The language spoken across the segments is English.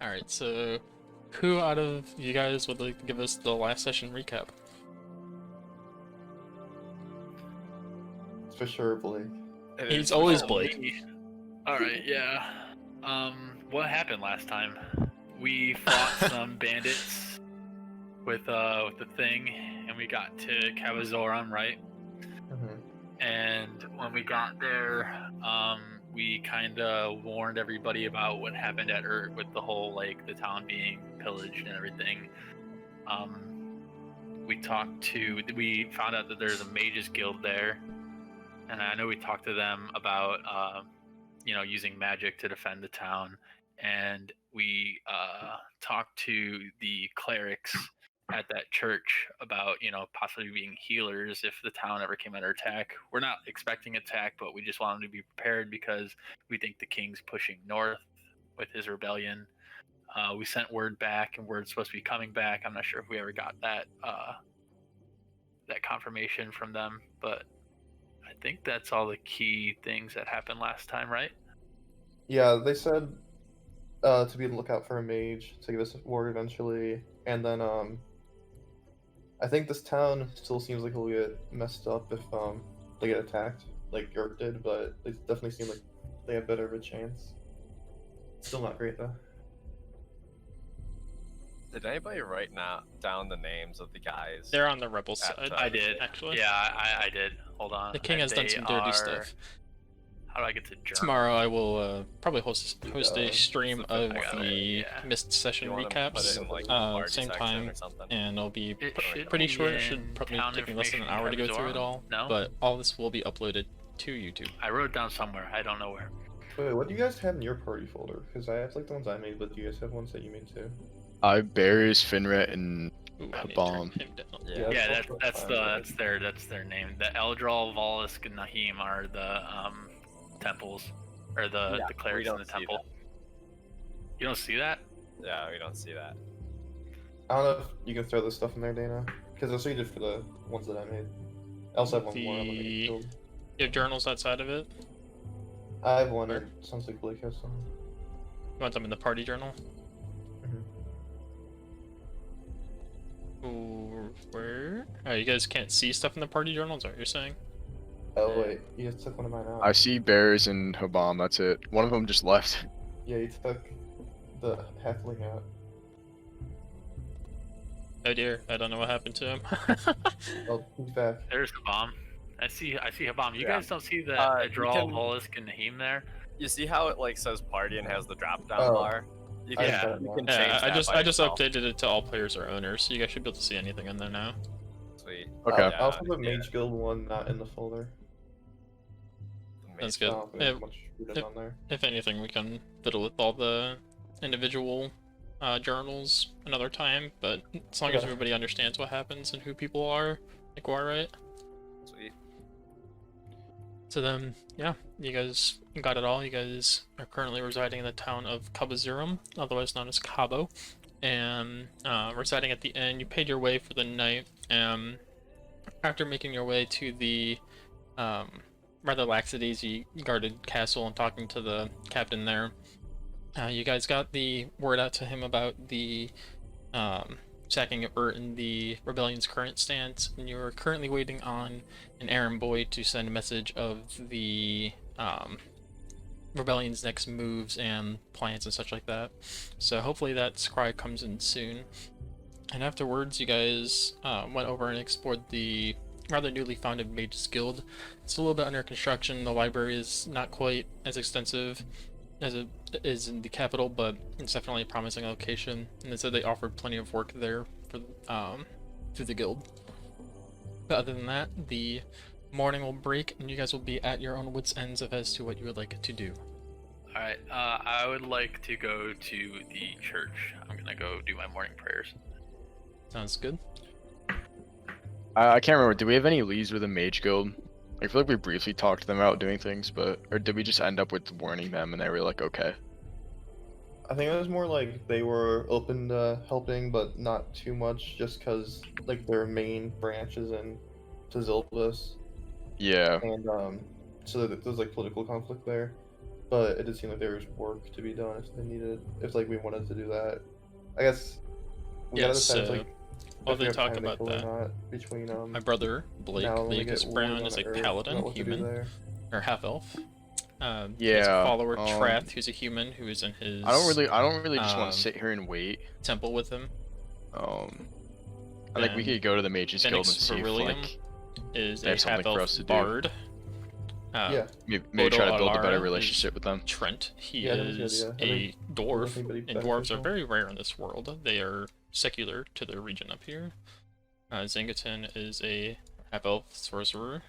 Alright, so who out of you guys would like to give us the last session recap? It's for sure Blake. He's always Blake. Alright, yeah. What happened last time? We fought some bandits with the thing, and we got to Kabazoram, right? And when we got there, we kind of warned everybody about what happened at Urt with the whole, like, the town being pillaged and everything. We found out that there's a mages guild there, and I know we talked to them about, using magic to defend the town, and we talked to the clerics at that church about, possibly being healers if the town ever came under attack. We're not expecting attack, but we just want them to be prepared because we think the king's pushing north with his rebellion. We sent word back, and word's supposed to be coming back. I'm not sure if we ever got that confirmation from them, but I think that's all the key things that happened last time, right? Yeah, they said to be on the lookout for a mage to give us a word eventually, and then I think this town still seems like it'll get messed up if they get attacked, like York did, but they definitely seem like they have better of a chance. Still not great though. Did anybody write down the names of the guys? They're on the rebel side. I did, actually. Yeah, I did. Hold on. The king has done some dirty stuff. How do I get to journal? Tomorrow I will probably host a stream of the missed session recaps, same time, and it'll be pretty short. It should probably take me less than an hour to go through it all, but all this will be uploaded to YouTube. I wrote it down somewhere. I don't know where. Wait, what do you guys have in your party folder? Because I have like the ones I made, but do you guys have ones that you made too? Bears, Finret, and Bomb. Yeah, that's their name. The Eldral, Vollisk, and Nahim are the temples, or the clerics in the temple. You don't see that? Yeah, we don't see that. I don't know if you can throw this stuff in there, Dana, because that's what you did for the ones that I made. I also have one more on the main field. You have journals outside of it? I have one, and it sounds like Blake has some. You want them in the party journal? Ooh, where? Oh, you guys can't see stuff in the party journal? Is that what you're saying? Oh wait, you just took one of mine out. I see Bears and Habam, that's it. One of them just left. Yeah, you took the halfling out. Oh dear, I don't know what happened to him. Oh, he's back. There's Habam. I see Habam. You guys don't see the Edral, Vollisk, and Nahim there? You see how it like says party and has the drop down bar? You can, you can change I that just updated it to all players are owners, so you guys should be able to see anything in there now. Sweet. Okay. I also put Mage Guild one not in the folder. That's good. If anything, we can fiddle with all the individual journals another time, but as long as everybody understands what happens and who people are, I think we're alright. Sweet. So then, yeah, you guys got it all. You guys are currently residing in the town of Kabazurum, otherwise known as Cabo, and residing at the inn. You paid your way for the night, and after making your way to the rather lackadaisy guarded castle and talking to the captain there, you guys got the word out to him about the sacking of Urt and the rebellion's current stance, and you're currently waiting on an errand boy to send a message of the rebellion's next moves and plans and such like that. So hopefully that scry comes in soon. And afterwards, you guys went over and explored the rather newly founded Mages Guild. It's a little bit under construction. The library is not quite as extensive as it is in the capital, but it's definitely a promising location. And they said they offered plenty of work there for through the guild. But other than that, the morning will break, and you guys will be at your own wits' ends as to what you would like to do. Alright, I would like to go to the church. I'm gonna go do my morning prayers. Sounds good. I can't remember, did we have any leads with the Mage Guild? I feel like we briefly talked to them about doing things, but or did we just end up with warning them and they were like, okay? I think it was more like they were open to helping, but not too much, just because like their main branch is in Zilbus. Yeah. And so there's like political conflict there. but it did seem like there was work to be done if they needed, if like we wanted to do that. I guess we gotta Yes, decide like while if we they have talk time to about kill or that, not between my brother Blake now when we Vegas get Brown word is on a Earth paladin about what to do human there. or half elf. He has a Yeah, follower Trath, who's a human who is in his I don't really just want um, to sit here and wait. temple with him. I think we And could go to the Mages Guild and Phoenix see if Verilium like is they a have something half for elf us to do. bard. Yeah. maybe try to build a better Alara relationship is with them. Trent. He Yeah, I think that's is a good idea. I a think dwarf, definitely be and dwarves are beneficial. very rare in this world. They are secular to their region up here. Zangaton is a half-elf sorcerer.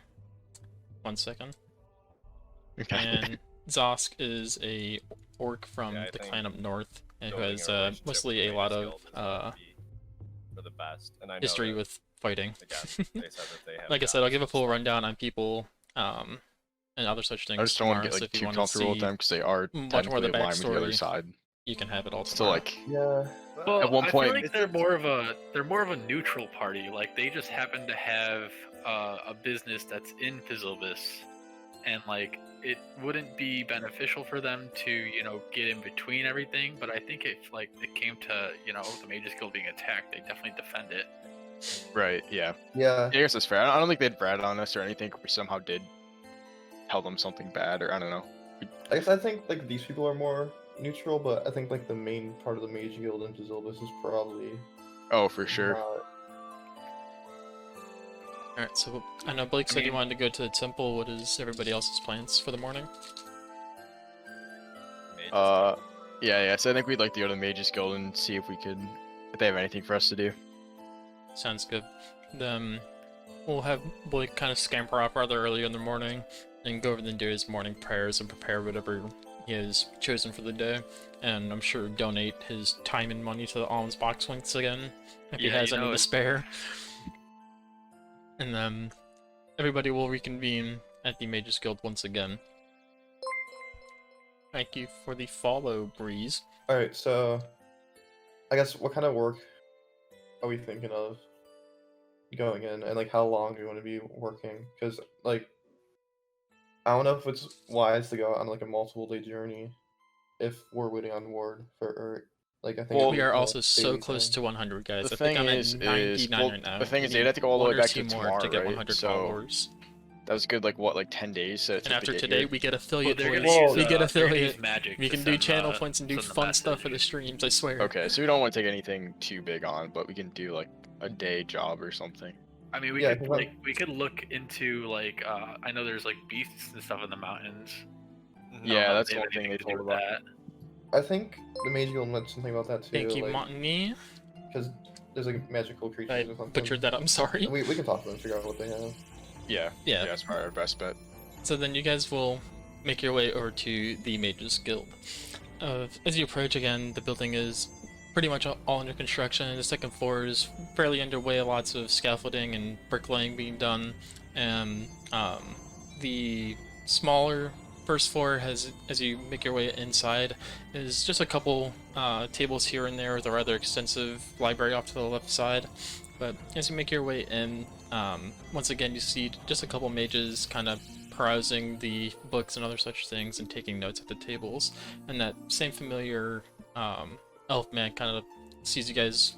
1 second. Okay. And Zosk is a orc from Yeah, I the think clan up north, and who Building has relationship mostly with a the lot Mages of Guild is gonna be for the best. And I know history that, with fighting. again, they said that they have Like I said, I'll jobs give a and full stuff. rundown on people, and other such things I just don't want tomorrow. to get So like if you too want to comfortable with see them because they are much more of the technically aligned with the other backstory, side. you can have it all So tomorrow. like, Yeah. Well, At one I point- feel like they're more of a neutral party. Like they just happen to have a business that's in Fizzlevis, and like it wouldn't be beneficial for them to get in between everything. But I think if like it came to the Mages Guild being attacked, they definitely defend it. right? Yeah. Yeah. I guess that's fair. I don't think they'd rat on us or anything. If we somehow did tell them something bad, or I don't know. I think like these people are more neutral, but I think like the main part of the Mage Guild in Fizzlevis is probably Oh, for sure. not. Alright, so I know Blake said you wanted to go to the temple. What is everybody else's plans for the morning? Mages Yeah, yeah. So I think we'd like to go to the Mages Guild and see if they have anything for us to do. Sounds good. Then we'll have Blake kind of scamper off rather early in the morning and go over and do his morning prayers and prepare whatever he has chosen for the day. And I'm sure donate his time and money to the alms box once again if he Yeah, has you any know to it. spare. And then everybody will reconvene at the Mages Guild once again. Thank you for the follow, Breeze. Alright, so I guess what kind of work are we thinking of going in, and like how long do we want to be working? Because like I don't know if it's wise to go on like a multiple day journey if we're waiting on ward for like I think Well, We are it's a also so daily close thing. to 100, guys. The I think thing I'm is- at 99 well, right now. the thing is We they'd need have to go all the one way or back two to more tomorrow, to get right? 100 So- followers. That was good. Like what, like 10 days? So it And took to after get today, here? we get Well, affiliate they're gonna points. use, We get they're gonna affiliate. use magic. We to can do send channel the- points and do send the fun stuff message. for the streams, I swear. Okay, so we don't want to take anything too big on, but we can do like a day job or something. I mean, we Yeah, could 'cause like we could look into like I know there's like beasts and stuff in the mountains. Mhm. I don't Yeah, know if that's they have one thing anything they to do told with about. that. I think the Mage Guild mentioned something about that too. Thank you, like, Montagny. because there's like magical creatures I or something. butchered that up, I'm sorry. And we can talk to them and figure out what they have. Yeah, Yeah. that's probably our best bet. So then you guys will make your way over to the Mages Guild. As you approach again, the building is pretty much all under construction. The second floor is fairly underway, lots of scaffolding and bricklaying being done. And the smaller first floor has, as you make your way inside, is just a couple tables here and there with a rather extensive library off to the left side. But as you make your way in, once again you see just a couple mages kind of perusing the books and other such things and taking notes at the tables. And that same familiar elf man kind of sees you guys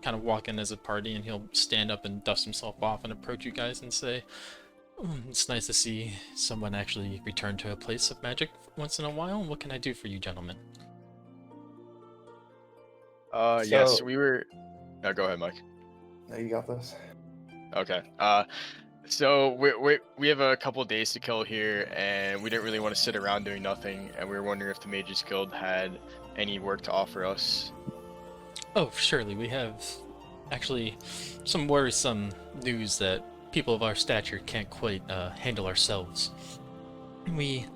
kind of walk in as a party, and he'll stand up and dust himself off and approach you guys and say, it's nice to see someone actually return to a place of magic once in a while. What can I do for you, gentlemen? Yes, So- we were. No, go ahead, Mike. No, you got this. Okay. So we have a couple days to kill here, and we didn't really want to sit around doing nothing, and we were wondering if the Mages Guild had any work to offer us. Oh, surely. We have actually some worrisome news that people of our stature can't quite handle ourselves. We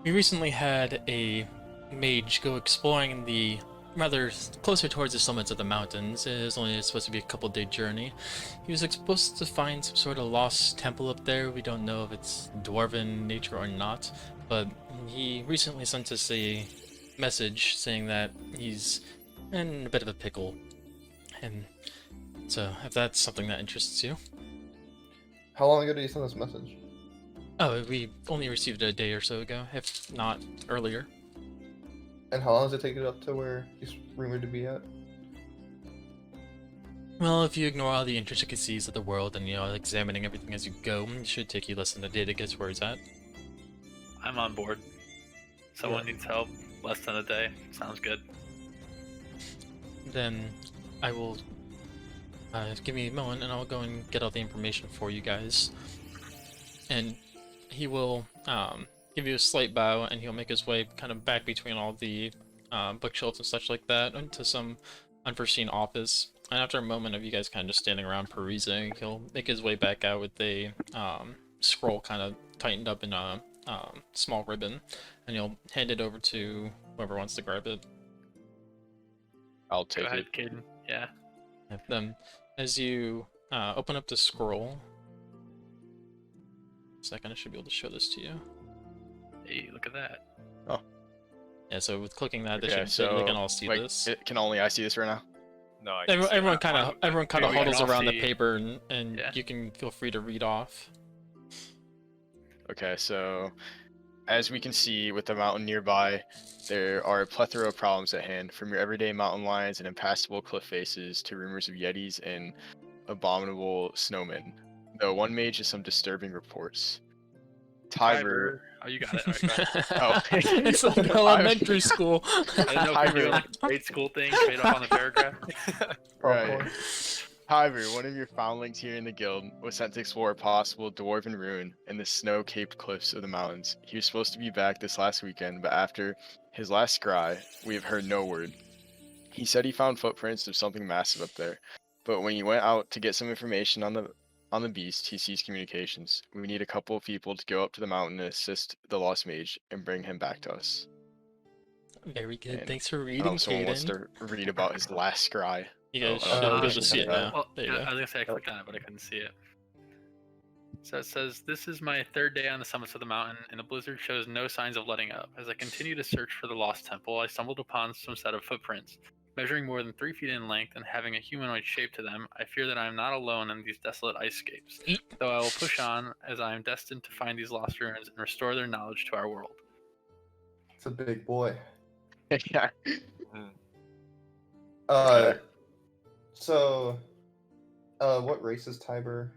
recently had a mage go exploring in the rather closer towards the summits of the mountains. It is only supposed to be a couple-day journey. He was supposed to find some sort of lost temple up there. We don't know if it's dwarven nature or not, but he recently sent us a message saying that he's in a bit of a pickle. And so, if that's something that interests you. How long ago did you send this message? Oh, we only received it a day or so ago, if not earlier. And how long does it take it up to where he's rumored to be at? Well, if you ignore all the intricacies of the world and, examining everything as you go, it should take you less than a day to get to where he's at. I'm on board. Someone needs help. Less than a day. Sounds good. Then I will give me a moment and I'll go and get all the information for you guys. And he will give you a slight bow and he'll make his way kind of back between all the bookshelves and such like that into some unforeseen office. And after a moment of you guys kind of just standing around perusing, he'll make his way back out with a scroll kind of tightened up in a small ribbon, and he'll hand it over to whoever wants to grab it. I'll Go take ahead, it. Caden. Yeah. Then, as you open up the scroll, a second, I should be able to show this to you. Hey, look at that. Yeah, so with clicking that, Okay, they can all see wait, this. Can only I see this right now? No, I can see Everyone that. kind of we can huddles all around the see- paper, and Yeah. you can feel free to read off. Okay, so as we can see with the mountain nearby, there are a plethora of problems at hand, from your everyday mountain lions and impassable cliff faces to rumors of yetis and abominable snowmen. Though one mage has some disturbing reports. Tiber. Oh, you got it. All right, go ahead. Oh. It's like elementary school. I didn't know if you were doing like a grade school thing straight up on the paragraph. Right. However, one of your foundlings here in the guild was sent to explore a possible dwarven ruin in the snow-capped cliffs of the mountains. He was supposed to be back this last weekend, but after his last scry, we have heard no word. He said he found footprints of something massive up there, but when he went out to get some information on the beast, he ceased communications. We need a couple of people to go up to the mountain and assist the lost mage and bring him back to us. Very good. And, Thanks for reading, someone wants Caden. to read about his last scry. You guys Oh, should be able to I see it see now. Well, There you I go. was gonna say I clicked on it, but I couldn't see it. So it says, "This is my third day on the summits of the mountain, and the blizzard shows no signs of letting up. As I continue to search for the lost temple, I stumbled upon some set of footprints. Measuring more than 3 feet in length and having a humanoid shape to them, I fear that I am not alone in these desolate icescapes. Though I will push on, as I am destined to find these lost ruins and restore their knowledge to our world." It's a big boy. Yeah. Uh, so, what race is Tiber?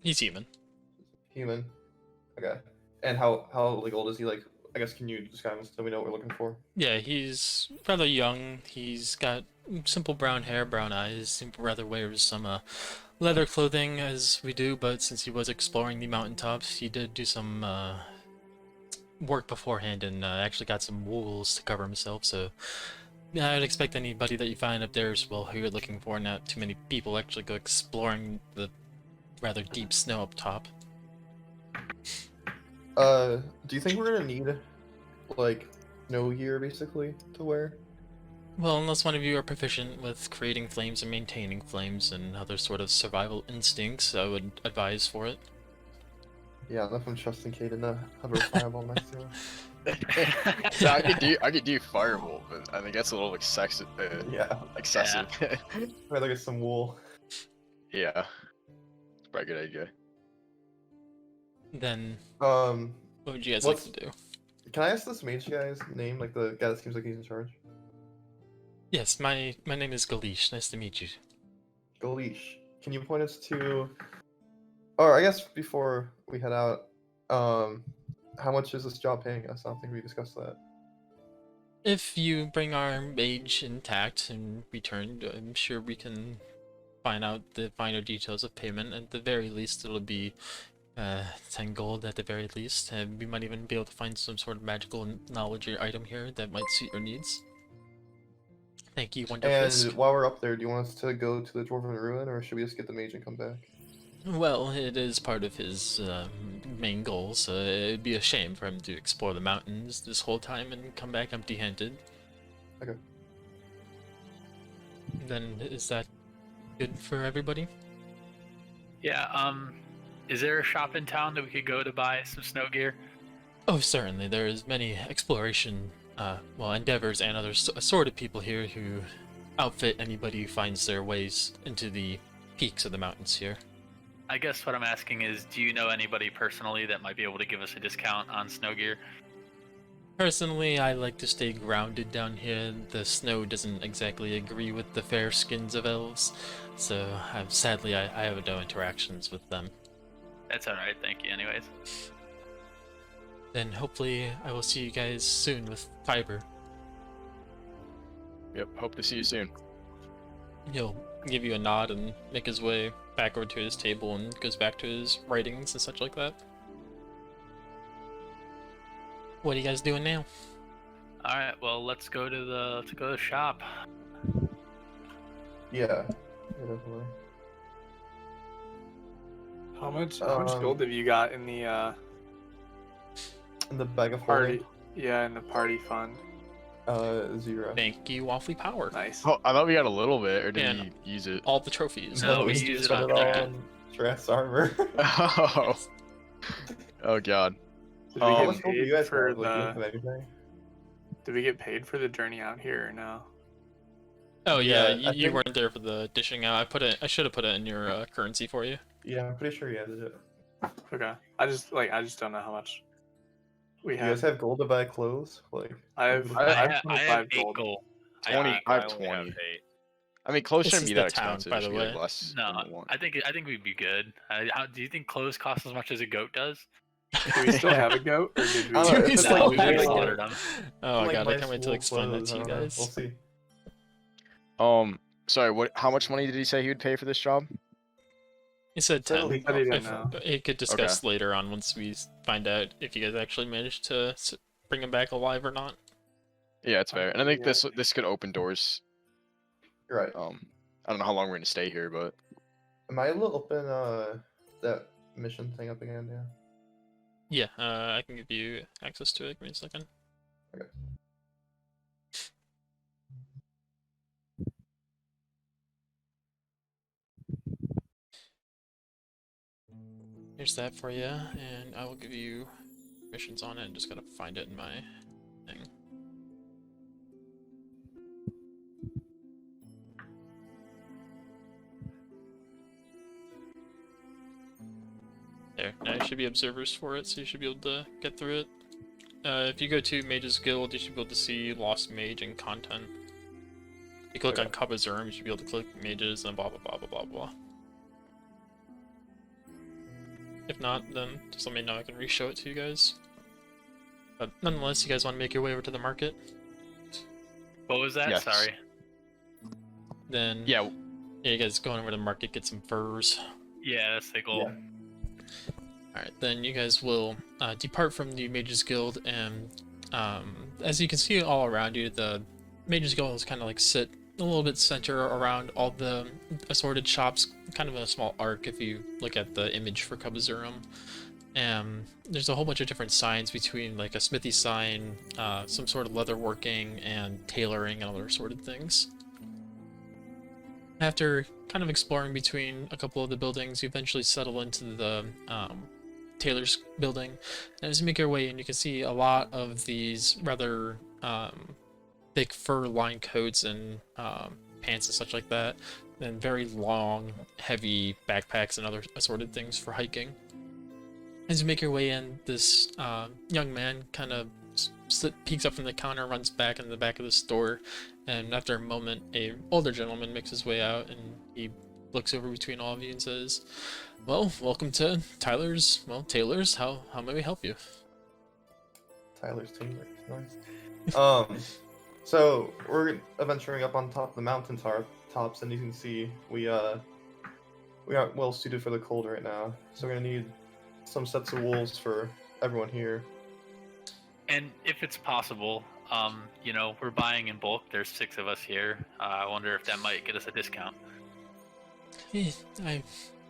He's human. Human. Okay. And how like old is he? Like, I guess can you describe him so we know what we're looking for? Yeah, he's rather young. He's got simple brown hair, brown eyes. He rather wears some leather clothing as we do, but since he was exploring the mountaintops, he did do some work beforehand and actually got some wools to cover himself. So yeah, I'd expect anybody that you find up there is well who you're looking for. Not too many people actually go exploring the rather deep snow up top. Do you think we're gonna need like snow gear basically to wear? Well, unless one of you are proficient with creating flames and maintaining flames and other sort of survival instincts, I would advise for it. Yeah, that's from trusting Caden to have a fireball next to him. So I could do firebolt, but I think that's a little excessive. Yeah, Excessive. I'd like get some wool. Yeah. It's probably a good idea. Then, Um, what would you guys What's- like to do? can I ask this mage guy's name? Like the guy that seems like he's in charge? Yes, my name is Galish. Nice to meet you. Galish. Can you point us to? Or I guess before we head out, how much is this job paying us? I don't think we discussed that. If you bring our mage intact and return, I'm sure we can find out the finer details of payment. At the very least, it'll be 10 gold at the very least. And we might even be able to find some sort of magical knowledge or item here that might suit your needs. Thank you, Wonder And Fisk. while we're up there, do you want us to go to the Dwarven Ruin, or should we just get the mage and come back? Well, it is part of his main goals. So it'd be a shame for him to explore the mountains this whole time and come back empty-handed. Okay. Then is that good for everybody? Yeah, is there a shop in town that we could go to buy some snow gear? Oh, certainly. There is many exploration, endeavors and other assorted people here who outfit anybody who finds their ways into the peaks of the mountains here. I guess what I'm asking is, do you know anybody personally that might be able to give us a discount on snow gear? Personally, I like to stay grounded down here. The snow doesn't exactly agree with the fair skins of elves, so sadly I have no interactions with them. That's alright, thank you anyways. Then hopefully I will see you guys soon with fiber. Yep, hope to see you soon. He'll give you a nod and make his way back over to his table and goes back to his writings and such like that. What are you guys doing now? Alright, well let's go to the shop. Yeah, definitely. How much gold have you got in the In the bag of party? holding, Yeah, in the party fund. 0. Thank you, Waffly Power. Nice. Oh, I thought we got a little bit, or did And we use it? all the trophies. No, we Just use it stop on Put it there. on dress armor. Oh. Oh god. Did How we much get gold do you paid guys for have? Like, do you the? have anything? Did we get paid for the journey out here or no? Oh yeah, Yeah, I you think- weren't there for the dishing out. I should have put it in your currency for you. Yeah, I'm pretty sure you added it. Okay. I just don't know how much we You guys have. have gold to buy clothes? Like, I have I have have 25 8 gold. gold. 20. I have only have 20. 8. I mean, clothes This shouldn't is be the that town, expensive. by It should the be like way. less No, than one. I think we'd be good. Do you think clothes cost as much as a goat does? Do we still have a goat, or did we? I don't know, Do we it's still like have really a slaughtered goat? them. Oh like god, I nice can't wait to wool explain that clothes, to you I don't know. guys. We'll see. Sorry, what? How much money did he say he would pay for this job? He said So 10. we- I didn't If, know. it could discuss later on once we find out if you guys actually managed to bring him back alive or not. Yeah, it's fair. And I think Yeah. this could open doors. You're right. I don't know how long we're gonna stay here, but Am I able to open that mission thing up again? Yeah. Yeah, I can give you access to it. Give me a second. Okay. Here's that for you, and I will give you missions on it. Just gotta find it in my thing. There, now you should be observers for it, so you should be able to get through it. If you go to Mage's Guild, you should be able to see Lost Mage and content. If you click on Kabazurum, you should be able to click Mages and blah blah blah blah blah blah. If not, then just let me know, I can re-show it to you guys. But nonetheless, you guys want to make your way over to the market? What was that? Yes. Sorry. Then yeah, you guys go over to the market, get some furs. Yeah, that's the goal. Alright, then you guys will depart from the Mages Guild, and as you can see all around you, the Mages Guild is kind of like sit a little bit center around all the assorted shops, kind of a small arc if you look at the image for Kabazurum. And there's a whole bunch of different signs between like a smithy sign, some sort of leatherworking, and tailoring and other assorted things. After kind of exploring between a couple of the buildings, you eventually settle into the tailor's building, and as you make your way in, you can see a lot of these rather thick fur-lined coats and pants and such like that, and very long, heavy backpacks and other assorted things for hiking. As you make your way in, this young man kind of peeks up from the counter, runs back in the back of the store, and after a moment, a older gentleman makes his way out, and he looks over between all of you and says, "Well, welcome to Taylor's. How may we help you?" Tyler's Taylor. Nice. So we're venturing up on top of the mountain tops, and you can see we aren't well suited for the cold right now. So we're gonna need some sets of wolves for everyone here. And if it's possible, you know, we're buying in bulk. There's 6 of us here. I wonder if that might get us a discount. I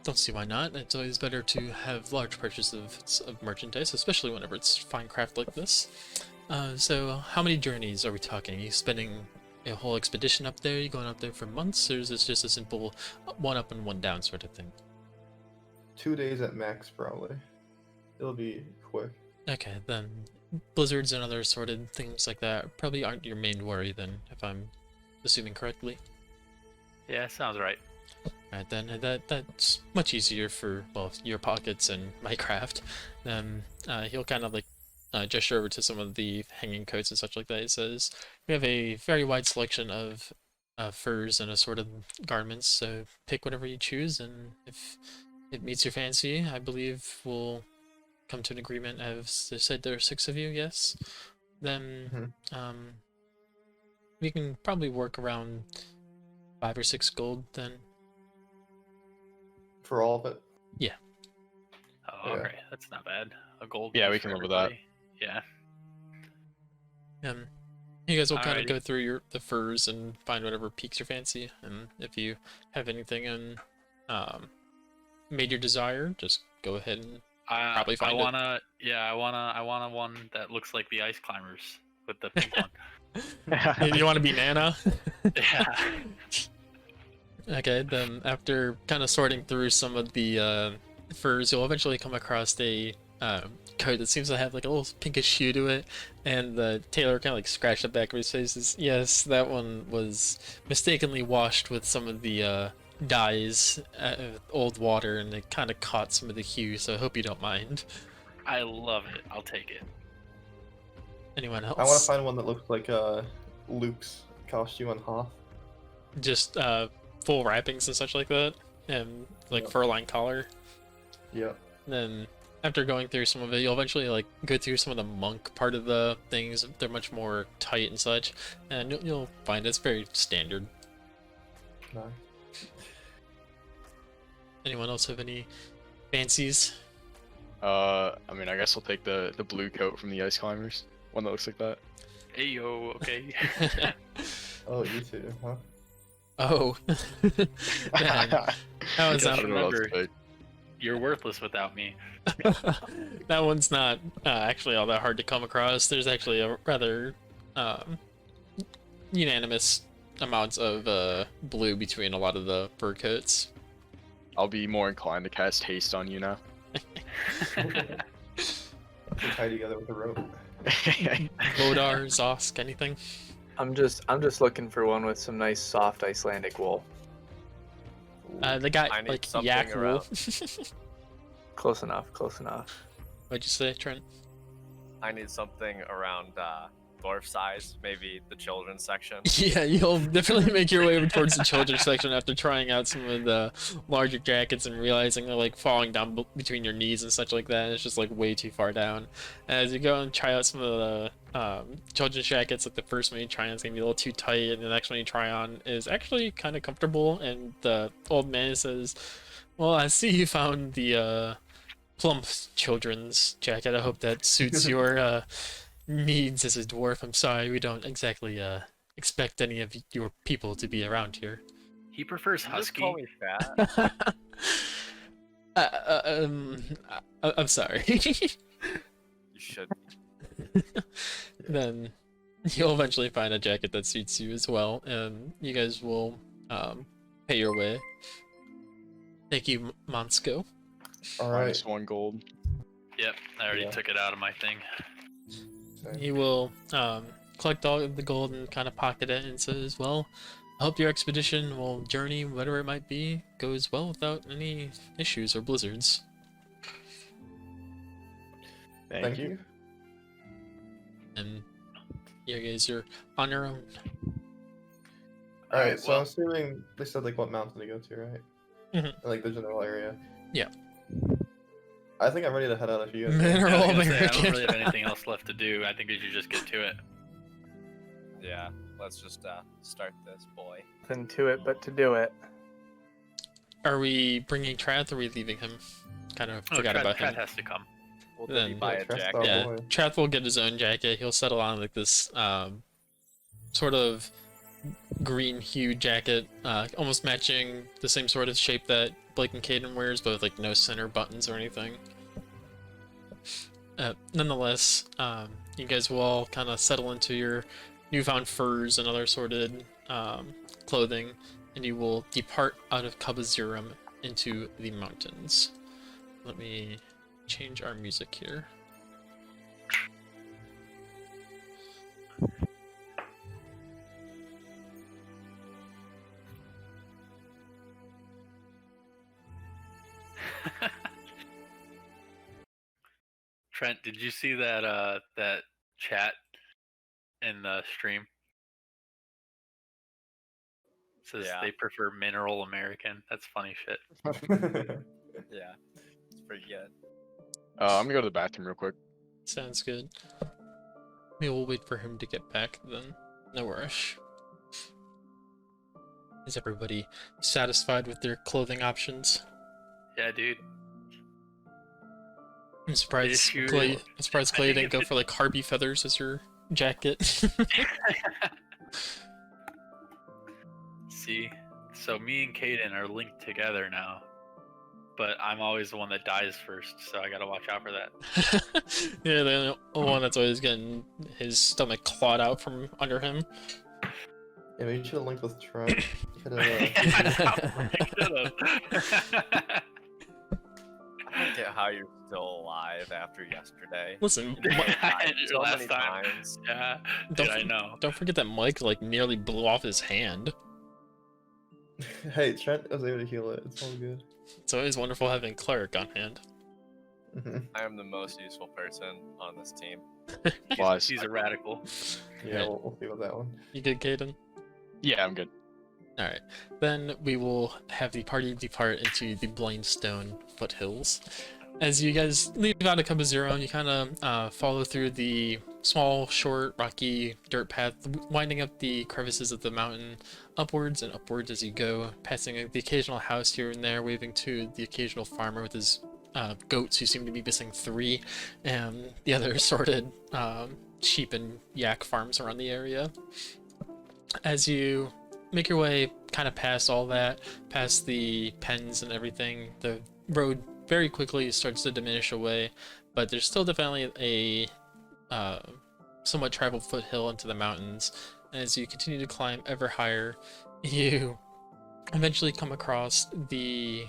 don't see why not. It's always better to have large purchases of merchandise, especially whenever it's fine craft like this. So how many journeys are we talking? Are you spending a whole expedition up there? Are you going up there for months, or is this just a simple one up and one down sort of thing? 2 days at max, probably. It'll be quick. Okay, then blizzards and other assorted things like that probably aren't your main worry then, if I'm assuming correctly. Yeah, sounds right. Right then, that's much easier for, well, your pockets and Minecraft. Then he'll kind of like gesture over to some of the hanging coats and such like that. He says, "We have a very wide selection of furs and assorted garments, so pick whatever you choose, and if it meets your fancy, I believe we'll come to an agreement." As they said, there are 6 of you, yes? Then we can probably work around 5 or 6 gold then. For all of it. Oh, Yeah. okay, that's not bad. A gold. Yeah, piece we for can live with that. everybody. Yeah. You guys will kind of Alrighty. go through the furs and find whatever piques your fancy, and if you have anything in made your desire, just go ahead and probably find it. I wanna one that looks like the ice climbers with the pink one. You want to be Nana? Yeah. Okay, then after kind of sorting through some of the furs, you'll eventually come across a coat that seems to have like a little pinkish hue to it, and the tailor kind of like scratched the back of his face. Says, "Yes, that one was mistakenly washed with some of the dyes, old water, and it kind of caught some of the hue. So I hope you don't mind." I love it. I'll take it. Anyone else? I want to find one that looks like Luke's costume on Hoth. Just full wrappings and such like that, and like Yep. fur-lined collar. Yeah. Then after going through some of it, you'll eventually like go through some of the monk part of the things. They're much more tight and such, and you'll find it's very standard. No. Anyone else have any fancies? I mean, I guess I'll take the blue coat from the ice climbers. One that looks like that. Hey yo, okay. Oh, you too, huh? Oh, man, that one's Just I not. don't know what else to remember- pick. You're worthless without me. That one's not actually all that hard to come across. There's actually a rather unanimous amounts of blue between a lot of the fur coats. I'll be more inclined to cast haste on you now. They're tied together with a rope. Lodar, Zosk, anything? I'm just looking for one with some nice soft Icelandic wool. They got I need like something yak wool. around. Close enough, close enough. What'd you say, Trent? I need something around dwarf size, maybe the children's section. Yeah, you'll definitely make your way over towards the children's section after trying out some of the larger jackets and realizing they're like falling down between your knees and such like that. And it's just like way too far down. As you go and try out some of the children's jackets, like the first one you try on is gonna be a little too tight, and the next one you try on is actually kind of comfortable. And the old man says, "Well, I see you found the plump children's jacket. I hope that suits your needs as a dwarf. I'm sorry, we don't exactly expect any of your people to be around here." He prefers You just husky. call me fat. I'm sorry. You should. Then you'll eventually find a jacket that suits you as well, and you guys will pay your way. Thank you, Monsko. All right. Minus 1 gold. Yep, I already Yeah. took it out of my thing. He will collect all of the gold and kind of pocket it and says, "Well, I hope your expedition will journey, whatever it might be, goes well without any issues or blizzards." Thank you. And you guys are on your own. All right. So well- I'm assuming they said like what mountain to go to, right? Mhm. Like the general area. Yeah. I think I'm ready to head out if you guys. Mineral I was gonna say, I American. don't really have anything else left to do. I think we should just get to it. Yeah, let's just start this, boy. Nothing to it but to do it. Are we bringing Trath or are we leaving him? Kind of Oh, forgot Trat, about Trat him. has to come. Well, Then- did he buy Yeah, a Trust jacket? our Yeah, boy. Trath will get his own jacket. He'll settle on like this sort of green hued jacket, almost matching the same sort of shape that Blake and Caden wears, but with like no center buttons or anything. Nonetheless, you guys will all kind of settle into your newfound furs and other sorted clothing, and you will depart out of Kabazurum into the mountains. Let me change our music here. Trent, did you see that that chat in the stream? It says Yeah. they prefer mineral American. That's funny shit. Yeah, it's pretty good. I'm gonna go to the bathroom real quick. Sounds good. We will wait for him to get back then. No rush. Is everybody satisfied with their clothing options? Yeah, dude. I'm surprised Issue- Clay. I'm surprised I Clay think didn't go it's- for like Harpy feathers as your jacket. See, so me and Caden are linked together now, but I'm always the one that dies first, so I gotta watch out for that. Yeah, the only one that's always getting his stomach clawed out from under him. Yeah, maybe you should have linked with Trent. You could have, I don't get how you're still alive after yesterday. Listen, You Mi- died so Last many time. times. Yeah, Don't dude, I for- know. don't forget that Mike like nearly blew off his hand. hey, Trent was able to heal it. It's all good. It's always wonderful having cleric on hand. I am the most useful person on this team. Lies. He's a radical. Yeah, Right. we'll see about that one. You good, Caden? Yeah, I'm good. Alright, then we will have the party depart into the Blamestone foothills. As you guys leave out of Cuba Zero, you kind of follow through the small, short, rocky dirt path, winding up the crevices of the mountain upwards and upwards as you go, passing the occasional house here and there, waving to the occasional farmer with his goats, who seem to be missing 3, and the other assorted sheep and yak farms around the area. As you make your way kind of past all that, past the pens and everything, the road very quickly starts to diminish away, but there's still definitely a somewhat traveled foothill into the mountains. And as you continue to climb ever higher, you eventually come across the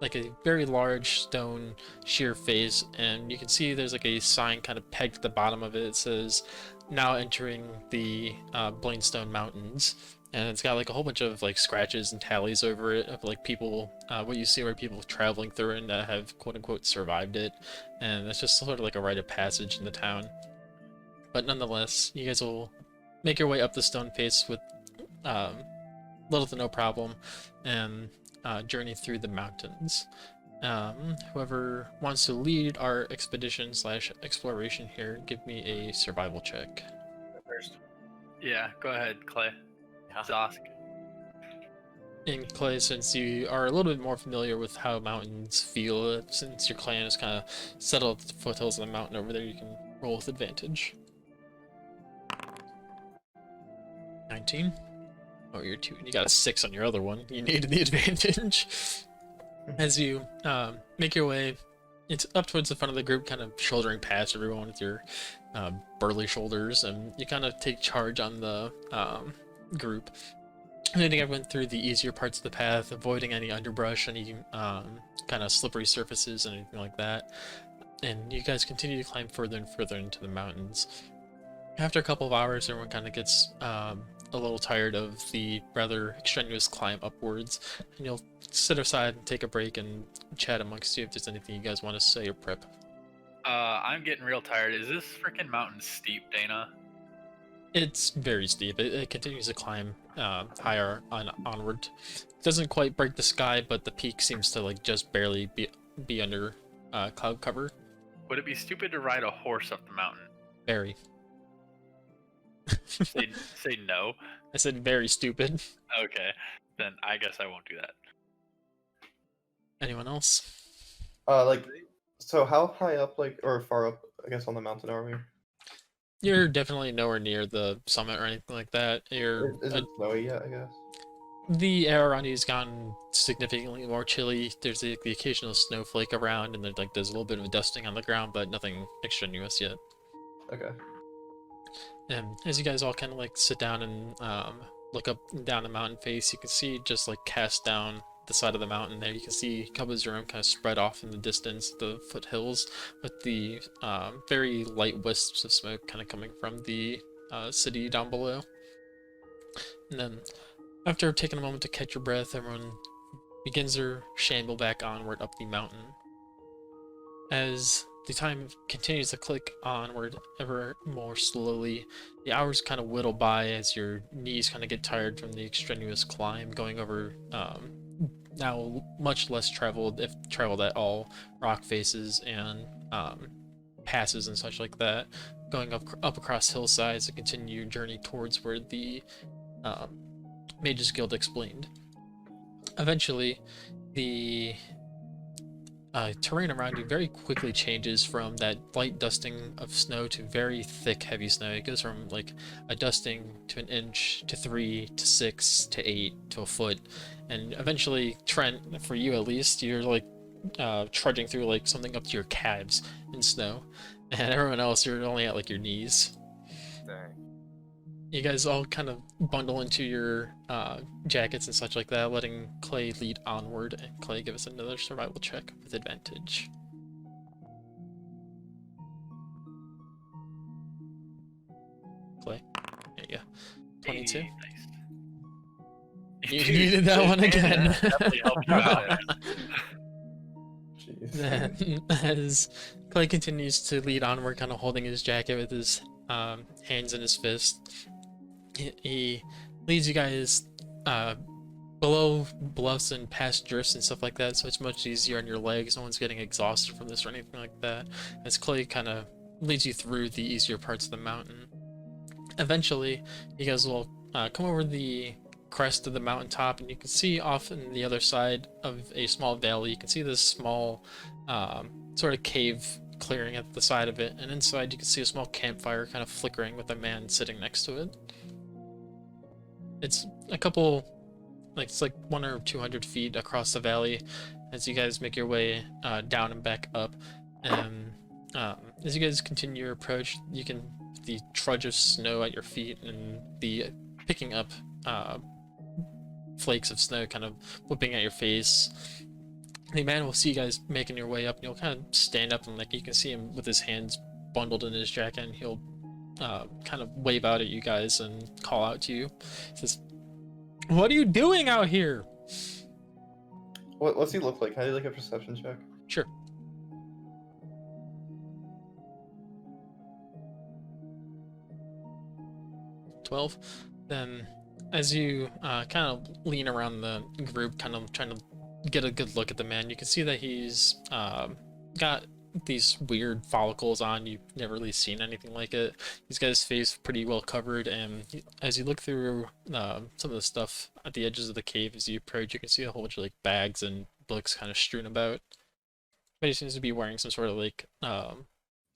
like a very large stone sheer face, and you can see there's like a sign kind of pegged at the bottom of it. It says, "Now entering the Blamestone Mountains," and it's got like a whole bunch of like scratches and tallies over it of like people, what you see are people traveling through it and that have quote unquote survived it, and it's just sort of like a rite of passage in the town. But nonetheless, you guys will make your way up the stone face with little to no problem, and journey through the mountains. Whoever wants to lead our expedition / exploration here, give me a survival check. First. Yeah, go ahead, Clay. Yeah. Zosk. And Clay, since you are a little bit more familiar with how mountains feel, since your clan is kind of settled at the foothills of the mountain over there, you can roll with advantage. 19. Oh, you're 2. You got a 6 on your other one. You needed the advantage. As you make your way up towards the front of the group, kind of shouldering past everyone with your burly shoulders, and you kind of take charge on the group, leading everyone through the easier parts of the path, avoiding any underbrush, any kind of slippery surfaces, and anything like that. And you guys continue to climb further and further into the mountains. After a couple of hours, everyone kind of gets a little tired of the rather strenuous climb upwards, and you'll sit aside and take a break and chat amongst you if there's anything you guys want to say or prep. I'm getting real tired. Is this freaking mountain steep, Dana? It's very steep. It continues to climb higher onward. It doesn't quite break the sky, but the peak seems to like just barely be under cloud cover. Would it be stupid to ride a horse up the mountain? Very. Say no. I said very stupid. Okay, then I guess I won't do that. Anyone else? So how high up, or far up, I guess, on the mountain are we? You're definitely nowhere near the summit or anything like that. You're Is it snowy yet, I guess? the air around you's gotten significantly more chilly. There's the occasional snowflake around, and there's a little bit of dusting on the ground, but nothing extraneous yet. Okay. And as you guys all kind of like sit down and look up and down the mountain face, you can see just like cast down the side of the mountain there, you can see Cuba's room kind of spread off in the distance, the foothills, with the very light wisps of smoke kind of coming from the city down below. And then, after taking a moment to catch your breath, everyone begins their shamble back onward up the mountain. As the time continues to click onward ever more slowly. The hours kind of whittle by as your knees kind of get tired from the extraneous climb, going over now much less traveled, if traveled at all, rock faces and passes and such like that, going up across hillsides to continue your journey towards where the Mages Guild explained. Eventually, the terrain around you very quickly changes from that light dusting of snow to very thick, heavy snow. It goes from like a dusting to an inch to 3 to 6 to 8 to a foot, and eventually, Trent, for you at least, you're like trudging through like something up to your calves in snow, and everyone else, you're only at like your knees. Dang. You guys all kind of bundle into your jackets and such like that, letting Clay lead onward. And Clay, give us another survival check with advantage. Clay, there you go. 22. Hey, nice. You Dude, needed that one again. definitely helped you out. Jeez. Then, as Clay continues to lead onward, kind of holding his jacket with his hands in his fist, he leads you guys below bluffs and past drifts and stuff like that, so it's much easier on your legs. No one's getting exhausted from this or anything like that, as Clay kind of leads you through the easier parts of the mountain. Eventually, you guys will come over the crest of the mountaintop, and you can see off in the other side of a small valley, you can see this small sort of cave clearing at the side of it, and inside you can see a small campfire kind of flickering with a man sitting next to it. It's a couple, like it's like 100 or 200 feet across the valley as you guys make your way down and back up. And as you guys continue your approach, you can the trudge of snow at your feet and the picking up flakes of snow kind of whipping at your face. The man will see you guys making your way up, and you'll kind of stand up, and like you can see him with his hands bundled in his jacket, and he'll kind of wave out at you guys and call out to you. He says, "What are you doing out here?" What's he look like? Can I do like a perception check? Sure. "12. Then, as you kind of lean around the group, kind of trying to get a good look at the man, you can see that he's got these weird follicles on. You've never really seen anything like it. He's got his face pretty well covered, and as you look through some of the stuff at the edges of the cave as you approach, you can see a whole bunch of like bags and books kind of strewn about. But he seems to be wearing some sort of like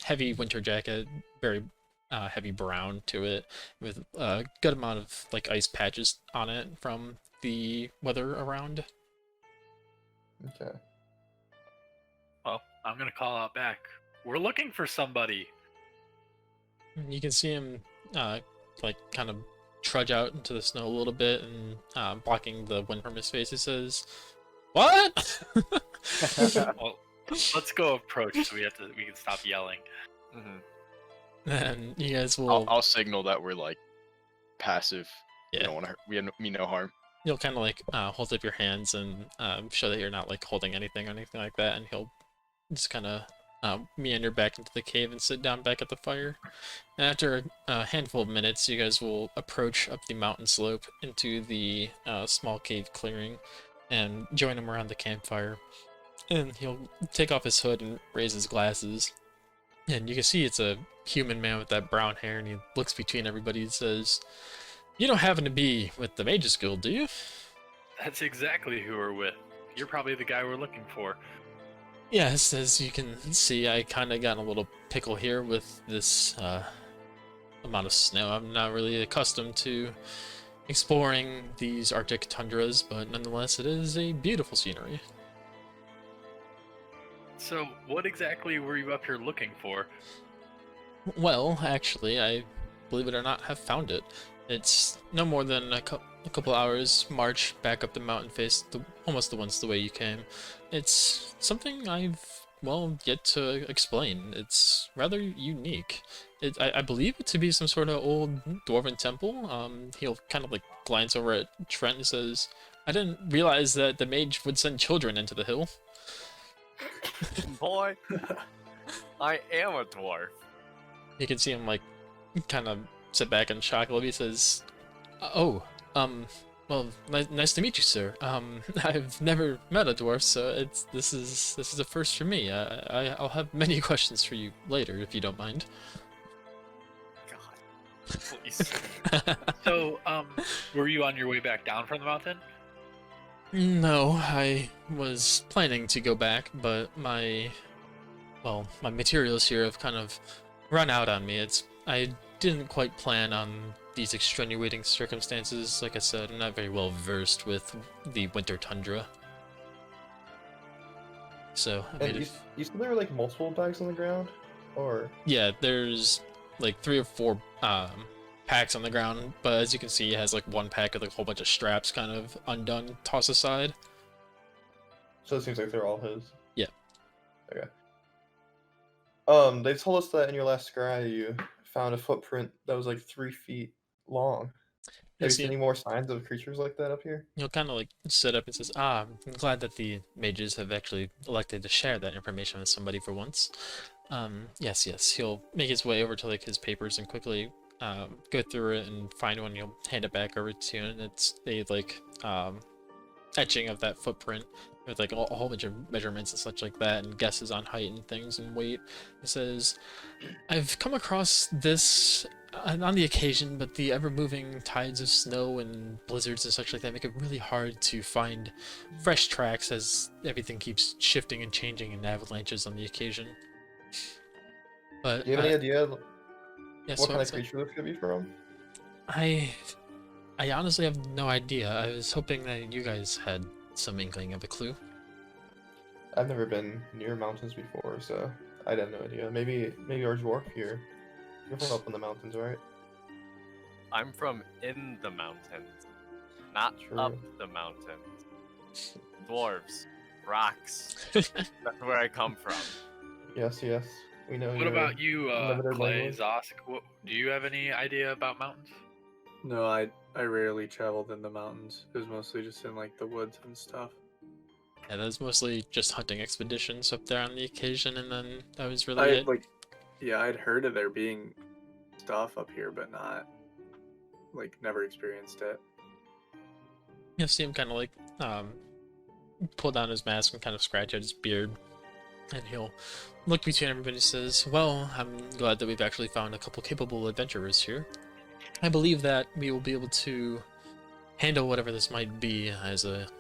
heavy winter jacket, very heavy brown to it, with a good amount of like ice patches on it from the weather around. Okay. Well, I'm gonna call out back. We're looking for somebody. You can see him like kind of trudge out into the snow a little bit and blocking the wind from his face. He says, "What?" Well, let's go approach so we can stop yelling. Mm-hmm. And you guys will I'll signal that we're like passive. Yeah. We don't want to hurt. We no harm. you'll kind of like hold up your hands and show that you're not like holding anything or anything like that, and he'll just kind of meander back into the cave and sit down back at the fire. And after a handful of minutes, you guys will approach up the mountain slope into the small cave clearing and join him around the campfire. And he'll take off his hood and raise his glasses. And you can see it's a human man with that brown hair, and he looks between everybody and says, "You don't happen to be with the Mages Guild, do you?" That's exactly who we're with. You're probably the guy we're looking for. Yes, as you can see, I kind of got in a little pickle here with this amount of snow. I'm not really accustomed to exploring these Arctic tundras, but nonetheless, it is a beautiful scenery. So, what exactly were you up here looking for? Well, actually, I, believe it or not, have found it. It's no more than a couple hours march back up the mountain face, almost the way you came. It's something I've, well, yet to explain. It's rather unique. I believe it to be some sort of old dwarven temple. He'll kind of like glance over at Trent and says, "I didn't realize that the mage would send children into the hill." Boy. I am a dwarf. You can see him like kind of sit back and shock a little bit. He says, "Oh, well, nice to meet you, sir. I've never met a dwarf, so this is a first for me. I'll have many questions for you later, if you don't mind." God, please. So, were you on your way back down from the mountain? No, I was planning to go back, but my materials here have kind of run out on me. I didn't quite plan on these extenuating circumstances. Like I said, I'm not very well versed with the winter tundra. So, I And made you said there were like multiple bags on the ground, or yeah, there's like 3 or 4 packs on the ground, but as you can see, it has like one pack with like a whole bunch of straps kind of undone, tossed aside. so it seems like they're all his. Yeah. Okay. They told us that in your last scry you found a footprint that was like 3 feet long. Have you see, seen any more signs of creatures like that up here? He'll kind of like sit up and says, "Ah, I'm glad that the mages have actually elected to share that information with somebody for once." Yes. He'll make his way over to like his papers and quickly go through it and find one. He'll hand it back over to you, and it's a like etching of that footprint with like a whole bunch of measurements and such like that, and guesses on height and things and weight. It says, "I've come across this on the occasion, but the ever-moving tides of snow and blizzards and such like that make it really hard to find fresh tracks as everything keeps shifting and changing in avalanches on the occasion." But Do you have any idea yes, what kind of was it? creature this could be from? I honestly have no idea. I was hoping that you guys had some inkling of a clue. I've never been near mountains before, so I'd have no idea. Maybe our dwarf here. You're from up in the mountains, right? I'm from in the mountains, not True. up the mountains. Dwarves, rocks. That's where I come from. Yes. We know. What you're about you, limited Clay, language. Zosk? Do you have any idea about mountains? No, I rarely traveled in the mountains. It was mostly just in like the woods and stuff. Yeah, that was mostly just hunting expeditions up there on the occasion, and then that was really I it. I'd heard of there being stuff up here, but not never experienced it. You'll see him kind of like pull down his mask and kind of scratch at his beard, and he'll look between everybody and says, "Well, I'm glad that we've actually found a couple capable adventurers here. I believe that we will be able to handle whatever this might be as if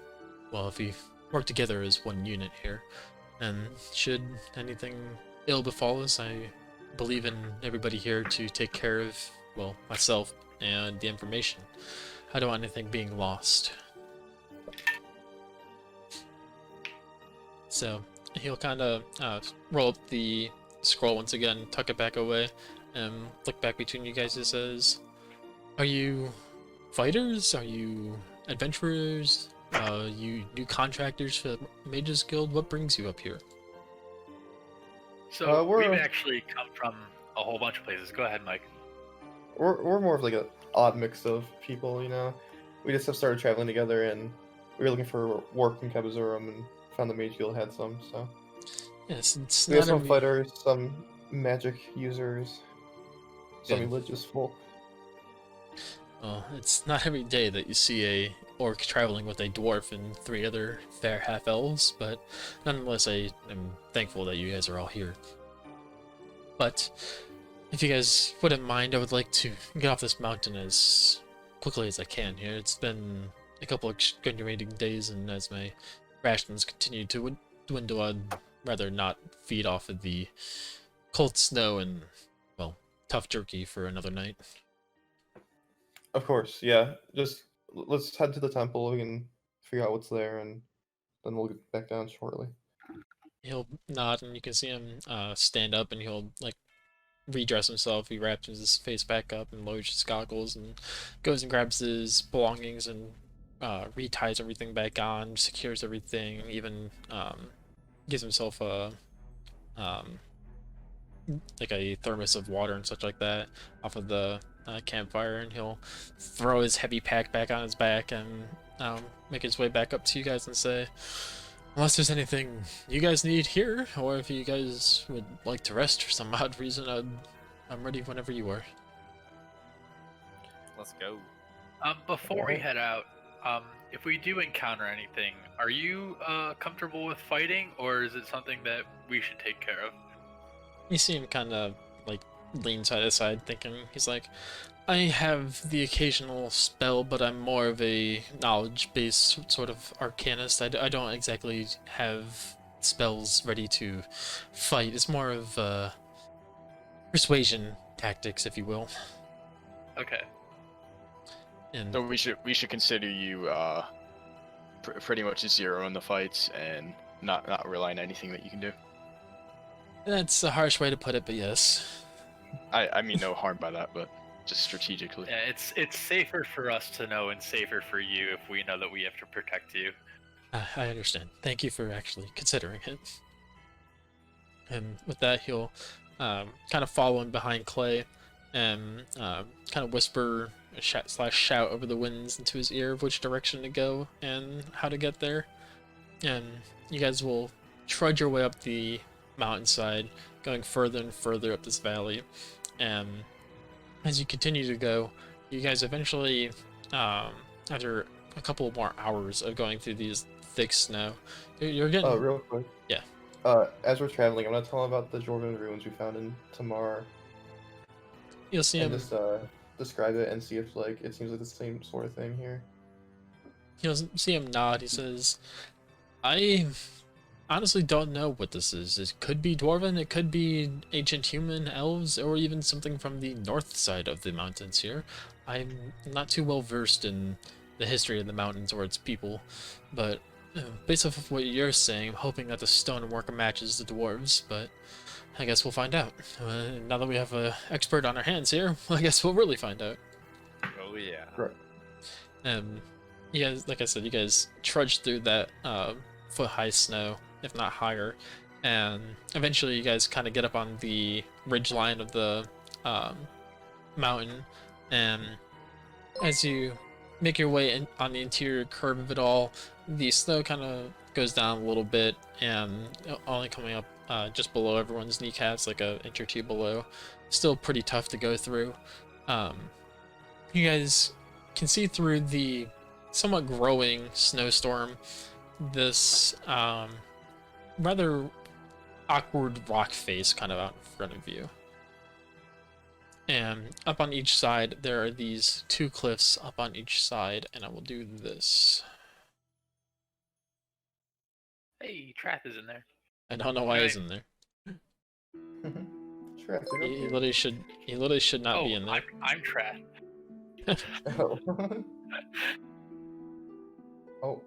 we work together as one unit here. And should anything ill befall us, I believe in everybody here to take care of, myself and the information. I don't want anything being lost." So he'll kind of roll up the scroll once again, tuck it back away, and look back between you guys and says, "Are you fighters? Are you adventurers? You new contractors for the Mages Guild? What brings you up here?" So we're- we've actually come from a whole bunch of places. Go ahead, Mike. We're more of like an odd mix of people, you know. We just have started traveling together, and we were looking for work in Kabazurum, and found the Mage Guild had some. So Yes, it's we have not some every- fighters, some magic users, some Good. religious folk. Well, it's not every day that you see a orc traveling with a dwarf and 3 other fair half-elves, but nonetheless, I am thankful that you guys are all here. But if you guys wouldn't mind, I would like to get off this mountain as quickly as I can here. It's been a couple of extenuating days, and as my rations continue to dwindle, I'd rather not feed off of the cold snow and, tough jerky for another night. Of course, yeah. Just let's head to the temple. We can figure out what's there, and then we'll get back down shortly. He'll nod, and you can see him stand up, and he'll redress himself. He wraps his face back up and lowers his goggles, and goes and grabs his belongings and reties everything back on, secures everything, even gives himself a thermos of water and such like that off of the campfire, and he'll throw his heavy pack back on his back and make his way back up to you guys and say, Unless there's anything you guys need here, or if you guys would like to rest for some odd reason, I'm ready whenever you are. Let's go. Before we Alright. head out, if we do encounter anything, are you comfortable with fighting, or is it something that we should take care of? You see him kind of like lean side to side, thinking. He's like, I have the occasional spell, but I'm more of a knowledge-based sort of arcanist. I don't exactly have spells ready to fight. It's more of persuasion tactics, if you will. Okay. And So we should consider you pretty much a zero in the fights and not rely on anything that you can do. that's a harsh way to put it, but yes. I mean no harm by that, but just strategically. Yeah, it's safer for us to know and safer for you if we know that we have to protect you. I understand. Thank you for actually considering it. And with that, he'll kind of follow in behind Clay and kind of whisper / shout over the winds into his ear of which direction to go and how to get there. And you guys will trudge your way up the mountainside, going further and further up this valley. And as you continue to go, you guys eventually, after a couple more hours of going through these thick snow, you're getting... Real quick. Yeah. As we're traveling, I'm gonna tell him about the Jordan ruins we found in Tamar, You'll see and him... just describe it and see if like it seems like the same sort of thing here. You'll see him nod. He says, I honestly don't know what this is. It could be Dwarven, it could be ancient human, elves, or even something from the north side of the mountains here. I'm not too well versed in the history of the mountains or its people, but based off of what you're saying, I'm hoping that the stonework matches the dwarves, but I guess we'll find out. Now that we have an expert on our hands here, I guess we'll really find out. Oh yeah. Right. You guys, like I said, you guys trudge through that foot-high snow, if not higher, and eventually you guys kind of get up on the ridge line of the mountain, and as you make your way in on the interior curve of it all, the snow kind of goes down a little bit, and only coming up just below everyone's kneecaps, like an inch or two below. Still pretty tough to go through. You guys can see through the somewhat growing snowstorm this rather awkward rock face kind of out in front of you. And up on each side, there are these two cliffs up on each side, and I will do this. Hey, Trath is in there. I don't know why he's in there. Sure, I think He literally should not be in there. I'm Trath. Oh. Oh.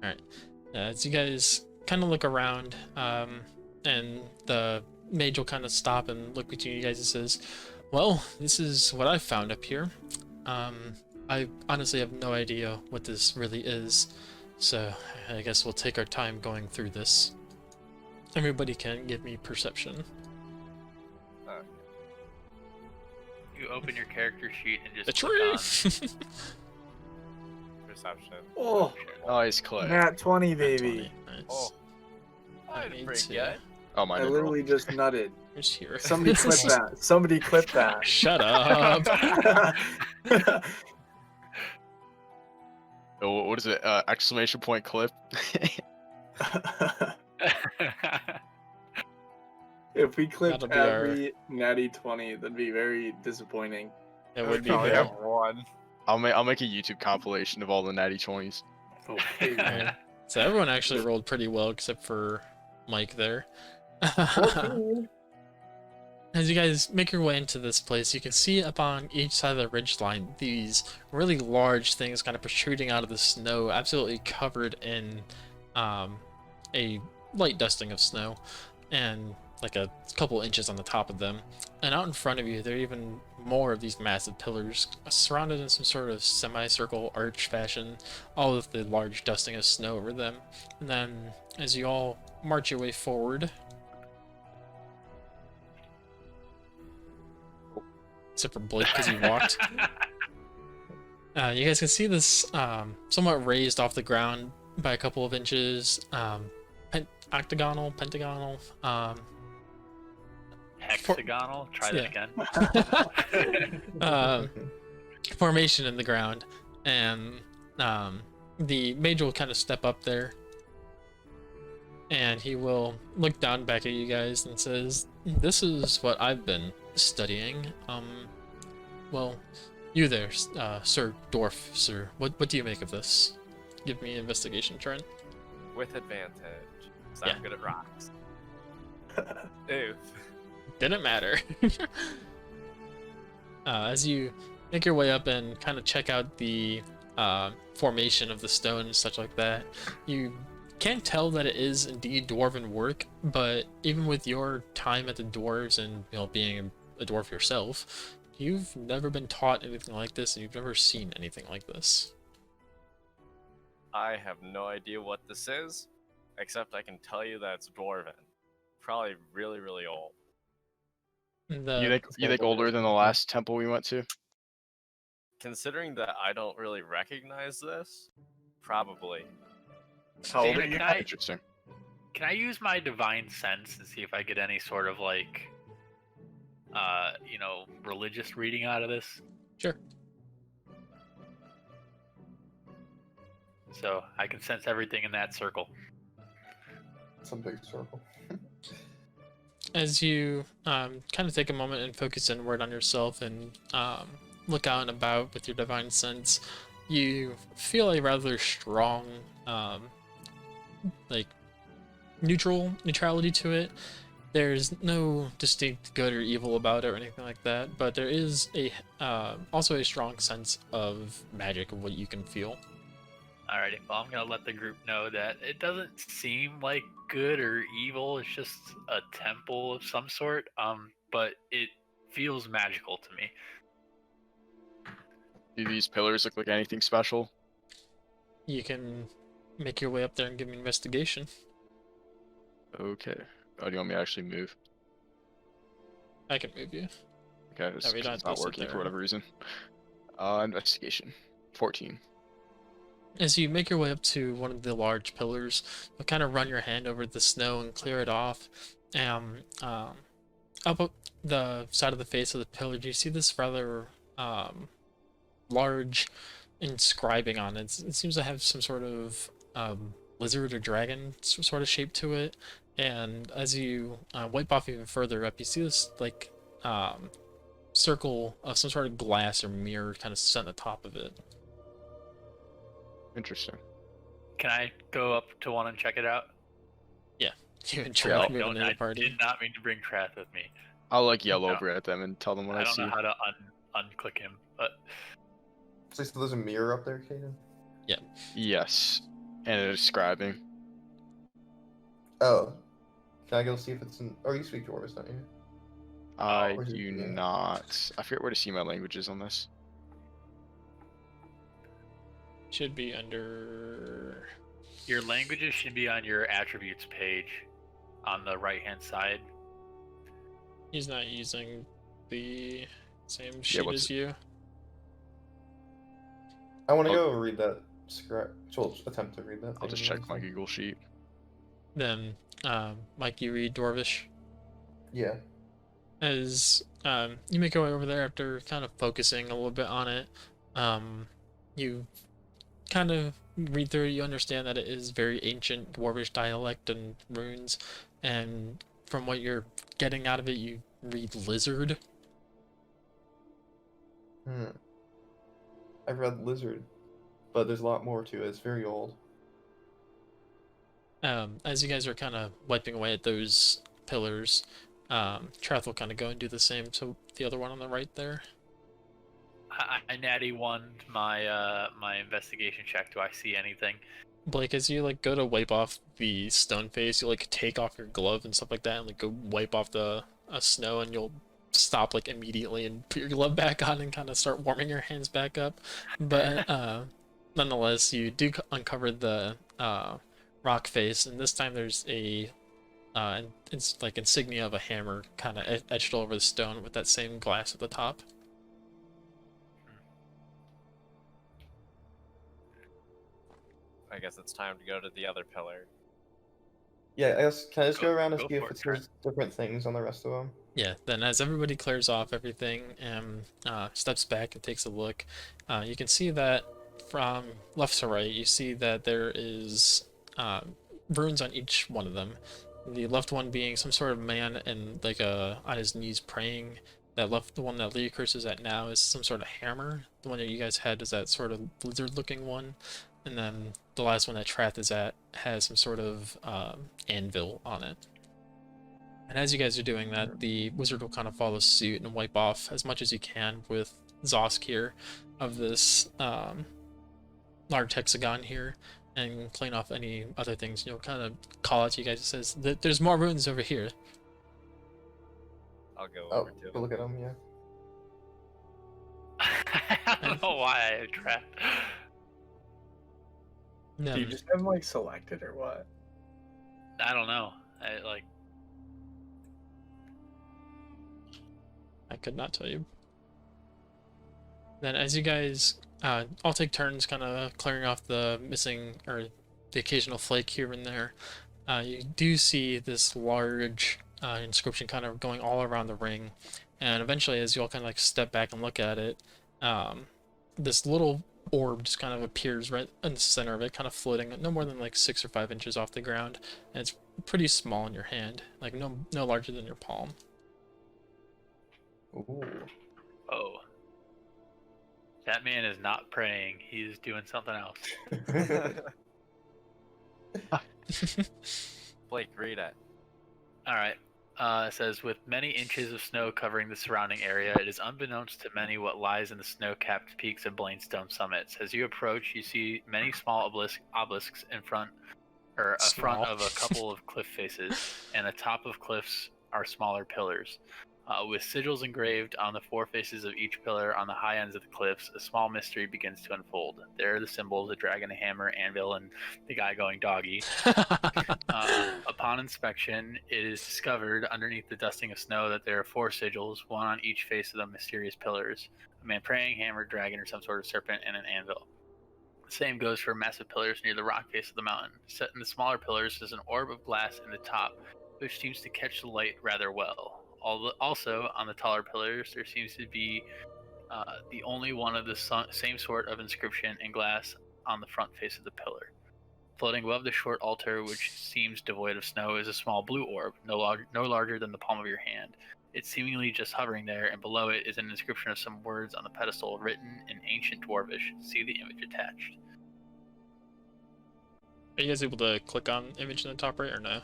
Alright. As you guys kind of look around, and the mage will kind of stop and look between you guys and says, well, this is what I've found up here. I honestly have no idea what this really is, so I guess we'll take our time going through this. Everybody can give me perception. You open your character sheet and just The click tree! Perception. Oh, Nice, Clay. nat 20, baby. 20, nice. Oh, I I need did pretty to- good. Oh, I mine did literally just nutted. Where's here? Somebody clip that. Somebody clip that. Shut up! Oh, what is it? Exclamation point clip. If we clipped That'll be our- every natty 20, that'd be very disappointing. It would be Probably very... have one. I'll make a YouTube compilation of all the natty 20s. Oh, baby. Alright. So everyone actually rolled pretty well except for Mike there. As you guys make your way into this place, you can see up on each side of the ridgeline these really large things kind of protruding out of the snow, absolutely covered in a light dusting of snow, and like a couple inches on the top of them. And out in front of you, there are even more of these massive pillars, surrounded in some sort of semicircle arch fashion, all with the large dusting of snow over them. And then, as you all march your way forward, except for Blake because he walked. You guys can see this somewhat raised off the ground by a couple of inches, octagonal, pentagonal, Hexagonal. Try yeah. that again. Formation in the ground, and the mage will kind of step up there, and he will look down back at you guys and says, "This is what I've been studying. Well, you there, Sir Dwarf, sir. What do you make of this? Give me an investigation, Trent." With advantage. So Yeah. I'm good at rocks. Oof. Didn't matter. As you make your way up and kind of check out the formation of the stone and such like that, you can't tell that it is indeed dwarven work, but even with your time at the dwarves and being a dwarf yourself, you've never been taught anything like this, and you've never seen anything like this. I have no idea what this is, except I can tell you that it's dwarven. Probably really, really old. The, You think older than the last temple we went to? Considering that I don't really recognize this, probably. How old are David, you? Interesting. can I use my divine sense to see if I get any sort of like, religious reading out of this? Sure. So I can sense everything in that circle. It's a big circle. As you kind of take a moment and focus inward on yourself and look out and about with your divine sense, you feel a rather strong, like neutrality to it. There's no distinct good or evil about it or anything like that, but there is a also a strong sense of magic of what you can feel. Alrighty, well, I'm gonna let the group know that it doesn't seem like good or evil. It's just a temple of some sort. But it feels magical to me. Do these pillars look like anything special? You can make your way up there and give me an investigation. Okay. Oh, do you want me to actually move? I can move you. Okay, we don't have it's to not sit working there. for whatever reason. Investigation. 14. As you make your way up to one of the large pillars, you'll kind of run your hand over the snow and clear it off. Up the side of the face of the pillar, do you see this rather large inscribing on it? It seems to have some sort of lizard or dragon sort of shape to it. And as you wipe off even further up, you see this like circle of some sort of glass or mirror kind of set on the top of it. Interesting. Can I go up to one and check it out? You and Yeah, Trent move into I the party. did not mean to bring Trath with me. I'll yell No. over at them and tell them what I I don't see. know how to unclick him, but So there's a mirror up there, Kaden? Yes. And it's describing. Oh. Can I go see if it's in... Oh, you speak Dwarvish, don't you? I where's it? do Yeah. not. I forget where to see my languages on this. Should be under. your languages should be on your attributes page on the right-hand side. He's not using the same sheet what's as you. I want to Oh. go read that script. So attempt to read that. I'll just thing. check my Google Sheet. Then, Mike, you read Dwarvish. Yeah. As you make your way over there after kind of focusing a little bit on it, you kind of read through it. You understand that it is very ancient Dwarvish dialect and runes, and from what you're getting out of it, you read lizard. I've read Lizard, but there's a lot more to it. It's very old. As you guys are kind of wiping away at those pillars, Trath will kind of go and do the same to the other one on the right there. I natty one my my investigation check. Do I see anything? Blake, as you like go to wipe off the stone face, you like take off your glove and stuff like that, and like go wipe off the snow, and you'll stop like immediately and put your glove back on and kind of start warming your hands back up. But nonetheless, you do uncover the rock face, and this time there's a it's like insignia of a hammer kind of etched all over the stone with that same glass at the top. I guess it's time to go to the other pillar. Yeah, I guess, can I just go around and Go see if for it it, Trent. says different things on the rest of them? Yeah, then as everybody clears off everything and steps back and takes a look, you can see that from left to right, you see that there is runes on each one of them. The left one being some sort of man and like on his knees praying. The one that Leocurse is at now is some sort of hammer. The one that you guys had is that sort of lizard-looking one. And then the last one that Trath is at has some sort of anvil on it. And as you guys are doing that, the wizard will kind of follow suit and wipe off as much as you can with Zosk here of this large hexagon here and clean off any other things. Kind of call out to you guys. It says that there's more runes over here. I'll go Oh, over to go him. look at them, yeah. I don't know why I trapped. And Do you then- just have them like selected or what? I don't know. I could not tell you. Then as you guys all take turns kind of clearing off the missing or the occasional flake here and there, you do see this large inscription kind of going all around the ring. And eventually as you all kind of like step back and look at it, this little orb just kind of appears right in the center of it, kind of floating no more than like 6 or 5 inches off the ground. And it's pretty small in your hand, like no larger than your palm. Ooh. Oh. That man is not praying. He's doing something else. Blake, read it. Alright. It says, with many inches of snow covering the surrounding area, it is unbeknownst to many what lies in the snow-capped peaks of Blainstone summits. As you approach, you see many small obelisks in front, or front Small. of a couple of cliff faces, and atop of cliffs are smaller pillars. With sigils engraved on the 4 faces of each pillar on the high ends of the cliffs, a small mystery begins to unfold. There are the symbols, a dragon, a hammer, anvil, and the guy going doggy. Upon inspection, it is discovered underneath the dusting of snow that there are 4 sigils, one on each face of the mysterious pillars. A man praying, hammer, dragon, or some sort of serpent, and an anvil. The same goes for massive pillars near the rock face of the mountain. Set in the smaller pillars is an orb of glass in the top, which seems to catch the light rather well. Also, on the taller pillars, there seems to be the only one of the same sort of inscription in glass on the front face of the pillar. Floating above the short altar, which seems devoid of snow, is a small blue orb, no larger than the palm of your hand. It's seemingly just hovering there, and below it is an inscription of some words on the pedestal written in ancient Dwarvish. See the image attached. Are you guys able to click on image in the top right or no?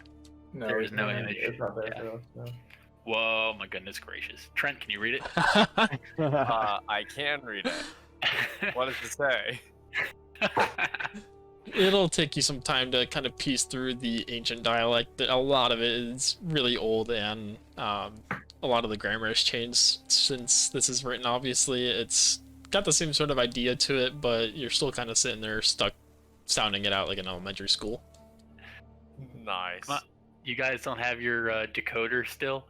No, There is no yeah. image. It's not there Yeah. for us, no. Whoa, my goodness gracious. Trent, can you read it? I can read it. What does it say? It'll take you some time to kind of piece through the ancient dialect. A lot of it is really old, and a lot of the grammar has changed since this is written. Obviously, it's got the same sort of idea to it, but you're still kind of sitting there stuck sounding it out like in elementary school. Nice. Come on. You guys don't have your decoder still?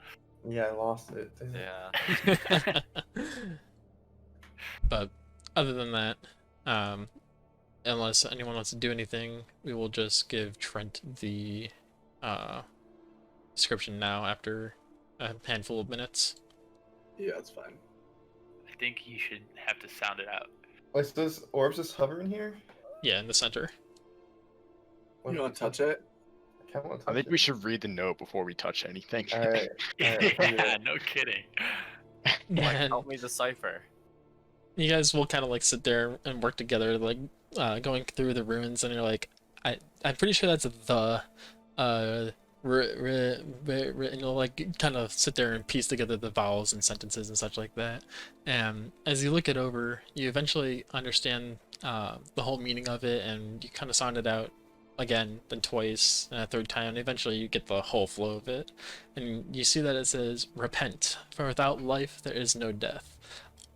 Yeah, I lost it. Yeah. But other than that, unless anyone wants to do anything, we will just give Trent the description now after a handful of minutes. Yeah, it's fine. I think you should have to sound it out. Wait, so does orbs just hover in here? Yeah, in the center. You want to touch it? I kind of want to I touch think it. we should read the note before we touch anything. Alright. Yeah, no kidding. Like, And help me decipher. you guys will kind of like sit there and work together, like going through the runes, and you're like, I'm pretty sure that's the and you'll like kind of sit there and piece together the vowels and sentences and such like that. And as you look it over, you eventually understand the whole meaning of it, and you kind of sound it out again, then twice, and a third time, and eventually you get the whole flow of it. And you see that it says, "Repent, for without life there is no death.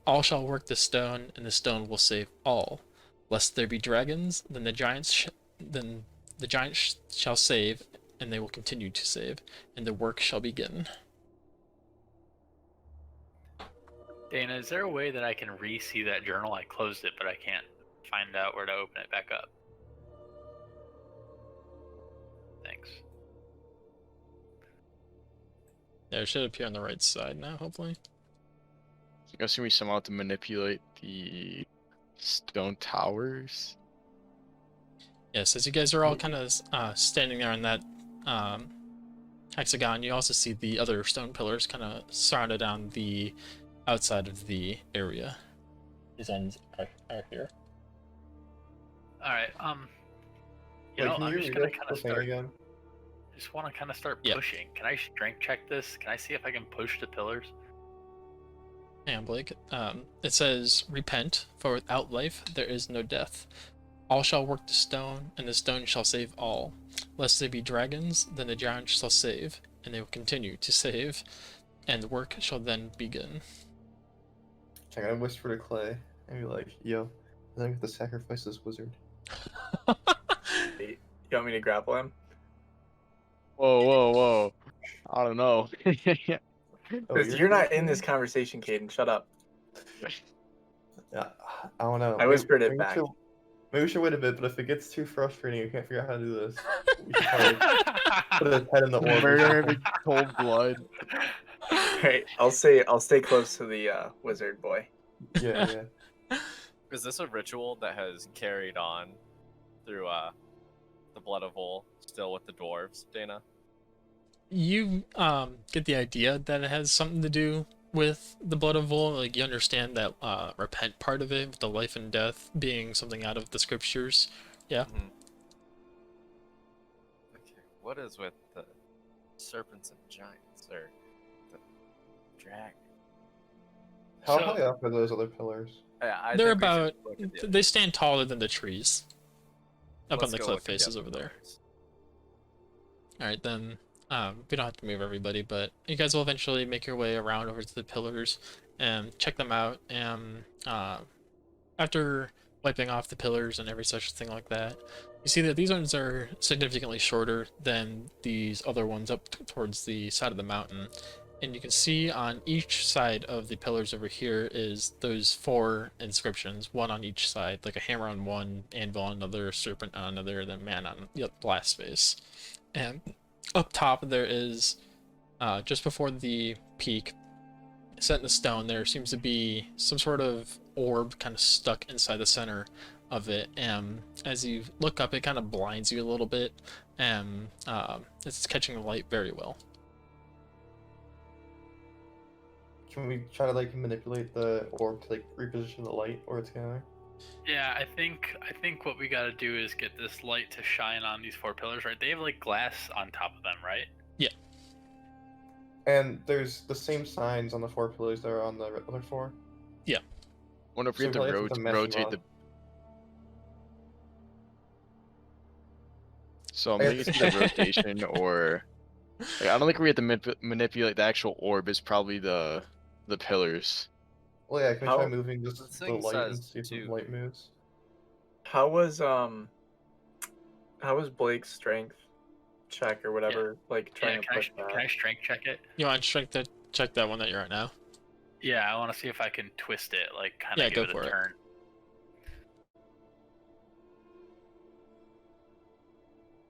All shall work the stone, and the stone will save all. Lest there be dragons, then the giants shall save, and they will continue to save, and the work shall begin." Dana, is there a way that I can re-see that journal? I closed it, but I can't find out where to open it back up. Yeah, it should appear on the right side now, hopefully. I'm guessing we somehow have to manipulate the stone towers. Yes, as you guys are all kind of standing there in that hexagon, you also see the other stone pillars kind of surrounded on the outside of the area. These ends are here. All right. You Wait, know, can I'm you just read gonna it, kind the of thing start. again? Just want to kind of start Yeah. pushing. Can I strength check this? Can I see if I can push the pillars? Hang on, Blake. It says, "Repent, for without life there is no death. All shall work the stone, and the stone shall save all. Lest they be dragons, then the giant shall save, and they will continue to save, and the work shall then begin." I gotta whisper to Clay and be like, yo, I think we have to sacrifice this wizard. You want me to grapple him? Whoa, whoa, whoa. I don't know. Oh, Because you're not in this conversation, Caden. Shut up. Yeah, I don't know. I whispered it maybe back. Maybe we should wait a bit, but if it gets too frustrating, you can't figure out how to do this, we should probably put his head in the orb. or Murder him in something. cold blood. Alright, I'll stay close to the wizard boy. Yeah, yeah. Is this a ritual that has carried on through the blood of Vol, still with the dwarves, Dana? You get the idea that it has something to do with the blood of Vol. Like, you understand that repent part of it, with the life and death being something out of the scriptures. Yeah. Mhm. Okay, what is with the serpents and giants, or the dragon? How So- high up are those other pillars? I They're think we should about, look at the they stand taller than the trees up Let's on the go cliff look at the faces other over there. pillars. Alright, then, we don't have to move everybody, but you guys will eventually make your way around over to the pillars and check them out, and after wiping off the pillars and every such thing like that, you see that these ones are significantly shorter than these other ones up towards the side of the mountain. And you can see on each side of the pillars over here is those 4 inscriptions, one on each side, like a hammer on one, anvil on another, serpent on another, then man on the last face. And up top there is, just before the peak, set in the stone, there seems to be some sort of orb kind of stuck inside the center of it, and as you look up, it kind of blinds you a little bit, and it's catching the light very well. Can we try to like manipulate the orb to like reposition the light or it's gonna? Yeah, I think what we gotta do is get this light to shine on these 4 pillars, right? They have like glass on top of them, right? And there's the same signs on the 4 pillars that are on the other 4. Wonder if we So have to probably have to mesh them rotate up. the. So I'm I thinking it's either rotation or. Like, I don't think we have to manipulate the actual orb. It's probably the pillars. Well, yeah. Can we How- try moving the just the thing light and says see if the two. light moves? How was Blake's strength check or whatever? Like trying Yeah, to can push I that. strength check it? You want to check that one that you're at now? Yeah, I want to see if I can twist it, like kind of Yeah, give go it for a it. turn.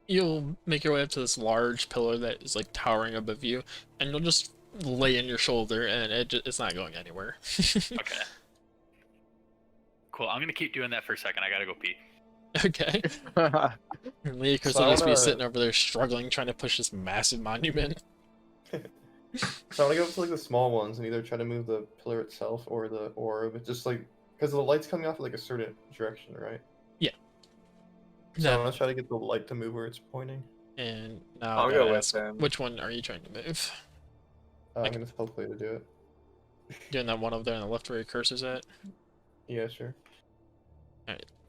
You'll make your way up to this large pillar that is like towering above you, and you'll just lay in your shoulder, and it's not going anywhere. Okay. Cool. I'm gonna keep doing that for a second. I gotta go pee. Okay. And Leakers So I will just be wanna- sitting over there struggling, trying to push this massive monument. So I want to go up to like the small ones and either try to move the pillar itself or the orb. It's just like because the light's coming off like a certain direction, right? So I Then- want to try to get the light to move where it's pointing. And now I'll I go gotta with ask, them. which one are you trying to move? I'm gonna tell Clay to do it. Doing that one over there on the left where your cursor's at? Yeah, sure.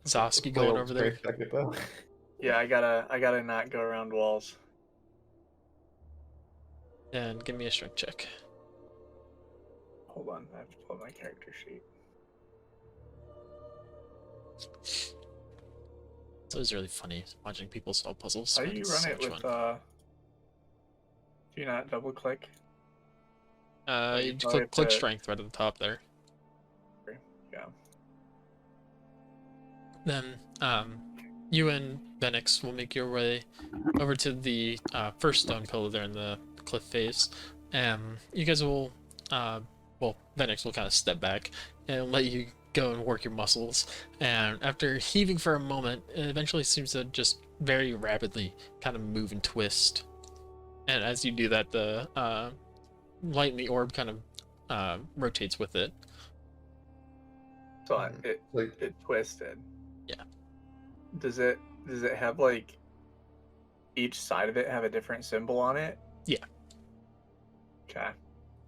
Zoski Clay going will over there? straight check it, though. Yeah, I gotta not go around walls. And give me a strength check. Hold on, I have to pull up my character sheet. It's always really funny watching people solve puzzles. How do man. you It's run so it much with fun. do you not double click? You you just probably have click to- strength right at the top there. Yeah. Then you and Benix will make your way over to the first stone pillar there in the cliff face, You guys will, well, Venix will kind of step back and let you go and work your muscles. And after heaving for a moment, it eventually seems to just very rapidly kind of move and twist. And as you do that, the light in the orb kind of rotates with it. So Mhm. it twisted. Yeah. Does it have like each side of it have a different symbol on it? Yeah. Okay.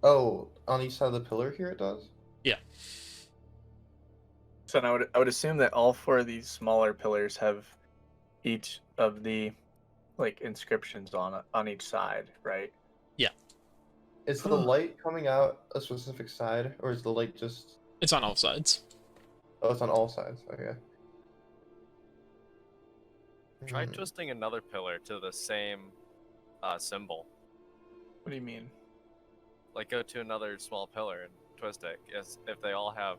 Oh, on each side of the pillar here it does? Yeah. So now I would assume that all four of these smaller pillars have each of the like inscriptions on each side, right? Is the light coming out a specific side, or is the light just... It's on all sides. Oh, it's on all sides, okay. Try Hmm. twisting another pillar to the same symbol. What do you mean? Like go to another small pillar and twist it. Yes, if they all have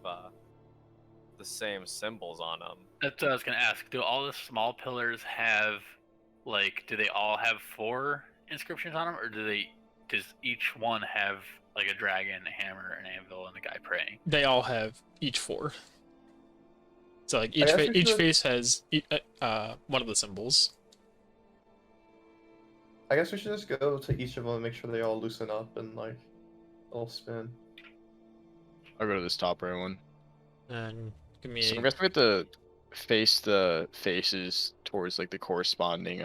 the same symbols on them. That's what I was gonna ask. Do all the small pillars have, like, do they all have 4 inscriptions on them, or does each one have like a dragon, a hammer, an anvil, and a guy praying? They all have each 4. So like I guess we each should- face has one of the symbols. I guess we should just go to each of them and make sure they all loosen up and, like, all spin. I'll go to this top right one. And give me So I guess we have to face the faces towards like the corresponding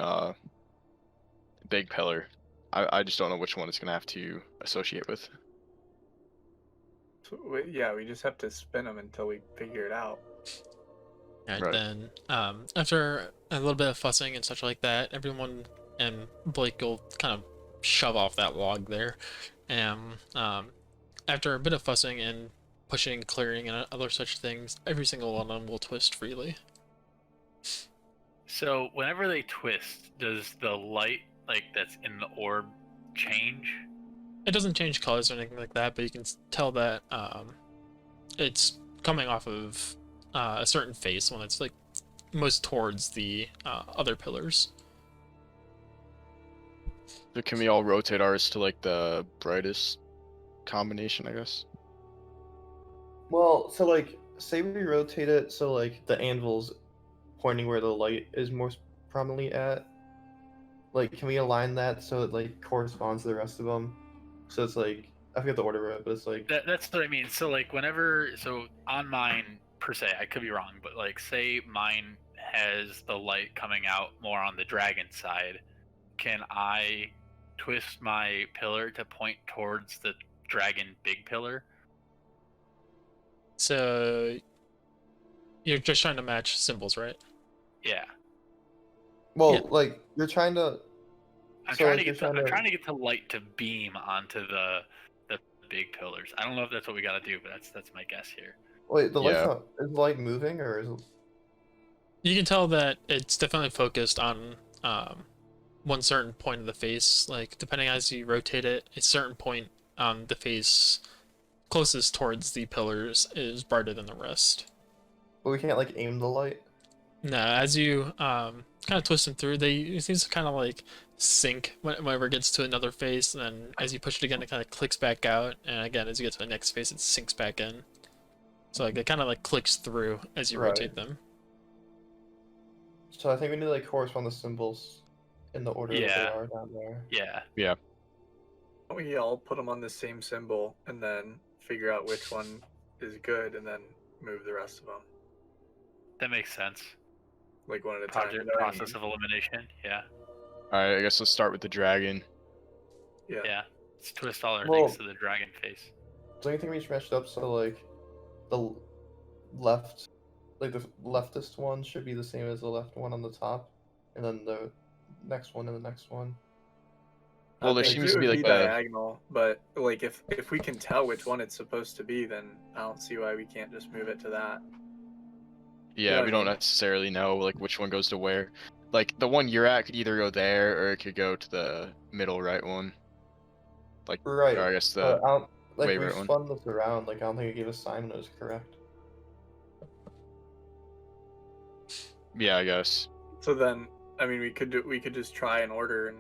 big pillar. I just don't know which one it's gonna have to associate with. So, yeah, we just have to spin them until we figure it out. And Right. then after a little bit of fussing and such like that, everyone and Blake will kind of shove off that log there. And after a bit of fussing and pushing, clearing, and other such things, every single one of them will twist freely. So whenever they twist, does the light like that's in the orb change? It doesn't change colors or anything like that, but you can tell that it's coming off of a certain face when it's like most towards the other pillars. So can we all rotate ours to like the brightest combination, I guess? Well, so, like, say we rotate it so, like, the anvil's pointing where the light is more prominently at. Like, can we align that so it, like, corresponds to the rest of them? So it's, like, I forget the order of it, but it's, like... That's what I mean. So like so on mine per se, I could be wrong, but like say mine has the light coming out more on the dragon side, can I twist my pillar to point towards the dragon big pillar? So you're just trying to match symbols, right? Yeah. Well, Yeah. like, you're trying to... I'm So, trying like, to you're get trying I'm to- trying to get the light to beam onto the big pillars. I don't know if that's what we gotta do, but that's my guess here. Wait, the light's Yeah. not... Is the light moving, or is it... You can tell that it's definitely focused on one certain point of the face. Like depending as you rotate it, a certain point on the face closest towards the pillars is brighter than the rest. But we can't, like, aim the light? No, as you kind of twist them through, it seems to kind of like sync whenever it gets to another face, and then as you push it again, it kind of clicks back out, and again, as you get to the next face, it sinks back in. So like it kind of like clicks through as you Right. rotate them. So I think we need to, like, correspond the symbols in the order that Yeah. they are down there. Yeah. Why don't we all put them on the same symbol and then figure out which one is good and then move the rest of them, That makes sense. like one at a time. Project you know what I process mean? of elimination. Yeah. Alright, I guess let's start with the dragon. Yeah. Yeah. Let's twist all our Well- things to the dragon face. Don't you think we should match it up so, like, the left... Like, the leftist one should be the same as the left one on the top, and then the next one and the next one? Well, there I seems think to it be would like a diagonal, but like if we can tell which one it's supposed to be, then I don't see why we can't just move it to that. yeah, Yeah, we don't I mean- necessarily know like which one goes to where. Like the one you're at could either go there or it could go to the middle right one. Like Right. or I guess But the I don't... Like, way we right one. spun this around, like, I don't think it gave a sign when it was correct. yeah, I guess. So then, I mean, we could just try an order and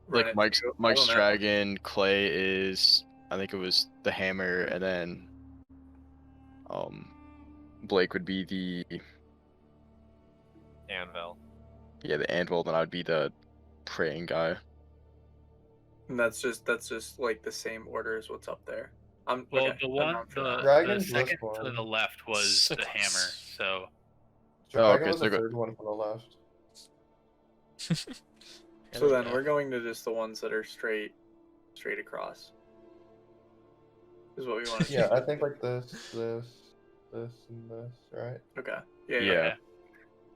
run Like it Mike's through. I Mike's don't know. dragon, Clay is I think it was the hammer, and then Blake would be the Anvil. the anvil, then I'd be the praying guy. And that's just like the same order as what's up there. Well, Okay, the I'm one, down for that. Dragon's the second this to one. the left was So the close. hammer. So Dragon okay, was so the go- third one from the left. So then we're going to just the ones that are straight across. Is what we want to Yeah, I think like this, and this, right? Okay. Yeah. Yeah. okay.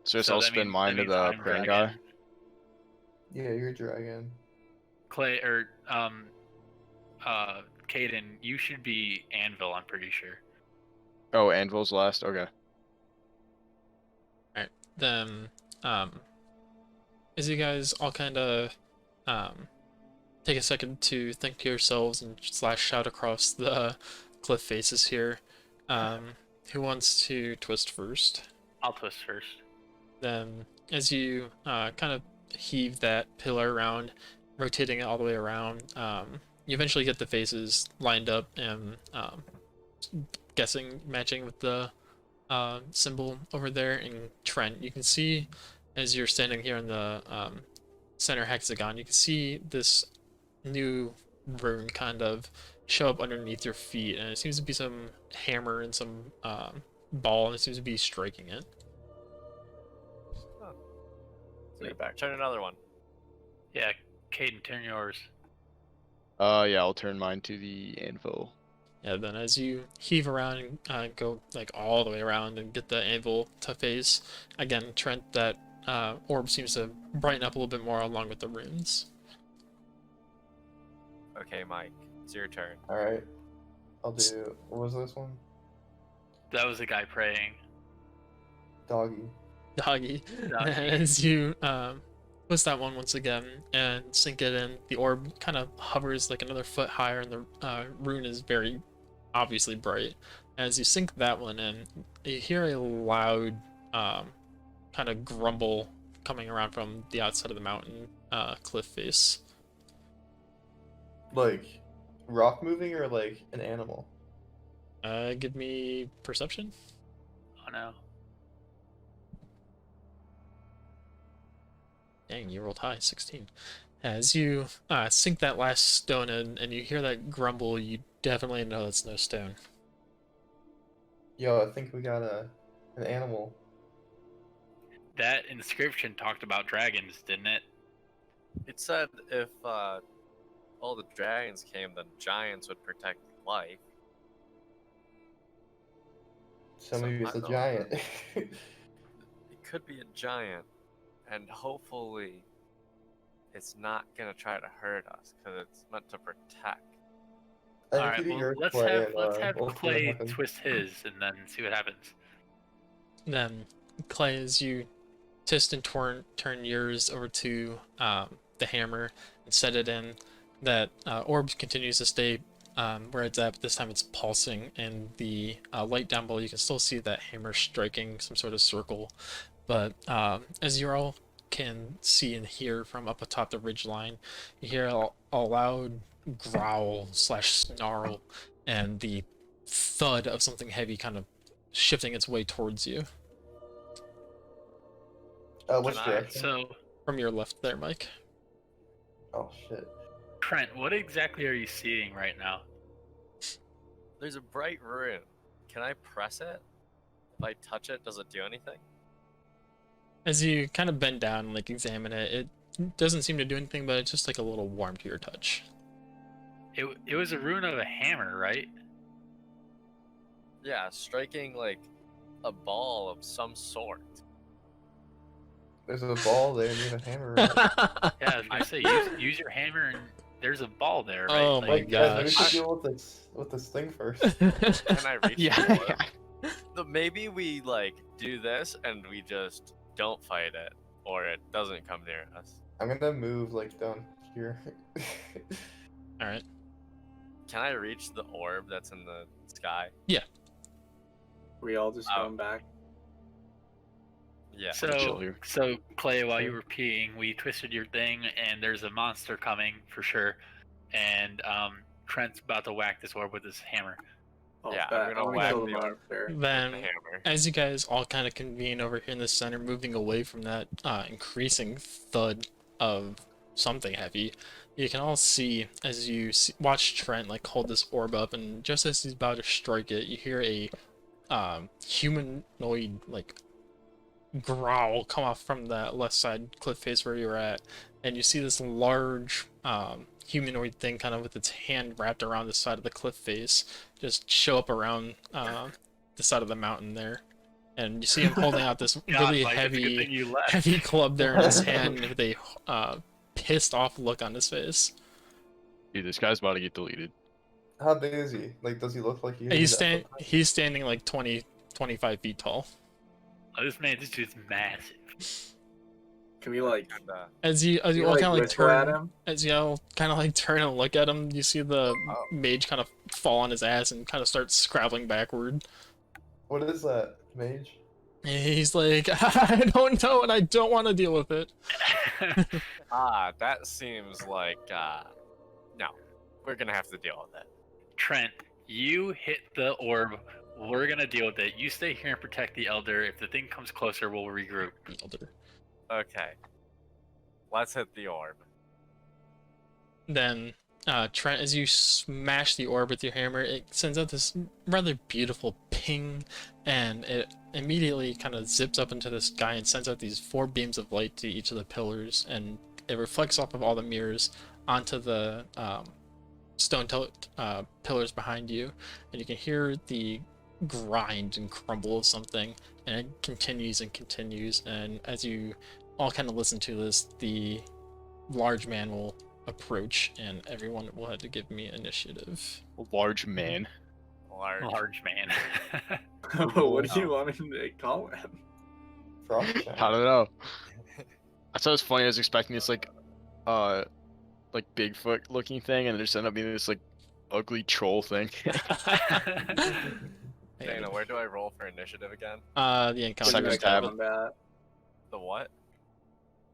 So just So I'll that spin means- mine that to means the I'm praying dragon. guy. Yeah, you're dragon. Clay or Caden, you should be anvil. I'm pretty sure. Oh, anvil's last. Okay. Then, as you guys all kind of take a second to think to yourselves and slash shout across the cliff faces here, who wants to twist first? I'll twist first. Then, as you kind of heave that pillar around, rotating it all the way around, you eventually get the faces lined up and matching with the symbol over there. And Trent, you can see as you're standing here in the center hexagon, you can see this new rune kind of show up underneath your feet, and it seems to be some hammer and some ball, and it seems to be striking it. Sweet. Turn another one. Yeah, Caden, turn yours. Yeah, I'll turn mine to the anvil. Yeah, then as you heave around and go like all the way around and get the anvil to face, again, Trent, that orb seems to brighten up a little bit more along with the runes. Okay, Mike, it's your turn. All right, I'll do. What was this one? That was the guy praying. Doggy. Doggy. Doggy. As you twist that one once again and sink it in, the orb kind of hovers like another foot higher, and the rune is very obviously bright. As you sink that one in, you hear a loud kind of grumble coming around from the outside of the mountain cliff face. Like rock moving or like an animal? Give me perception. Oh no. Dang, you rolled high, 16. As you sink that last stone in and you hear that grumble, you definitely know it's no stone. Yo, I think we got an animal. That inscription talked about dragons, didn't it? It said if all the dragons came, then giants would protect life. So So maybe it's I a don't giant. It could be a giant, and hopefully, it's not gonna try to hurt us because it's meant to protect. And All if right, you do well, your let's play have and, let's have we'll see what Clay happens. twist his and then see what happens. Then, Clay, as you twist and turn yours over to the hammer and set it in, that orb continues to stay where it's at, but this time it's pulsing, and the light down below, you can still see that hammer striking some sort of circle. But as you all can see and hear from up atop the ridge line, you hear a loud growl slash snarl and the thud of something heavy kind of shifting its way towards you. Which Can I- direction? So, From your left there, Mike. Oh shit. Trent, what exactly are you seeing right now? There's a bright rune. Can I press it? If I touch it, does it do anything? As you kind of bend down and like examine it, it doesn't seem to do anything, but it's just like a little warm to your touch. It was a rune of a hammer, right? Yeah, striking like a ball of some sort. There's a ball there and you have a hammer. Right? Yeah, I was gonna say use your hammer and there's a ball there, right? Oh my Like, guys, maybe we gosh. should deal with this thing first. Can I reach Yeah. the orb? Maybe we like do this and we just don't fight it, or it doesn't come near us. I'm gonna move like down here. All right. Can I reach the orb that's in the sky? We all just Oh. going back. Yeah. chill So, here. so Clay, while you were peeing, we twisted your thing, and there's a monster coming for sure. And Trent's about to whack this orb with his hammer. Oh, Yeah, bet. I'm gonna I'm whack kill the the orb. monster. With Then, the hammer. as you guys all kind of convene over here in the center, moving away from that increasing thud of something heavy, you can all see as you watch Trent like hold this orb up, and just as he's about to strike it, you hear a humanoid like growl come off from that left side cliff face where you're at, and you see this large humanoid thing kind of with its hand wrapped around the side of the cliff face just show up around the side of the mountain there, and you see him holding out this really Mike, it's a good thing heavy you left. heavy club there in his hand with a pissed off look on his face. Dude, this guy's about to get deleted. How big is he? Like, does he look like He's standing like 20-25 feet tall. Oh, this dude's massive. Can we like? And, As you Can we, all kind of like whistle at turn, him? as you all kind of like turn and look at him, you see the mage kind of fall on his ass and kind of start scrabbling backward. What is that, mage? And he's like, I don't know, and I don't want to deal with it. that seems like no, we're gonna have to deal with it. Trent, you hit the orb. We're gonna deal with it. You stay here and protect the elder. If the thing comes closer, we'll regroup. Elder. Okay. Let's hit the orb. Then, Trent, as you smash the orb with your hammer, it sends out this rather beautiful ping, and it immediately kind of zips up into the sky and sends out these 4 beams of light to each of the pillars, and it reflects off of all the mirrors onto the stone pillars behind you, and you can hear the grind and crumble of something, and it continues and continues, and as you all kind of listen to this, the large man will approach, and everyone will have to give me initiative. Large man. Large man. What do you want me to call him? Frog I Giant. don't know. I thought it was funny. I was expecting this like Bigfoot looking thing, and it just ended up being this like ugly troll thing. Dana, where do I roll for initiative again? The encounter. Second Like tab. combat, The what?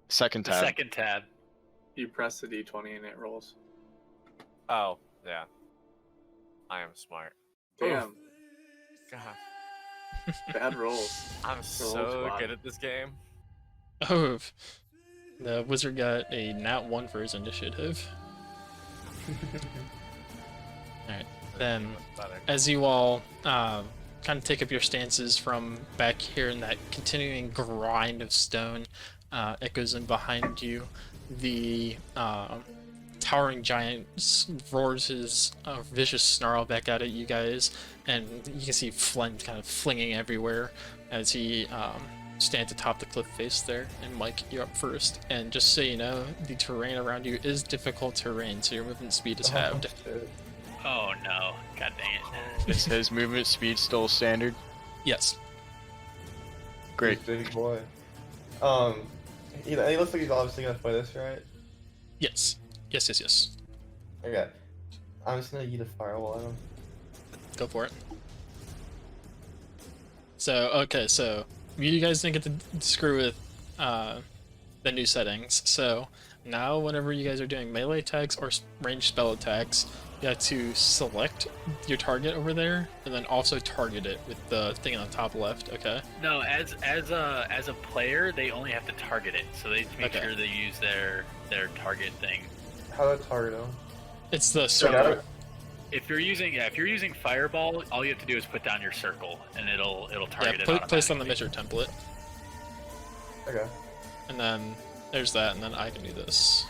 Second The tab. second tab. you press the d20 and it rolls. Oh, yeah. I am smart. Damn, God, bad rolls. I'm so squad. good at this game. Oh, the wizard got a nat 1 for his initiative. Alright, then Much better. as you all kind of take up your stances from back here in that continuing grind of stone echoes in behind you, the towering giant roars his vicious snarl back out at you guys, and you can see Flint kind of flinging everywhere as he stands atop the cliff face there. And Mike, you're up first, and just so you know, the terrain around you is difficult terrain, so your movement speed is halved. Shit. Oh no. God dang it. Is his movement speed still standard? Yes. Great. Big boy. He looks like he's obviously gonna fight us, right? Yes. Yes. Okay. I'm just gonna eat a fireball at him. Go for it. So, okay, so you guys didn't get to screw with the new settings. So now whenever you guys are doing melee attacks or ranged spell attacks, you have to select your target over there and then also target it with the thing on the top left, okay? No, as a player, they only have to target it, so they make Okay. sure they use their target thing. How do I target him? It's the Yeah, circle. If you're using fireball, all you have to do is put down your circle, and it'll target Yeah, it. place on the automatically. measure template. Okay. And then there's that, and then I can do this.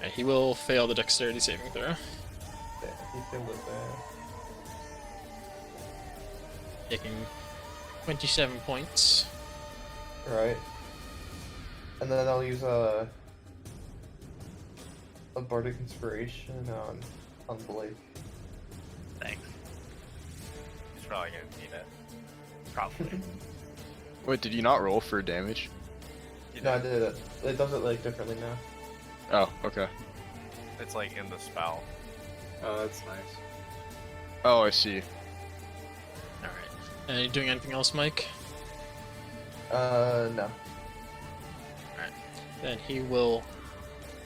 And he will fail the dexterity saving throw. Yeah, he killed it there. Taking 27 points. Right. And then I'll use a bardic inspiration on Blake. Thanks. He's probably gonna need it. Probably. Wait, did you not roll for damage? You No, I know, did it. It does it like differently now. Oh, okay. it's like in the spell. Oh, that's nice. Oh, I see. Alright. And are you doing anything else, Mike? No. Then he will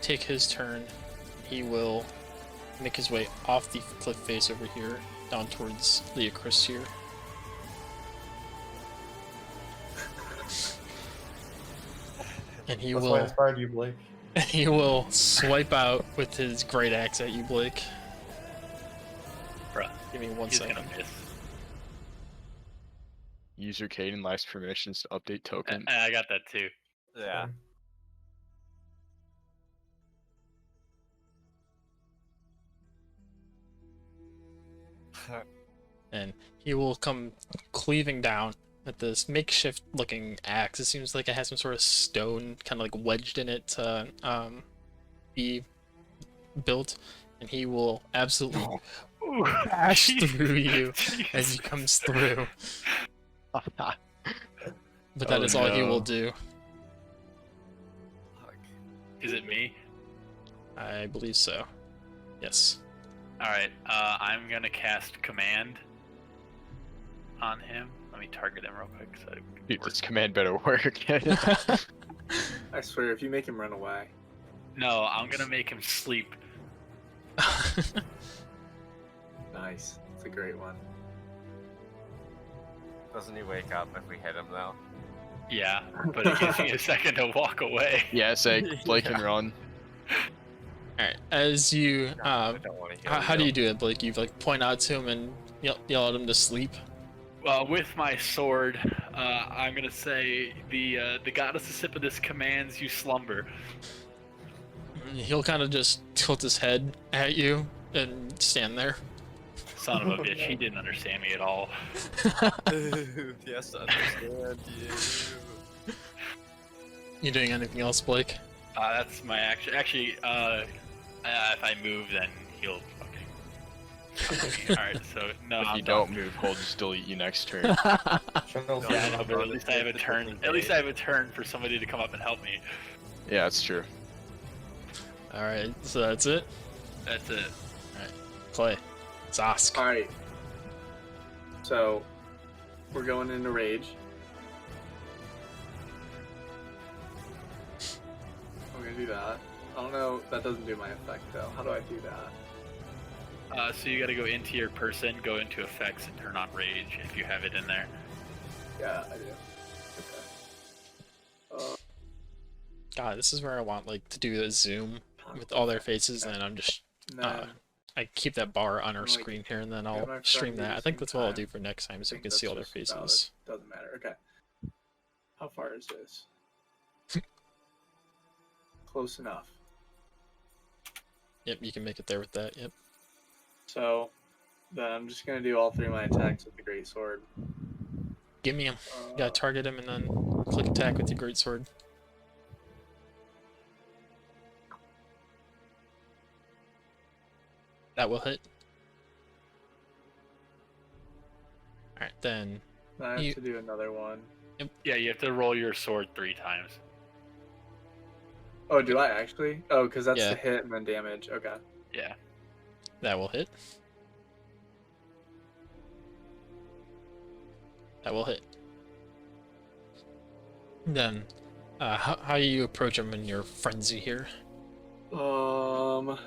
take his turn. He will make his way off the cliff face over here, down towards Leocris here. And he That's why I will inspired you, Blake. he will swipe out with his great axe at you, Blake. Bruh, Give me one he's second. gonna miss. User Caden lacks permissions to update token. I got that too. Yeah. And he will come cleaving down with this makeshift looking axe. It seems like it has some sort of stone kind of like wedged in it to be built, and he will absolutely bash through you as he comes through. But that Oh, is all he will no. do. Is it me? I believe so. Yes. Alright, I'm gonna cast command on him. Let me target him real quick so we can Dude, work. this command better work. I swear, if you make him run away. No, I'm gonna make him sleep. Nice. It's a great one. Doesn't he wake up if we hit him though? Yeah, but it gives me a second to walk away. Yeah, say Blake can run. Alright, as you I don't want to how do you do it, Blake? You like point out to him and yell at him to sleep? Well, with my sword, I'm gonna say the goddess Sisyphus commands you slumber. He'll kind of just tilt his head at you and stand there. Son of a bitch, he didn't understand me at all. Yes, I understand you. You doing anything else, Blake? That's my action. Actually, if I move, then he'll fucking. Alright, so no. If I'm you done. don't move, he'll just delete you next turn. Channel Yeah, I Flame. know, but at least I have a turn. At least I have a turn for somebody to come up and help me. Yeah, that's true. Alright, so that's it. That's it. Play. Zosk. Alright. So, we're going into rage. I'm gonna do that. I don't know, that doesn't do my effect though. How do I do that? So you gotta go into your person, go into effects, and turn on rage if you have it in there. Yeah, I do. Okay. God, this is where I want like to do a zoom with all their faces, and then I'm just Nah, I keep that bar on our Like, screen here, and then my I'll friend stream do that. the I think same that's what I'll time. do for next time, so I you think can see all their that's just valid. faces. Doesn't matter. Okay. How far is this? Close enough. Yep, you can make it there with that. Yep. So, then I'm just gonna do all three of my attacks with the great sword. Give me him. You gotta target him and then click attack with your great sword. That will hit. Alright, then I have You- to do another one. Yeah, you have to roll your sword 3 times. Oh, do I actually? Oh, because that's Yeah. the hit and then damage. Okay. Yeah. that will hit. That will hit. Then, how do you approach him in your frenzy here? I'm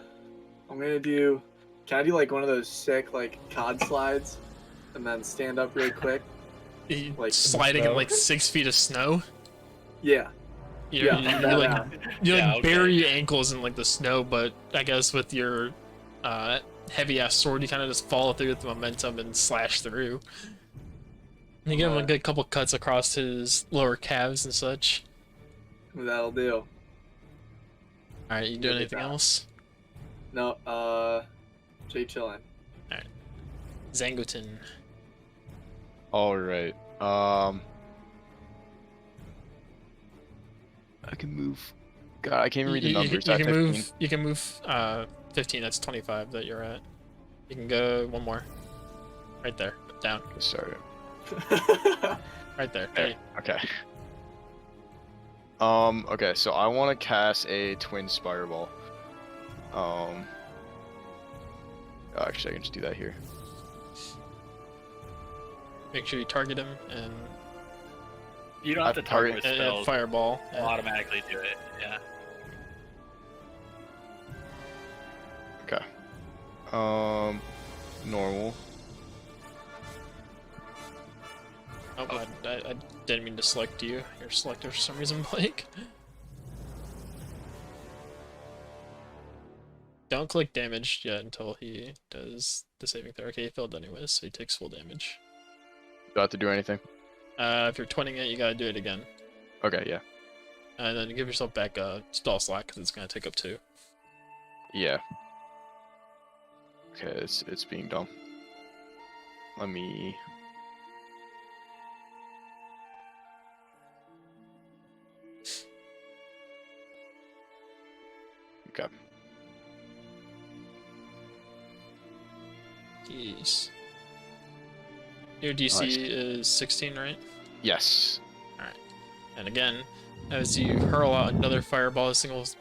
gonna do. Can I do like one of those sick like COD slides, and then stand up really quick? Like Sliding in snow? like 6 feet of snow? Yeah. You're, Yeah, you're that like, out. you Yeah, like okay. bury your ankles in like the snow, but I guess with your heavy ass sword, you kind of just follow through with the momentum and slash through. And you give him a good couple cuts across his lower calves and such. That'll do. All right, you Good doing with anything that. else? No. Jay chillin'. Zangotin. Alright. I can move. God, I can't even read the numbers. You I can have 15. move. You can move. 15. That's 25 that you're at. You can go one more. Right there. Down. Sorry. Right there. There. Hey. Okay. Okay, so I want to cast a twin spireball. Actually, I can just do that here. Make sure you target him and You don't have to target with spells. Fireball. It'll automatically do it. Yeah. Okay. Normal. Oh, I didn't mean to select you. You're selected for some reason, Blake. Don't click damage yet until he does the saving throw. Okay, he failed anyways, so he takes full damage. Do I have to do anything? If you're 20 it, you gotta do it again. Okay, yeah. And then give yourself back a spell slot, because it's gonna take up 2. Yeah. Okay, it's being done. Let me... Okay. Jeez. Your DC Nice. is 16, right? Yes. And again, as you hurl out another fireball,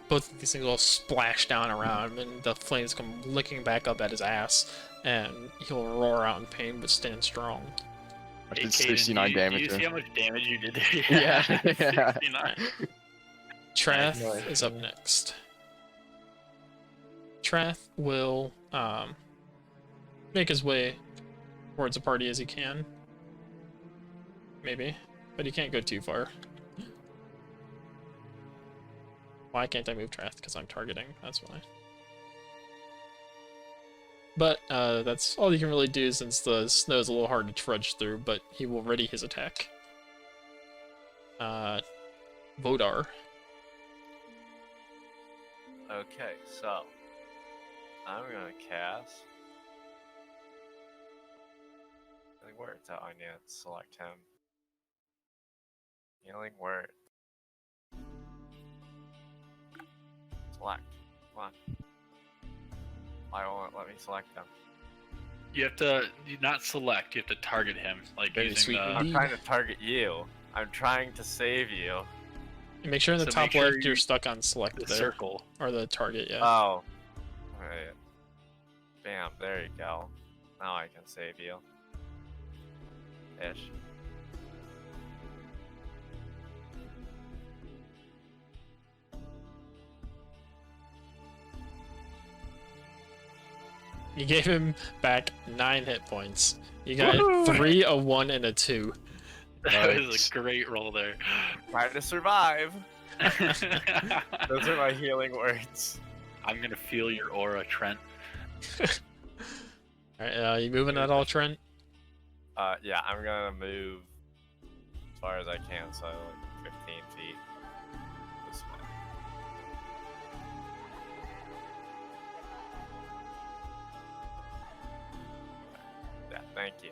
both of these things will splash down around him, and the flames come licking back up at his ass, and he'll roar out in pain but stand strong. I Hey, did Caden, 69 damage. Do you see how much damage you did there? Yeah. 69. Trath Nice. is up next. Trath will make his way towards the party as he can. Maybe. But he can't go too far. Why can't I move Trath? Because I'm targeting, that's why. But that's all you can really do since the snow is a little hard to trudge through, but he will ready his attack. Vodar. Okay, so I'm gonna cast Healing Word. So I need to select him. Healing Word. Select. Come on. Why won't it let me select him? You have to not select. You have to target him, like Very using sweet the. indeed. I'm trying to target you. I'm trying to save you. Make sure in the So top make sure left you're stuck on select The there. circle. Or the target, yeah. Oh. Alright. Bam, there you go. Now I can save you. Ish. You gave him back 9 hit points. You got Woohoo! 3, a 1, and a 2. That was Nice. a great roll there. Try to survive. Those are my healing words. I'm gonna feel your aura, Trent. Alright, you moving at all, Trent? Yeah, I'm gonna move as far as I can, so like 15 feet this way. Yeah, thank you.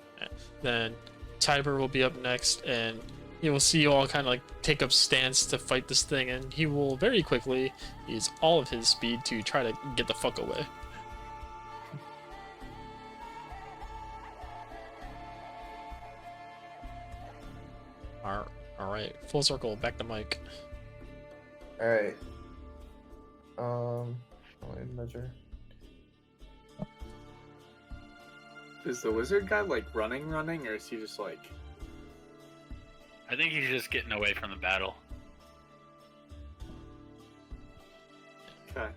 Then Tiber will be up next, and he will see you all kind of like take up stance to fight this thing, and he will very quickly use all of his speed to try to get the fuck away. Alright, full circle, back to Mike. Alright. Let me measure. Is the wizard guy like running, or is he just like? I think he's just getting away from the battle. Okay.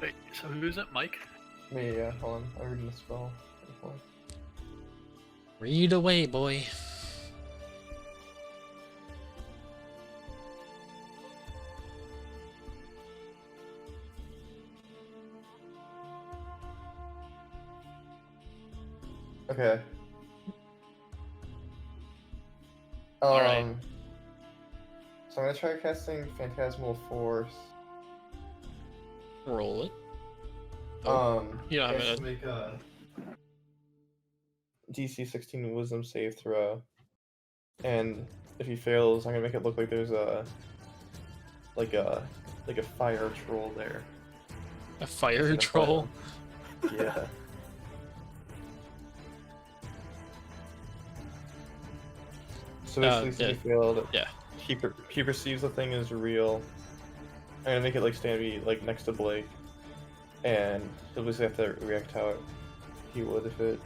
Wait, so who's it, Mike? Me, yeah, hold on. I'm reading the spell. Read away, boy. Okay. Alright. So I'm gonna try casting Phantasmal Force. Roll it. Oh, you don't have has it. to make a DC 16 Wisdom save throw, and if he fails, I'm gonna make it look like there's a fire troll there. A fire Instead of troll? fire. Yeah. So basically, since he failed, yeah. he perceives the thing as real, I'm gonna make it like stand like next to Blake, and he'll just have to react how he would if it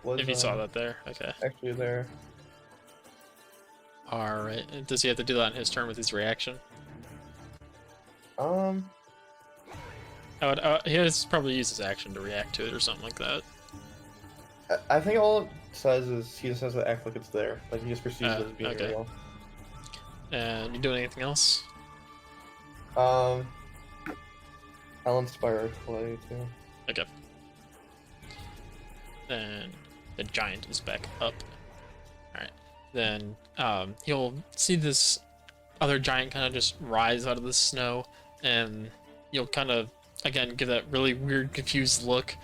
was. If you saw that there, okay. Actually, there. All right. Does he have to do that on his turn with his reaction? He has probably used his action to react to it or something like that. I think all it says is he just has to act like it's there. Like he just perceives it as being okay. real. And you doing anything else? I'll inspire Clay too. Okay. Then the giant is back up. Alright. Then you'll see this other giant kind of just rise out of the snow, and you'll kind of, again, give that really weird, confused look,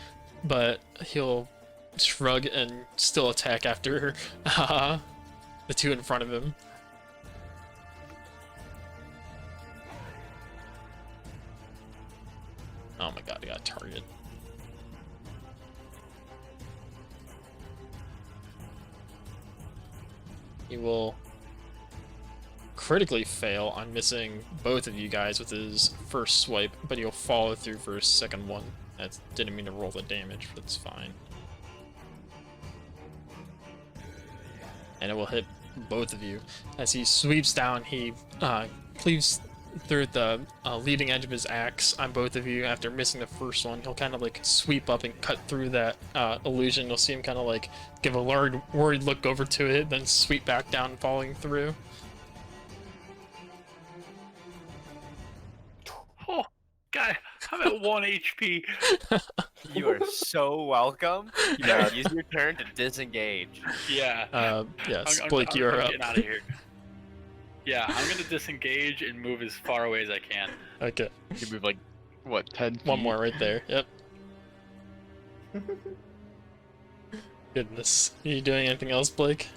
but he'll shrug and still attack after the two in front of him. Oh my god, I got a target. He will critically fail on missing both of you guys with his first swipe, but he'll follow through for his second one. That didn't mean to roll the damage, but it's fine. And it will hit both of you. As he sweeps down, he cleaves through the leading edge of his axe on both of you. After missing the first one, he'll kind of like sweep up and cut through that illusion. You'll see him kind of like give a worried look over to it, then sweep back down, falling through. Oh, God, I'm at 1 HP. You are so welcome. You gotta use your turn to disengage. Yeah. Yes, I'm Blake, you're up. getting out of here. Yeah, I'm gonna disengage and move as far away as I can. Okay. You can move like, what, 10 feet? One more right there. Yep. Goodness. Are you doing anything else, Blake?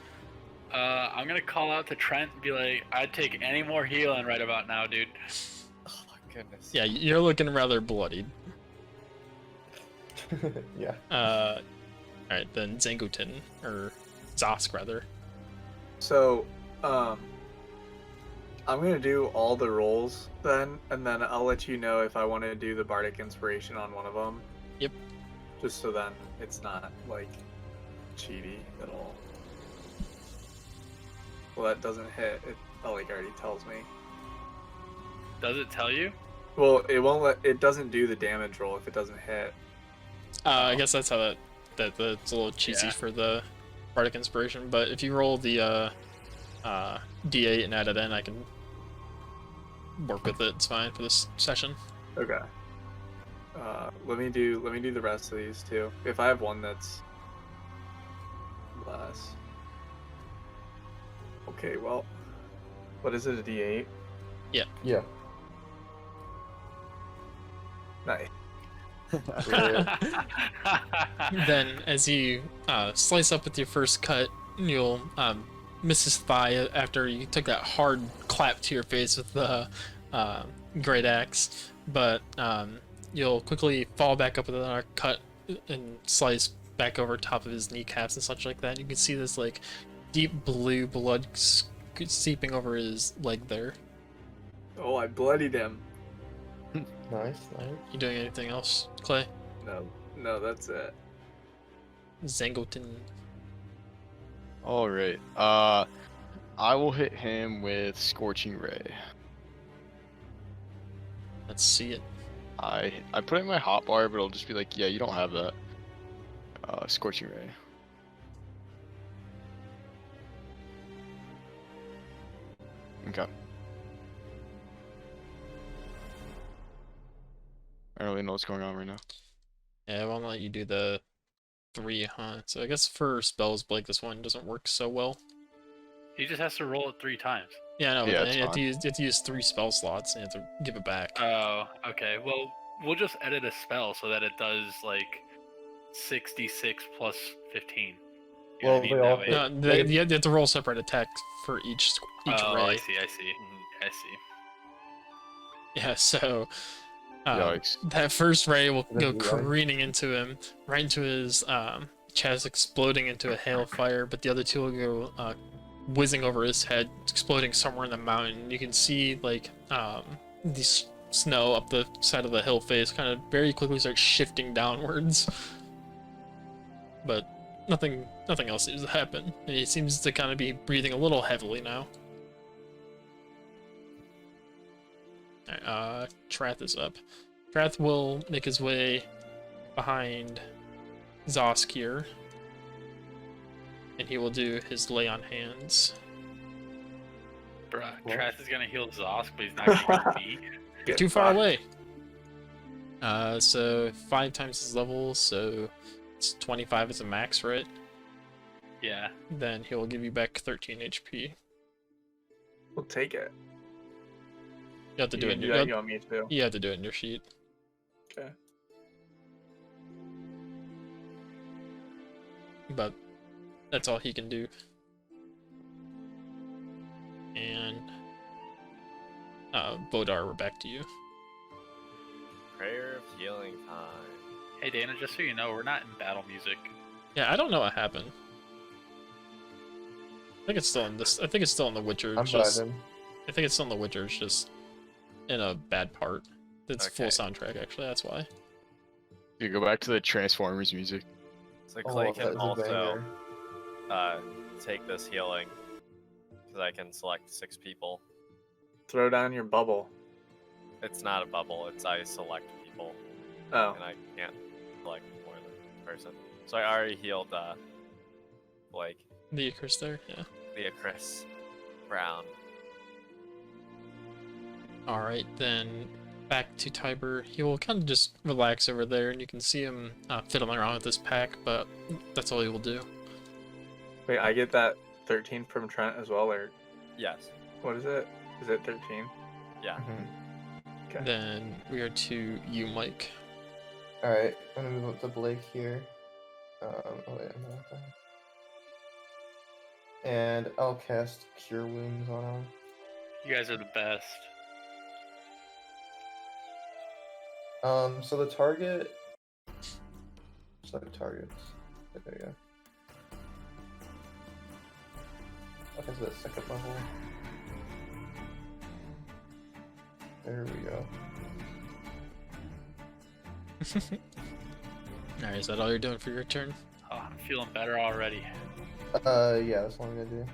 I'm gonna call out to Trent and be like, I'd take any more healing right about now, dude. Oh my goodness. Yeah, you're looking rather bloodied. Yeah. Alright, then Zangotin, or Zosk rather. So, I'm gonna do all the rolls then, and then I'll let you know if I want to do the Bardic Inspiration on one of them. Yep. Just so then it's not, like, cheaty at all. Well, that doesn't hit. It, like, already tells me. Does it tell you? Well, it won't let. It doesn't do the damage roll if it doesn't hit. I guess that's how that's a little cheesy for the Bardic Inspiration, but if you roll the D8 and add it in, I can work with it. It's fine for this session. Okay. Let me do the rest of these too. If I have one that's less. Okay, well, what is it, a D8? Yeah. Nice. Then, as you slice up with your first cut, you'll miss his thigh after you took that hard clap to your face with the great axe, but you'll quickly fall back up with another cut and slice back over top of his kneecaps and such like that. You can see this like deep blue blood seeping over his leg there. Oh, I bloodied him. Nice. You doing anything else, Clay? No, that's it. Zangotin. Alright. I will hit him with Scorching Ray. Let's see it. I put it in my hotbar, but it'll just be like, yeah, you don't have that. Scorching Ray. Okay. I don't really know what's going on right now. Yeah, well, I'm gonna let you do the 3, huh? So I guess for spells, Blake, this one doesn't work so well. He just has to roll it 3 times. Yeah, no, Yeah, but it's you have to fine. use 3 spell slots and you have to give it back. Oh, okay. Well, we'll just edit a spell so that it does like 66 plus 15. You know Well, what I mean? they That all way- hit. No, you have to roll separate attacks for each Oh, ray. I see. Mhm. I see. Yeah, so Yikes. that first ray will Does go it do that? careening into him, right into his chest, exploding into a hail of fire. But the other two will go whizzing over his head, exploding somewhere in the mountain. You can see like the snow up the side of the hill face kind of very quickly starts shifting downwards. But nothing else seems to happen. And he seems to kind of be breathing a little heavily now. Alright, Trath is up. Trath will make his way behind Zosk here. And he will do his lay on hands. Bruh, Trath is gonna heal Zosk, but he's not gonna heal me. Get Too far fucked. away. So 5 times his level, so it's 25 is a max, right? Yeah. Then he will give you back 13 HP. We'll take it. You have to do You it. can In do your, that, you want me to? you have to do it in your sheet. Okay. But that's all he can do. And Bodar, we're back to you. Prayer of healing time. Hey Dana, just so you know, we're not in battle music. Yeah, I don't know what happened. I think it's still in this. I think it's still in The Witcher. I'm Just, vibing. I think it's still in The Witcher. It's just in a bad part. It's full Okay. soundtrack actually. That's why. You go back to the Transformers music. So Oh, Clay that can is a also banger. take this healing, because I can select 6 people. Throw down your bubble. It's not a bubble. It's I select people, Oh. and I can't select more than one person. So I already healed Blake, The Icarus there. Yeah. Leah, Chris, Brown. All right, then back to Tiber. He will kind of just relax over there, and you can see him fiddling around with his pack, but that's all he will do. Wait, I get that 13 from Trent as well, or Yes. what is it? Is it 13? Yeah. Mhm. Okay. Then we are to you, Mike. Alright, I'm gonna move up to Blake here. Oh wait, I'm not done. And I'll cast Cure Wounds on him. You guys are the best. So the target. Select targets. There you go. Okay, so that's second level. There we go. Alright, is that all you're doing for your turn? Oh, I'm feeling better already. Yeah, that's what I'm gonna do.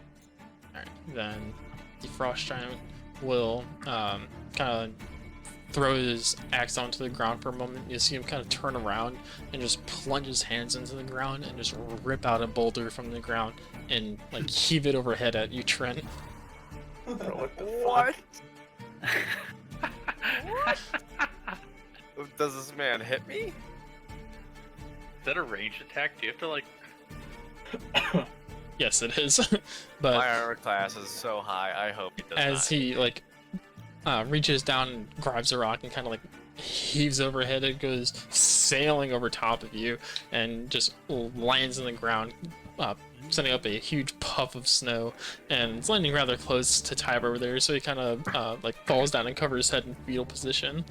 Alright, then the Frost Giant will kind of throw his axe onto the ground for a moment. You see him kind of turn around and just plunge his hands into the ground and just rip out a boulder from the ground and like heave it overhead at you, Trent. Bro, what the What? fuck? Does this man hit me? Is that a ranged attack? Do you have to like? Yes, it is. My But armor class is so high. I hope he does as not. he like reaches down and grabs a rock and kind of like heaves overhead, it goes sailing over top of you and just lands in the ground, sending up a huge puff of snow, and it's landing rather close to Tiber over there, so he kind of like falls down and covers his head in fetal position.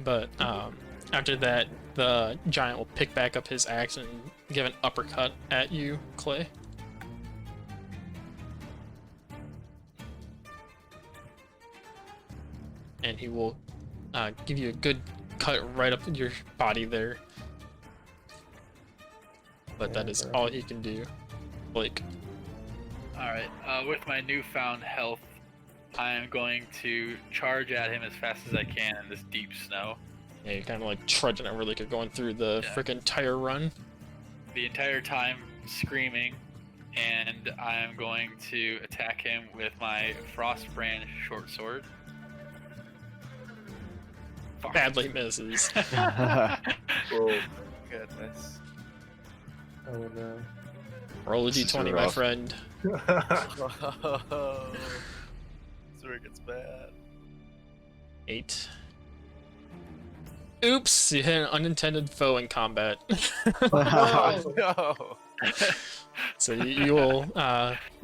But after that, the giant will pick back up his axe and give an uppercut at you, Clay. And he will give you a good cut right up your body there. But that is all he can do. Blake. All right. With my newfound health, I am going to charge at him as fast as I can in this deep snow. Yeah, you're kind of like trudging over like you're going through the Yeah. freaking tire run. The entire time screaming, and I am going to attack him with my Frostbrand short sword. Fuck. Badly misses. Whoa. Goodness. Oh no. Roll a This is d20, my rough. friend. This is where it gets bad. 8. Oops, you hit an unintended foe in combat. Oh no! So you will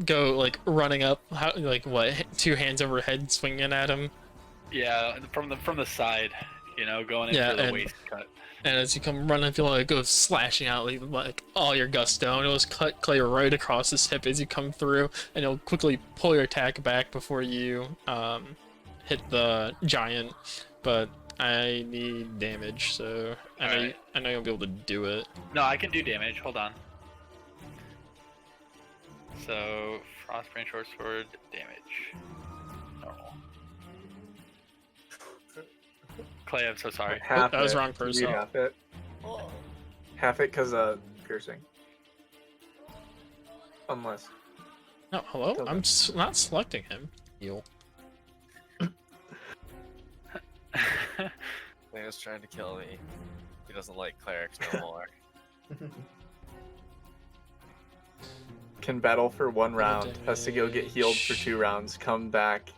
go like running up, like what, 2 hands overhead, swinging at him. Yeah, from the side, you know, going into Yeah, the and- waist cut. And as you come running, feel like it goes slashing out like all your gusto, and it was cut Clay right across his hip as you come through, and you'll quickly pull your attack back before you hit the giant, but I need damage, so I know you'll be able to do it. No, I can do damage. Hold on. So, Frostbrand short sword damage. Normal. Clay, I'm so sorry. Half that was it. wrong You person. half it. Half it because piercing. Unless. No, hello? Doesn't. I'm not selecting him. Heal. Lena's trying to kill me. He doesn't like clerics no more. Can battle for 1 round. Has to go get healed for 2 rounds. Come back.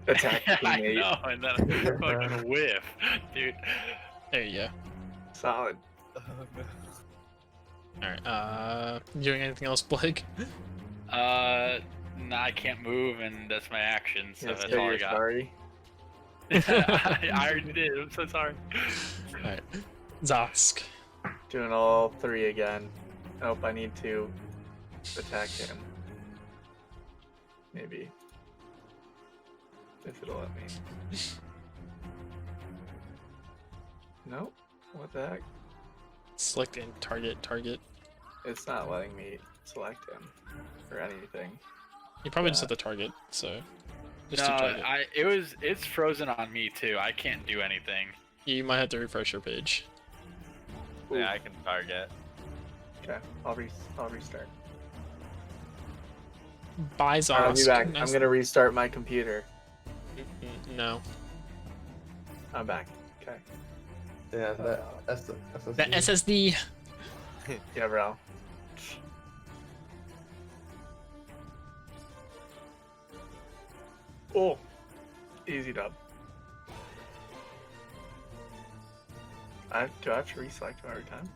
Attack I teammate. know, and then I fucking whiff, dude. There you go. Solid. Alright, doing anything else, Blake? Nah, I can't move, and that's my action, so Yes, that's so all I you're got. sorry. I already did. I'm so sorry. Alright. Zosk. Doing all 3 again. Nope, I need to attack him. Maybe. If it'll let me. Nope. What the heck? Selecting target. It's not letting me select him or anything. You probably just hit the target, so just do No, target. it's frozen on me too. I can't do anything. You might have to refresh your page. Yeah, I can target. Okay, I'll restart. Bye, Zosk. I'll be back. Nice- I'm gonna restart my computer. No. I'm back. Okay. Yeah, that's the The SSD. Yeah, bro. Oh, easy dub. Do I have to reselect him every time?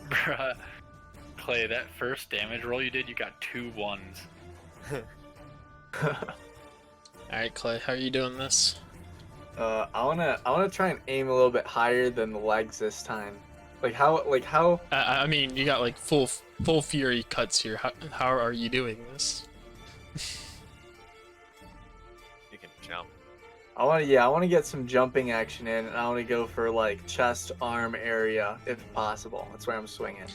Bruh. Clay, that first damage roll you did, you got 2 ones. Alright, Clay, how are you doing this? I wanna try and aim a little bit higher than the legs this time. Like how? I mean, you got like full fury cuts here. How are you doing this? You can jump. I want to get some jumping action in, and I want to go for like chest, arm area if possible. That's where I'm swinging.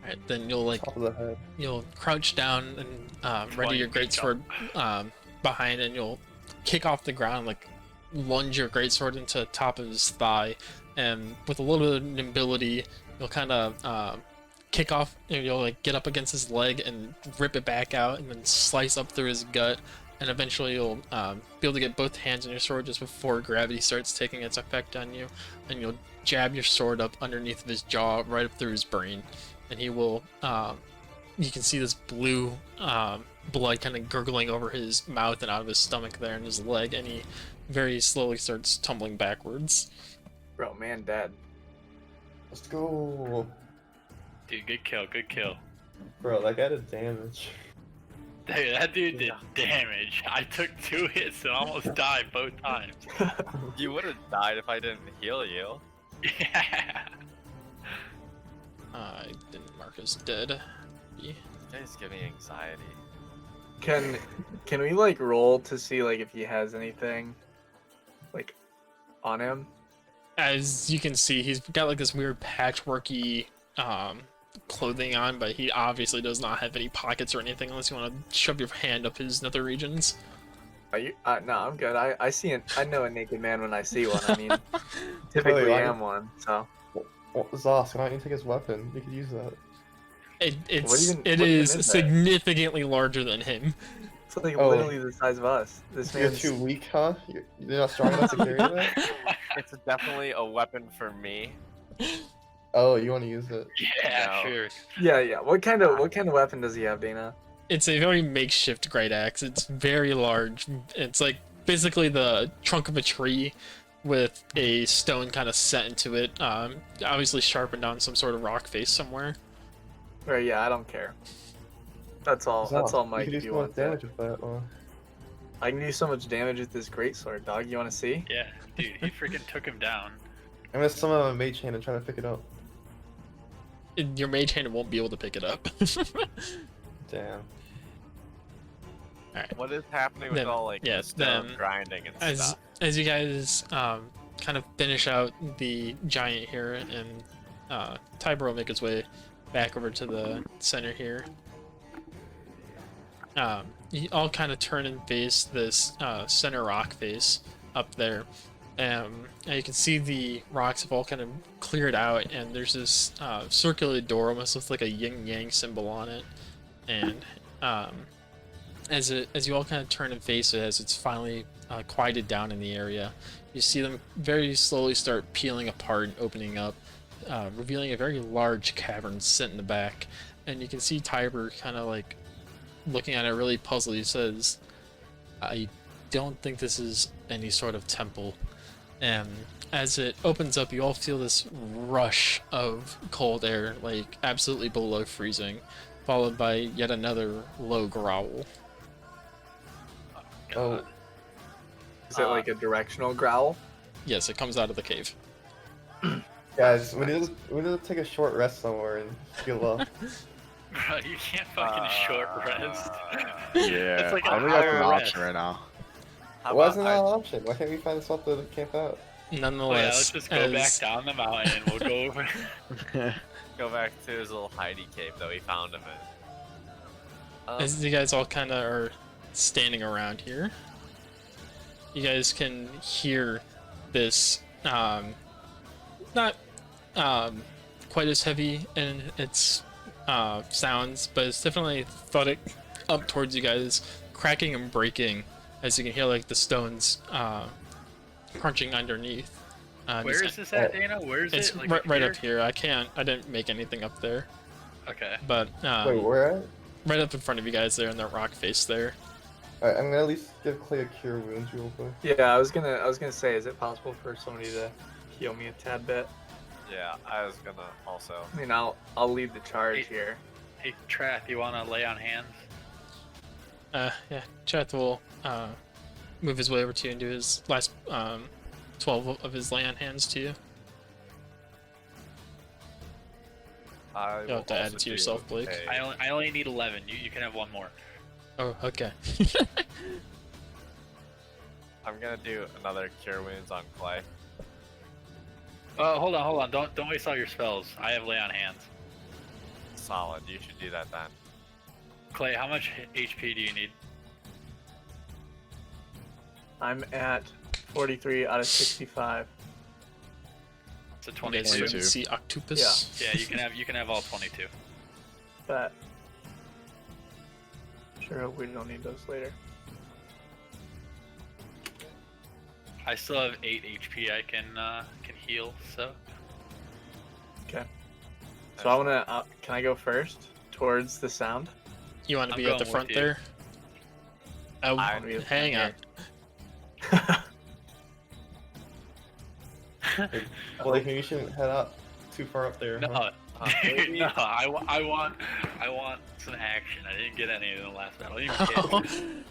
Alright, then you'll like top of the head. you'll crouch down and ready your 20 feet greatsword behind, and you'll kick off the ground, like lunge your greatsword into the top of his thigh, and with a little bit of nimbility, you'll kind of kick off. You'll like get up against his leg and rip it back out, and then slice up through his gut, and eventually you'll be able to get both hands on your sword just before gravity starts taking its effect on you, and you'll jab your sword up underneath of his jaw, right up through his brain, and he will. You can see this blue blood kind of gurgling over his mouth and out of his stomach there and his leg, and he very slowly starts tumbling backwards. Bro, man, dead. Let's go. Dude, good kill. Bro, that guy did damage. Dude, that dude did damage. I took 2 hits and almost died both times. You would have died if I didn't heal you. Yeah. I didn't mark as dead. You guys give me anxiety. Can we like roll to see like if he has anything like on him? As you can see, he's got like this weird patchworky clothing on, but he obviously does not have any pockets or anything unless you want to shove your hand up his nether regions. Are you? No, I'm good. I know a naked man when I see one. I mean, typically Wait, am one. So Well, Zosk, why don't you take his weapon? You could use that. It What even is is that? significantly larger than him. it's like Oh. literally the size of us. This You're man's too weak, huh? You're not strong enough to carry that? It's definitely a weapon for me. Oh, you want to use it? Yeah, No. sure. Yeah. What kind of weapon does he have, Dana? It's a very makeshift great axe. It's very large. It's like basically the trunk of a tree with a stone kind of set into it. Obviously sharpened on some sort of rock face somewhere. Right? Yeah, I don't care. That's all. That's all, Mike. You If could do you so much want that. damage with that. Well, I can do so much damage with this greatsword, dog. You want to see? Yeah, dude, he freaking took him down. I'm gonna summon my mage hand and try to pick it up. Your mage hand won't be able to pick it up. Damn. Alright. What is happening with Then- all like yeah, the stone then grinding and As stuff? as you guys kind of finish out the giant here, and Tiber will make his way back over to the center here. You all kind of turn and face this center rock face up there. And you can see the rocks have all kind of cleared out, and there's this circular door almost with like a yin-yang symbol on it. And as you all kind of turn and face it, as it's finally quieted down in the area, you see them very slowly start peeling apart and opening up, revealing a very large cavern set in the back. And you can see Tiber kind of like looking at it really puzzled. He says, "I don't think this is any sort of temple." And as it opens up, you all feel this rush of cold air, like absolutely below freezing, followed by yet another low growl. Oh, Is it like a directional growl? Yes, it comes out of the cave. guys, we need to take a short rest somewhere and heal up. Bro, you can't fucking short rest. Yeah, That's like I a don't think that's an higher option rest. right now. How Why about isn't that an option? Why can't we find a spot to camp out? Oh, yeah, Nonetheless, let's just go back as, down the mountain and we'll go over. go back to his little hidey cave that we found him in? as you guys all kind of are standing around here, you guys can hear this, not quite as heavy in its sounds, but it's definitely thudding up towards you guys, cracking and breaking, as you can hear like the stones crunching underneath. Where is this at, Dana? Where is It's it? Like right up here. I didn't make anything up there, Okay. but Wait, where at? right up in front of you guys there in that rock face there. Alright, I'm gonna at least give Clay a cure wounds real quick. Yeah, I was gonna say, is it possible for somebody to heal me a tad bit? Yeah, I was gonna also. I mean, I'll lead the charge Hey. here. Hey, Trath, you want to lay on hands? Yeah, Chet will move his way over to you and do his last 12 of his lay on hands to you. I You'll have to will add also it to do yourself, Blake. I only need 11. You can have one more. Oh, okay. I'm gonna do another cure wounds on Clay. Oh, hold on. Don't waste all your spells. I have lay on hands. Solid. You should do that then. Clay, how much HP do you need? I'm at 43 out of 65. It's a You 22. guys 22. see Octopus? Yeah, you can have all 22. But sure hope we don't need those later. I still have 8 HP. I can heal. So So I wanna. Can I go first towards the sound? You want to I'm be at the going front with you. there? Oh, I wanna be at the hang on. front Blake, maybe you shouldn't head up too far up there. no, huh? dude, no. I want some action. I didn't get any in the last battle. Even kidding.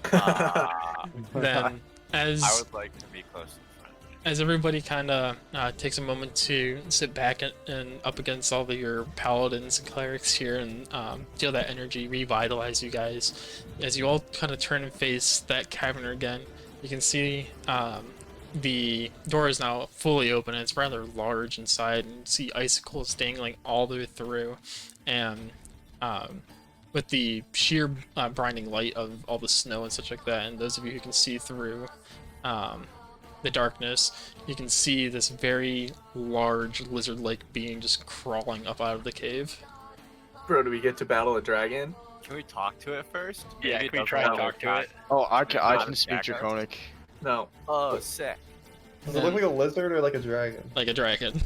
Then, as I would like to be close to the front. as everybody kind of takes a moment to sit back and up against all of your paladins and clerics here and feel that energy revitalize you guys, as you all kind of turn and face that cavern again, you can see the door is now fully open. It's rather large inside, and you see icicles dangling all the way through, and with the sheer blinding light of all the snow and such like that, and those of you who can see through the darkness, you can see this very large lizard-like being just crawling up out of the cave. Bro, do we get to battle a dragon? Can we talk to it first? Yeah, Maybe can we doesn't try and wanna talk to attack. it? Oh, I Not can speak attack us. Draconic. No. Oh, sick. Does it look like a lizard or like a dragon? Like a dragon.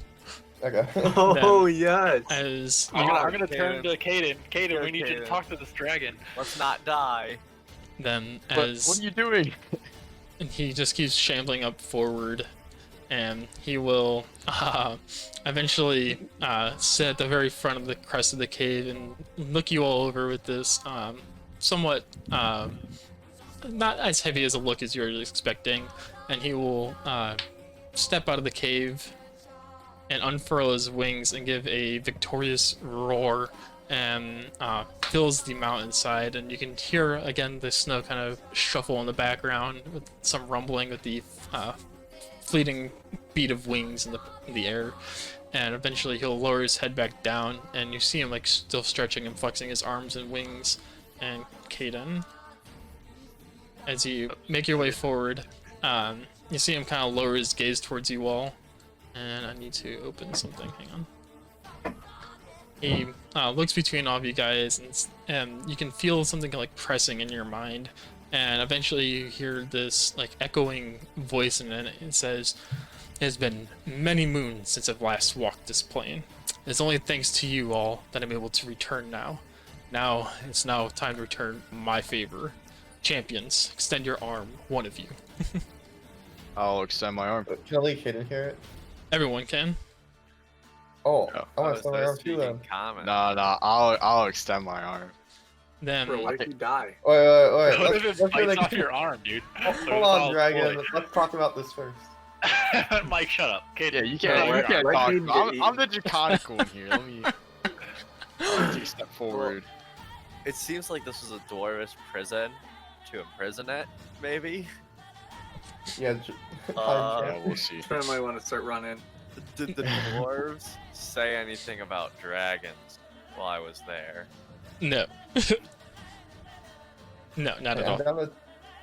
Okay. Oh yes. As I'm you, gonna turn to Caden. Caden, we need you to Caden. talk to this dragon. Let's not die. then But as what are you doing? and he just keeps shambling up forward, and he will eventually sit at the very front of the crest of the cave and look you all over with this somewhat not as heavy as a look as you're expecting, and he will step out of the cave and unfurl his wings and give a victorious roar and fills the mountainside, and you can hear again the snow kind of shuffle in the background with some rumbling with the fleeting beat of wings in the air. And eventually he'll lower his head back down, and you see him like still stretching and flexing his arms and wings. And Caden, as you make your way forward, you see him kind of lower his gaze towards you all. And I need to open something. Hang on. He looks between all of you guys, and you can feel something like pressing in your mind. And eventually you hear this like echoing voice, and then it says, "It has been many moons since I've last walked this plane. It's only thanks to you all that I'm able to return now. Now it's now time to return my favor. Champions, extend your arm, one of you." I'll extend my arm. Can only Caden hear it? Everyone can. Oh, Oh. I want Oh, to extend my arm too speaking then. common. Nah, I'll extend my arm. Then Bro, what if you die? Wait. What Let's, if it let's do bites the- off your arm, dude? Hold on, Dragon. Let's talk about this first. Mike, shut up. Kaden, Yeah, you shut can't. up. You can't Let talk. me I'm the draconic one here. Let me take a step forward. It seems like this was a dwarvish prison to imprison it, maybe. Yeah. Yeah, we'll see. Trent might want to start running. Did the dwarves say anything about dragons while I was there? no. No, not at all.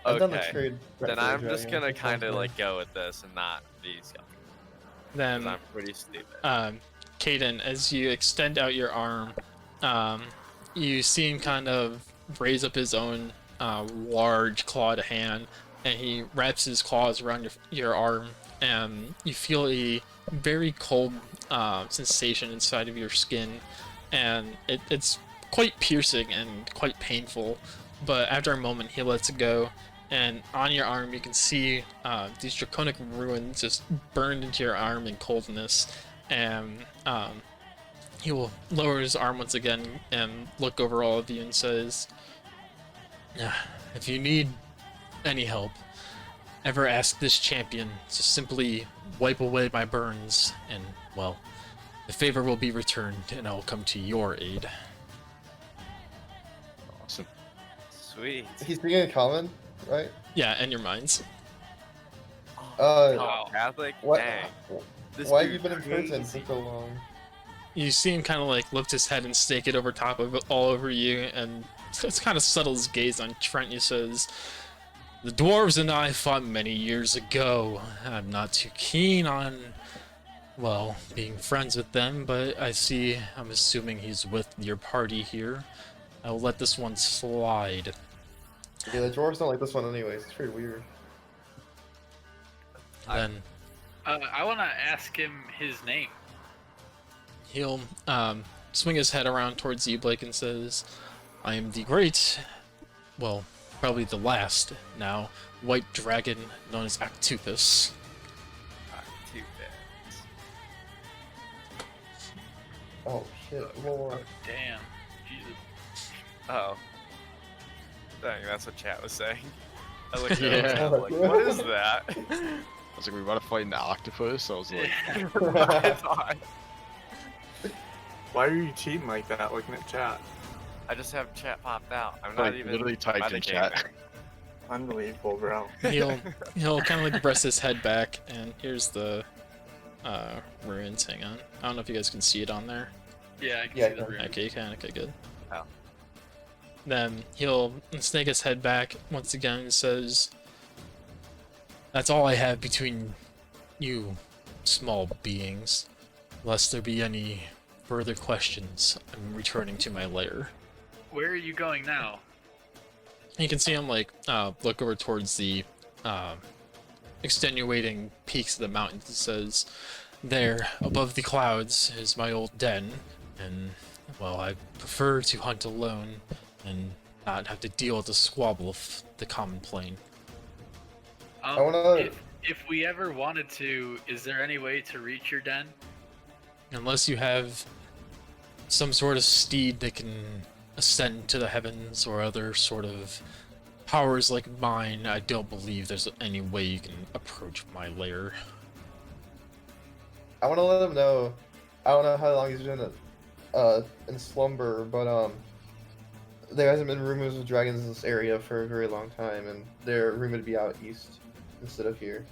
I've done the Okay. trade. Then for I'm the just dragon. gonna It's kind of fine. like go with this and not these guys. 'Cause Then I'm pretty stupid. Caden, as you extend out your arm, you see him kind of raise up his own large clawed hand, and he wraps his claws around your arm, and you feel a very cold sensation inside of your skin, and it's quite piercing and quite painful. But after a moment, he lets it go, and on your arm you can see these draconic runes just burned into your arm in coldness. And he will lower his arm once again and look over all of you and says, "If you need any help, ever ask this champion to simply wipe away my burns, and, well, the favor will be returned, and I will come to your aid." Awesome. Sweet. He's speaking in common, right? Yeah, and your minds. Wow. Catholic? What? Dang. This Why have you dude's been in prison crazy. for so long? You see him kind of like lift his head and stake it over top of it, all over you, and it's kind of subtle his gaze on Trent. He says, "The dwarves and I fought many years ago. I'm not too keen on, well, being friends with them, but I'm assuming he's with your party here. I'll let this one slide." Yeah, the dwarves don't like this one anyways. It's pretty weird. Then I want to ask him his name. he'll swing his head around towards you, Blake, and says, "I am the great, well, probably the last now, white dragon known as Actupus." Two bits. Oh shit, Lord. Damn. Jesus. Oh. Dang, that's what chat was saying. I looked at Yeah. it and I was like, what is that? I was like, we about to fight an octopus. I was like, I thought. Why are you cheating like that, looking at chat? I just have chat popped out. I'm like not even literally typed in chat. metagaming. Unbelievable, bro. He'll kind of like rest his head back, and here's the ruins. Hang on, I don't know if you guys can see it on there. Yeah, I can Yeah, see the I can. room. Okay, you can. Okay, good. Oh. Then he'll snake his head back once again and says, "That's all I have between you, small beings. Lest there be any further questions, I'm returning to my lair." Where are you going now? You can see him like look over towards the extenuating peaks of the mountains. It says, "There, above the clouds, is my old den, and, well, I prefer to hunt alone and not have to deal with the squabble of the common plain." I wanna- If we ever wanted to, is there any way to reach your den? Unless you have some sort of steed that can ascend to the heavens or other sort of powers like mine, I don't believe there's any way you can approach my lair. I want to let him know. I don't know how long he's been in slumber, but there hasn't been rumors of dragons in this area for a very long time, and they're rumored to be out east instead of here.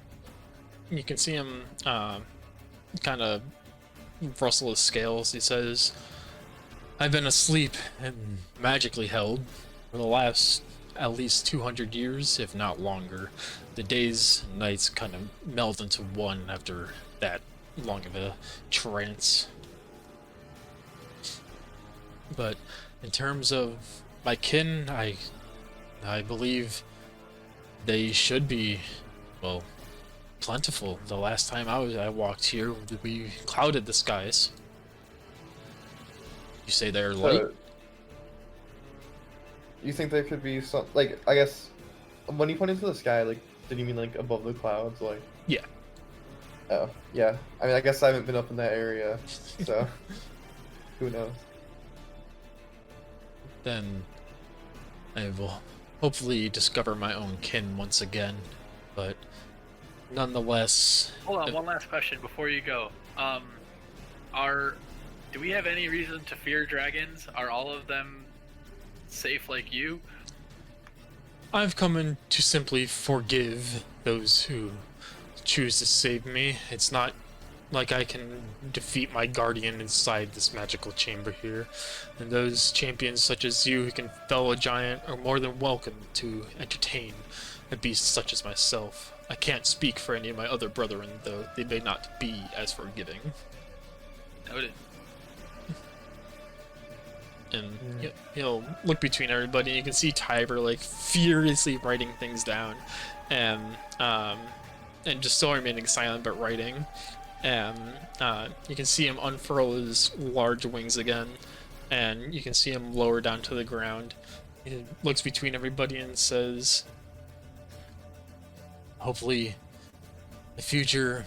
You can see him kind of rustle his scales. He says, "I've been asleep and magically held for the last at least 200 years, if not longer. The days and nights kind of meld into one after that long of a trance. But in terms of my kin, I believe they should be, well, plentiful. The last time I walked here, we clouded the skies. You say they're light? So, you think there could be some, like, I guess, when you pointed to the sky, like, did you mean, like, above the clouds, like? Yeah. Oh, yeah. I mean, I guess I haven't been up in that area, so, who knows? Then I will hopefully discover my own kin once again, but nonetheless... Hold on, one last question before you go. Do we have any reason to fear dragons? Are all of them safe like you? I've come in to simply forgive those who choose to save me. It's not like I can defeat my guardian inside this magical chamber here. And those champions such as you who can fell a giant are more than welcome to entertain a beast such as myself. I can't speak for any of my other brethren, though they may not be as forgiving." Noted. And he'll look between everybody, and you can see Tiber like furiously writing things down, and just still remaining silent but writing. And you can see him unfurl his large wings again, and you can see him lower down to the ground. He looks between everybody and says, "Hopefully, the future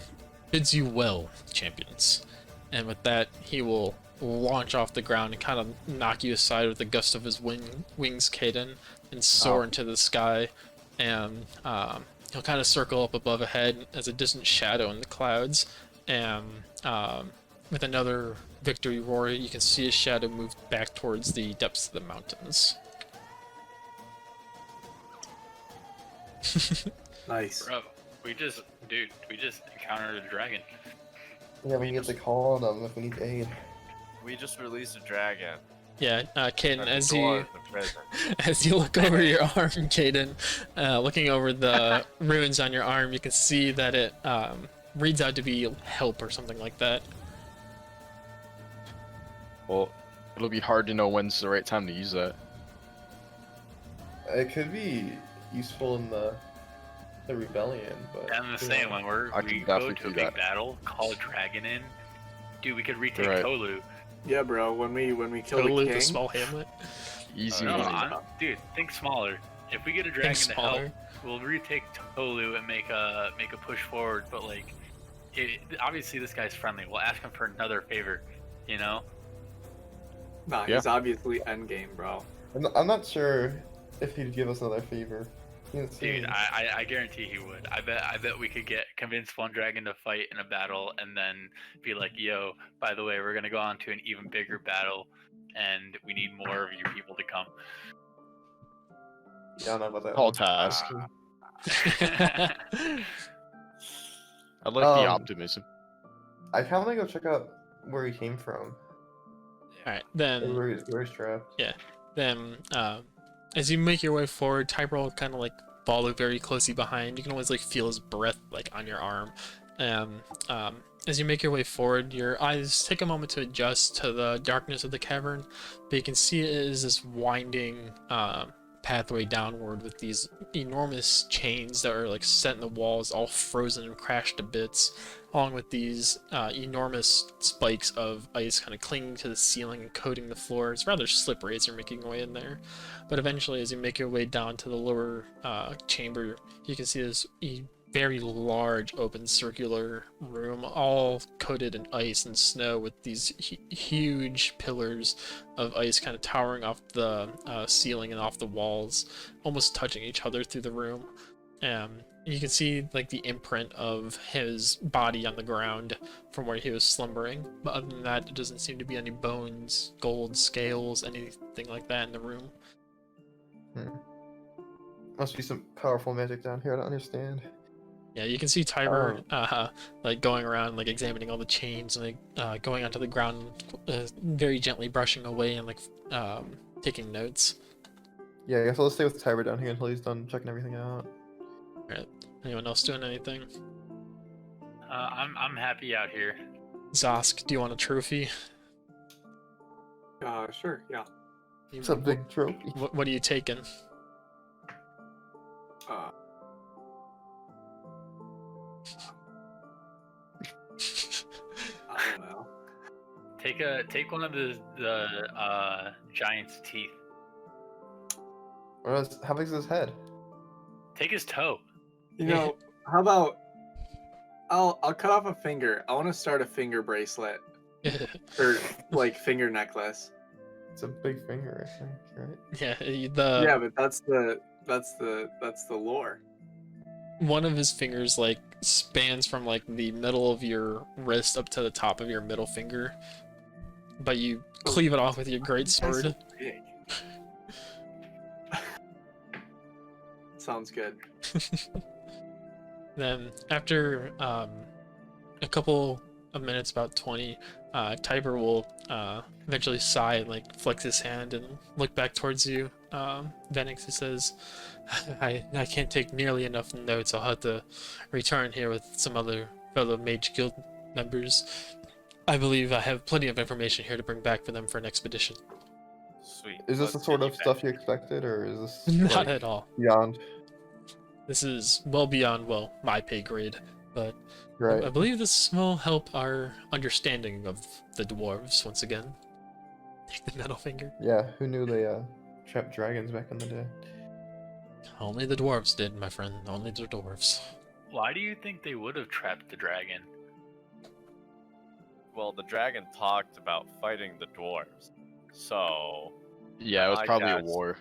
bids you well, champions." And with that, he will launch off the ground and kind of knock you aside with the gust of his wings, Caden, and soar into the sky. And he'll kind of circle up above ahead as a distant shadow in the clouds. And with another victory roar, you can see his shadow move back towards the depths of the mountains. Nice. Bro, we just encountered a dragon. Yeah, we get to call on them if we need aid. We just released a dragon. Yeah, Caden, At as the door you of the prison. as you look over your arm, Caden, looking over the runes on your arm, you can see that it reads out to be help or something like that. Well, it'll be hard to know when's the right time to use that. It could be useful in the rebellion, but... I'm the same when I we can go definitely to a do big that. battle, call a dragon in. Dude, we could retake Right. Tolu. Yeah, bro. When we kill Totally the king, the small hamlet. Easy. No, easy. dude, think smaller. If we get a dragon to help, smaller. we'll retake Tolu and make a push forward. But like, obviously this guy's friendly. We'll ask him for another favor. You know? nah, Yeah. he's obviously endgame, bro. I'm not sure if he'd give us another favor. He didn't seem- Dude, I guarantee he would. I bet we could convince one dragon to fight in a battle and then be like, yo, by the way, we're gonna go on to an even bigger battle and we need more of you people to come. Yeah, I don't know about that. Tall one. task. I like the Um, optimism. I kind of want to go check out where he came from. Alright, Or then where he's trapped. as you make your way forward, Tyber will kind of like follow very closely behind. You can always like feel his breath like on your arm. As you make your way forward, your eyes take a moment to adjust to the darkness of the cavern, but you can see it is this winding pathway downward with these enormous chains that are like set in the walls, all frozen and crashed to bits, along with these enormous spikes of ice kind of clinging to the ceiling and coating the floor. It's rather slippery as you're making your way in there. But eventually, as you make your way down to the lower chamber, you can see this very large open circular room, all coated in ice and snow, with these huge pillars of ice kind of towering off the ceiling and off the walls, almost touching each other through the room. You can see like the imprint of his body on the ground from where he was slumbering. But other than that, it doesn't seem to be any bones, gold, scales, anything like that in the room. Must be some powerful magic down here. I don't understand. Yeah, you can see Tiber like going around, like examining all the chains, and like going onto the ground, very gently brushing away and like taking notes. Yeah, I guess I'll stay with Tiber down here until he's done checking everything out. Right. Anyone else doing anything? I'm happy out here. Zosk, do you want a trophy? Sure, yeah. It's a big trophy. What are you taking? Uh, I don't know. Take one of the giant's teeth. How big is his head? Take his toe. You know, how about I'll cut off a finger. I want to start a finger bracelet or like finger necklace. It's a big finger, I think, right? Yeah, Yeah, but that's the lore. one of his fingers like spans from like the middle of your wrist up to the top of your middle finger, but you cleave it off with your great That's sword. so big. Sounds good. Then after a couple of minutes, about 20, Tiber will eventually sigh and like flex his hand and look back towards you. Venix, he says, I can't take nearly enough notes. I'll have to return here with some other fellow Mage Guild members. I believe I have plenty of information here to bring back for them for an expedition. Sweet. Is this the Let's sort get of you stuff back. you expected, or is this Not like, at all. beyond? This is well beyond, well, my pay grade, but Right. I believe this will help our understanding of the dwarves once again. Take the middle finger. Yeah, who knew they trapped dragons back in the day? Only the dwarves did, my friend. Only the dwarves. Why do you think they would have trapped the dragon? Well, the dragon talked about fighting the dwarves, so Yeah, it was I probably a guess. war.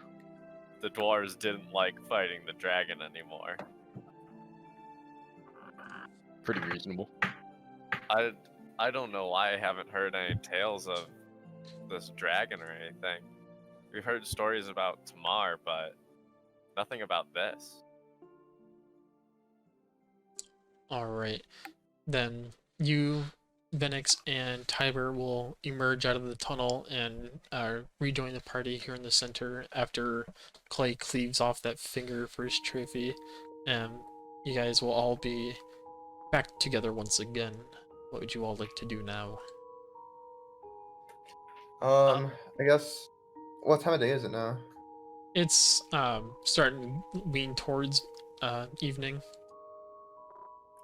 the dwarves didn't like fighting the dragon anymore. Pretty reasonable. I don't know why I haven't heard any tales of this dragon or anything. We've heard stories about Tamar, but nothing about this. Alright. Then you, Venix, and Tiber will emerge out of the tunnel and rejoin the party here in the center after Clay cleaves off that finger for his trophy. And you guys will all be back together once again. What would you all like to do now? I guess. What time of day is it now? It's starting to lean towards evening.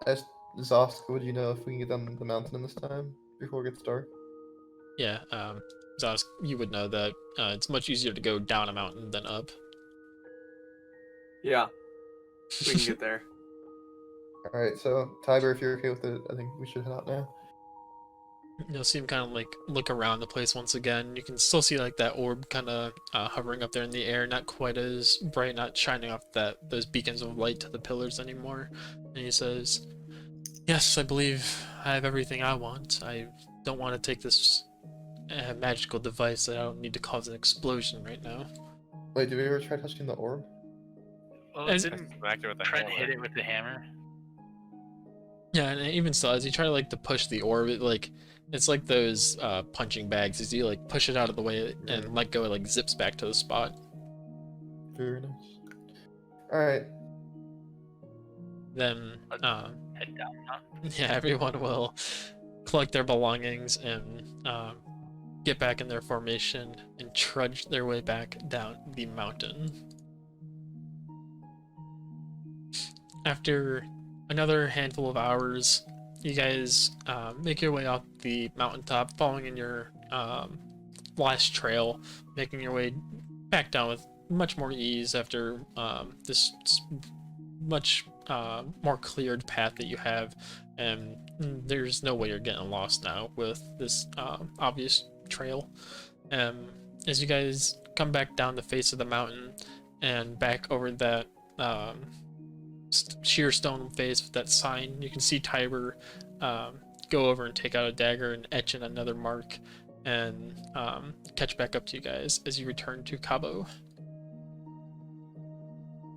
As Zosk, would you know if we can get down the mountain in this time before it gets dark? Yeah, Zaz, you would know that it's much easier to go down a mountain than up. Yeah, we can get there. All right, so Tiber, if you're okay with it, I think we should head out now. You'll see him kind of like look around the place once again. You can still see like that orb kind of hovering up there in the air, not quite as bright, not shining off those beacons of light to the pillars anymore. And he says, "Yes, I believe I have everything I want. I don't want to take this magical device that I don't need to cause an explosion right now." Wait, did we ever try touching the orb? Well, And- didn't Smacked it with a Trent hammer. hit it with the hammer? Yeah, and even still, as you try to push the orb, it's like those punching bags. As you push it out of the way and let go, it zips back to the spot. Very nice. All right. Then, Head down, huh? yeah, everyone will collect their belongings and get back in their formation and trudge their way back down the mountain. After another handful of hours, you guys make your way up the mountaintop, following in your last trail, making your way back down with much more ease after this much more cleared path that you have, and there's no way you're getting lost now with this obvious trail. As you guys come back down the face of the mountain and back over that sheer stone face with that sign. You can see Tiber go over and take out a dagger and etch in another mark, and catch back up to you guys as you return to Cabo.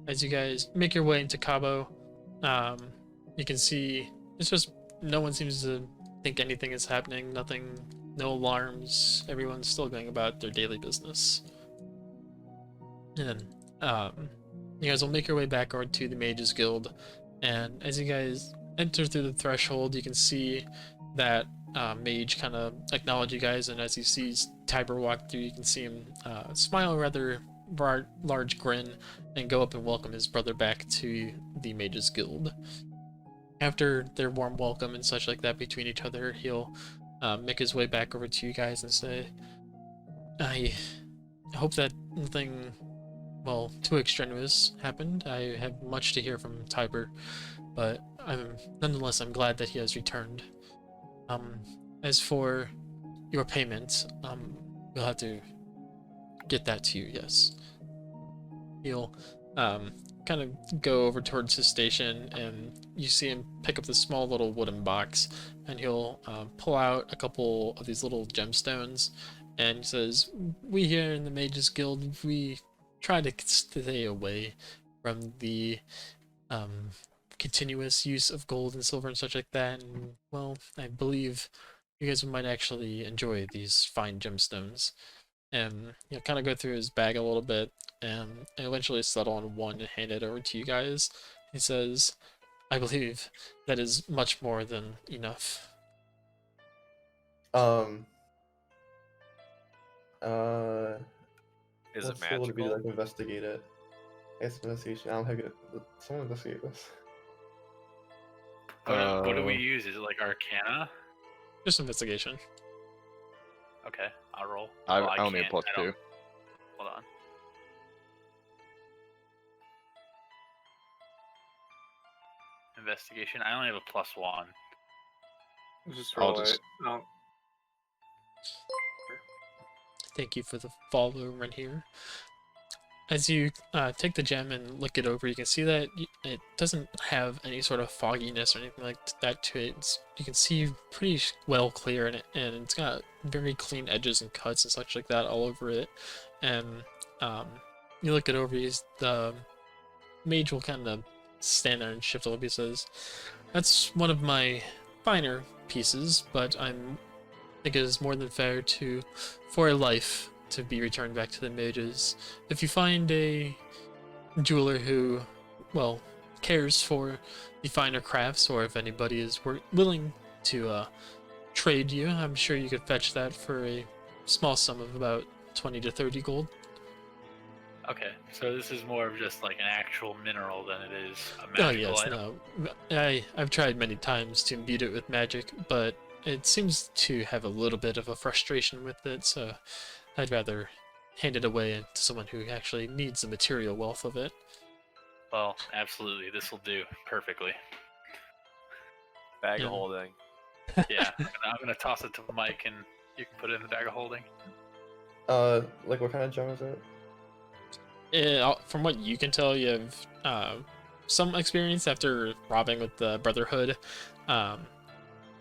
As you guys make your way into Cabo, you can see it's just no one seems to think anything is happening. Nothing, no alarms. Everyone's still going about their daily business. And you guys will make your way back over to the Mages Guild, and as you guys enter through the threshold, you can see that mage kind of acknowledge you guys, and as he sees Tiber walk through, you can see him smile a rather large grin and go up and welcome his brother back to the Mages Guild. After their warm welcome and such like that between each other, he'll make his way back over to you guys and say, I hope that nothing, well, too extraneous happened. I have much to hear from Tiber, but nonetheless, I'm glad that he has returned. As for your payment, we'll have to get that to you, yes. He'll kind of go over towards his station, and you see him pick up this small little wooden box, and he'll pull out a couple of these little gemstones, and he says, we here in the Mages Guild, we try to stay away from the continuous use of gold and silver and such like that, and well, I believe you guys might actually enjoy these fine gemstones. And he'll kind of go through his bag a little bit, and eventually settle on one and hand it over to you guys. He says, I believe that is much more than enough. Is it Let's see what it'd be magical? like investigate it. It's investigation. I don't have it. Someone investigate this. What do we use? Is it like Arcana? Just investigation. Okay, I'll roll. I Well, only have can't. plus I don't- 2. Hold on. Investigation. I only have a +1. Just I'll roll just- it. Oh, Thank you for the follow right here. As you take the gem and look it over, you can see that it doesn't have any sort of fogginess or anything like that to it. You can see pretty well clear in it, and it's got very clean edges and cuts and such like that all over it. And you look it over, the mage will kind of stand there and shift a little bit. He says, that's one of my finer pieces, but I think it is more than fair for a life to be returned back to the mages. If you find a jeweler who, well, cares for the finer crafts, or if anybody is willing to trade you, I'm sure you could fetch that for a small sum of about 20 to 30 gold. Okay, so this is more of just like an actual mineral than it is a Oh magical yes, item. no. I've tried many times to imbue it with magic, but it seems to have a little bit of a frustration with it, so I'd rather hand it away to someone who actually needs the material wealth of it. Well, absolutely, this will do perfectly. Bag Yeah. of holding. Yeah, I'm gonna toss it to Mike, and you can put it in the bag of holding. Like what kind of gem is it? From what you can tell, you have some experience after robbing with the Brotherhood.